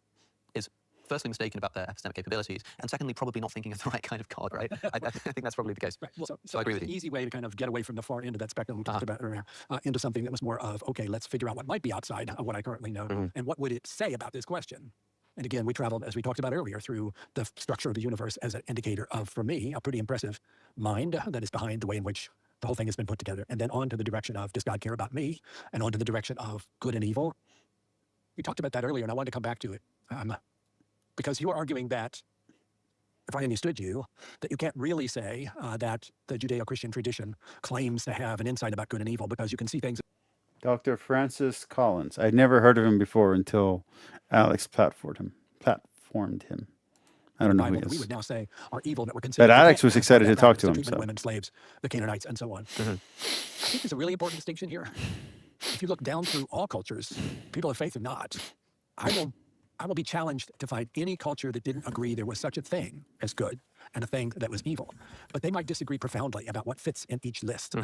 firstly mistaken about their epistemic capabilities, and secondly probably not thinking of the right kind of God, right? I think that's probably the case. Right. Well, so I agree with you. An easy way to kind of get away from the far end of that spectrum we talked about earlier, into something that was more of, okay, let's figure out what might be outside of what I currently know, and what would it say about this question? And again, we traveled, as we talked about earlier, through the structure of the universe as an indicator of, for me, a pretty impressive mind that is behind the way in which the whole thing has been put together, and then on to the direction of, does God care about me? And on to the direction of good and evil. We talked about that earlier, and I wanted to come back to it. Because you are arguing that, if I understood you, that you can't really say that the Judeo-Christian tradition claims to have an insight about good and evil because you can see things. Dr. Francis Collins. I'd never heard of him before until Alex platformed him. I don't know who he that we is. would now say are evil that were considered. But Alex was excited to talk to him. So. Women, slaves, the Canaanites, and so on. I think there's a really important distinction here. If you look down through all cultures, people of faith or not, I will be challenged to find any culture that didn't agree there was such a thing as good and a thing that was evil. But they might disagree profoundly about what fits in each list.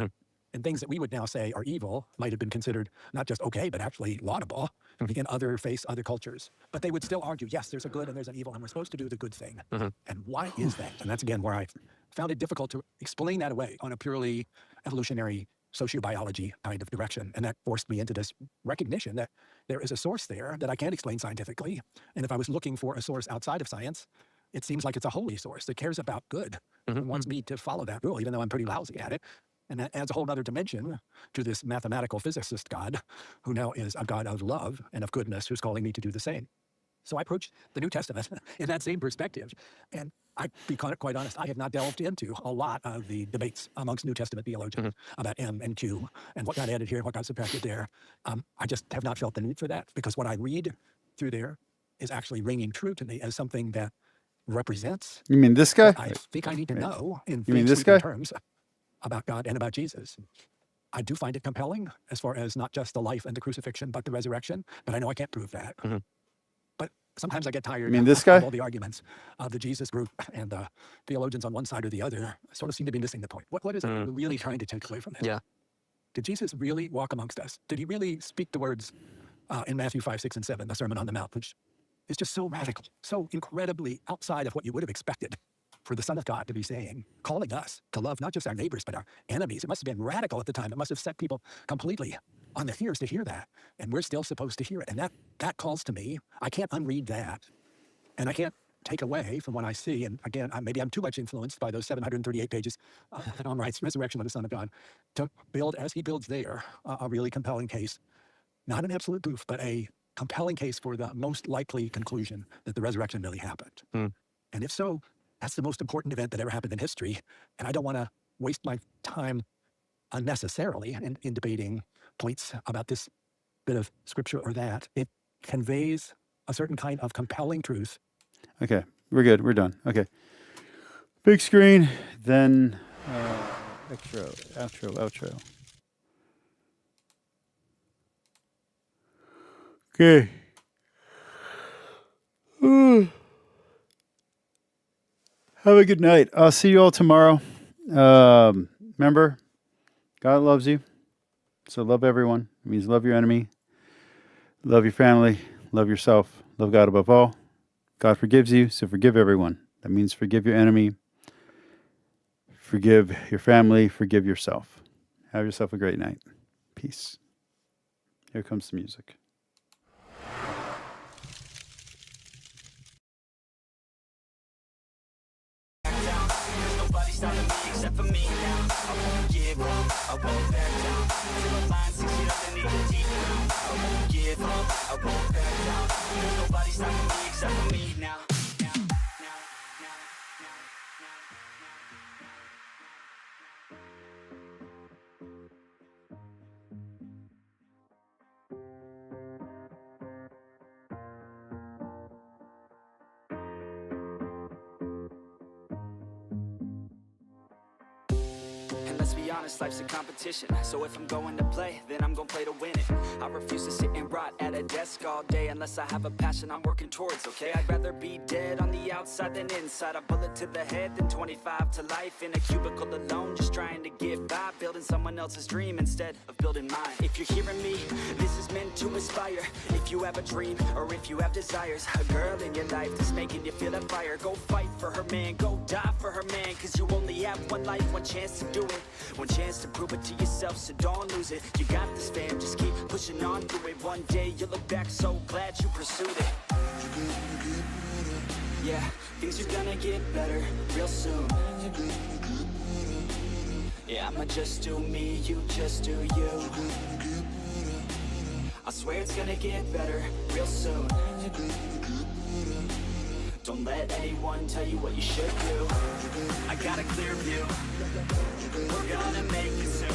And things that we would now say are evil might have been considered not just okay, but actually laudable in other faiths, other cultures. But they would still argue, yes, there's a good and there's an evil, and we're supposed to do the good thing. And why is that? And that's, again, where I found it difficult to explain that away on a purely evolutionary sociobiology kind of direction. And that forced me into this recognition that there is a source there that I can't explain scientifically. And if I was looking for a source outside of science, it seems like it's a holy source that cares about good and wants me to follow that rule, even though I'm pretty lousy at it. And that adds a whole other dimension to this mathematical physicist God, who now is a God of love and of goodness, who's calling me to do the same. So I approach the New Testament in that same perspective. And I'd be quite honest, I have not delved into a lot of the debates amongst New Testament theologians about M and Q and what got added here, what got subtracted there. I just have not felt the need for that, because what I read through there is actually ringing true to me as something that represents. You mean this guy? I think I need to know in You mean this guy? terms about God and about Jesus. I do find it compelling as far as not just the life and the crucifixion, but the resurrection. But I know I can't prove that. But sometimes I get tired. You mean this guy? Of all the arguments of the Jesus group and the theologians on one side or the other sort of seem to be missing the point. What is it we're really trying to take away from this? Yeah. Did Jesus really walk amongst us? Did he really speak the words in Matthew 5, 6, and 7, the Sermon on the Mount, which is just so radical, so incredibly outside of what you would have expected for the Son of God to be saying, calling us to love not just our neighbors, but our enemies. It must have been radical at the time. It must have set people completely on their ears to hear that. And we're still supposed to hear it. And that calls to me. I can't unread that. And I can't take away from what I see. And again, maybe I'm too much influenced by those 738 pages that on writes Resurrection of the Son of God to build, as he builds there, a really compelling case. Not an absolute proof, but a compelling case for the most likely conclusion that the resurrection really happened. And if so, that's the most important event that ever happened in history. And I don't want to waste my time unnecessarily in debating points about this bit of scripture or that. It conveys a certain kind of compelling truth. Okay, we're good. We're done. Okay. Big screen, then outro. Okay. Have a good night. I'll see you all tomorrow. Remember, God loves you. So love everyone. It means love your enemy. Love your family. Love yourself. Love God above all. God forgives you, so forgive everyone. That means forgive your enemy. Forgive your family. Forgive yourself. Have yourself a great night. Peace. Here comes the music. Stopping me except for me now. I won't give up, I won't back down. Till the line 6 feet underneath the deep ground. I won't give up, I won't back down. There's nobody stopping me except for me now. Let's be honest, life's a competition. So if I'm going to play, then I'm gonna play to win it. I refuse to sit and rot at a desk all day unless I have a passion I'm working towards, okay? I'd rather be dead on the outside than inside. A bullet to the head than 25 to life in a cubicle alone, just trying to get by, building someone else's dream instead of building mine. If you're hearing me, this is meant to inspire. If you have a dream or if you have desires, a girl in your life that's making you feel that fire, go fight for her, man, go die for her, man. Cause you only have one life, one chance to do it. One chance to prove it to yourself, so don't lose it. You got this, fam, just keep pushing on through it. One day you'll look back so glad you pursued it. Yeah, things are gonna get better real soon. Yeah, I'ma just do me, you just do you. I swear it's gonna get better real soon. Don't let anyone tell you what you should do. I got a clear view. We're gonna make it soon.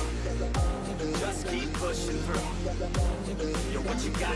Just keep pushing through. You're what you got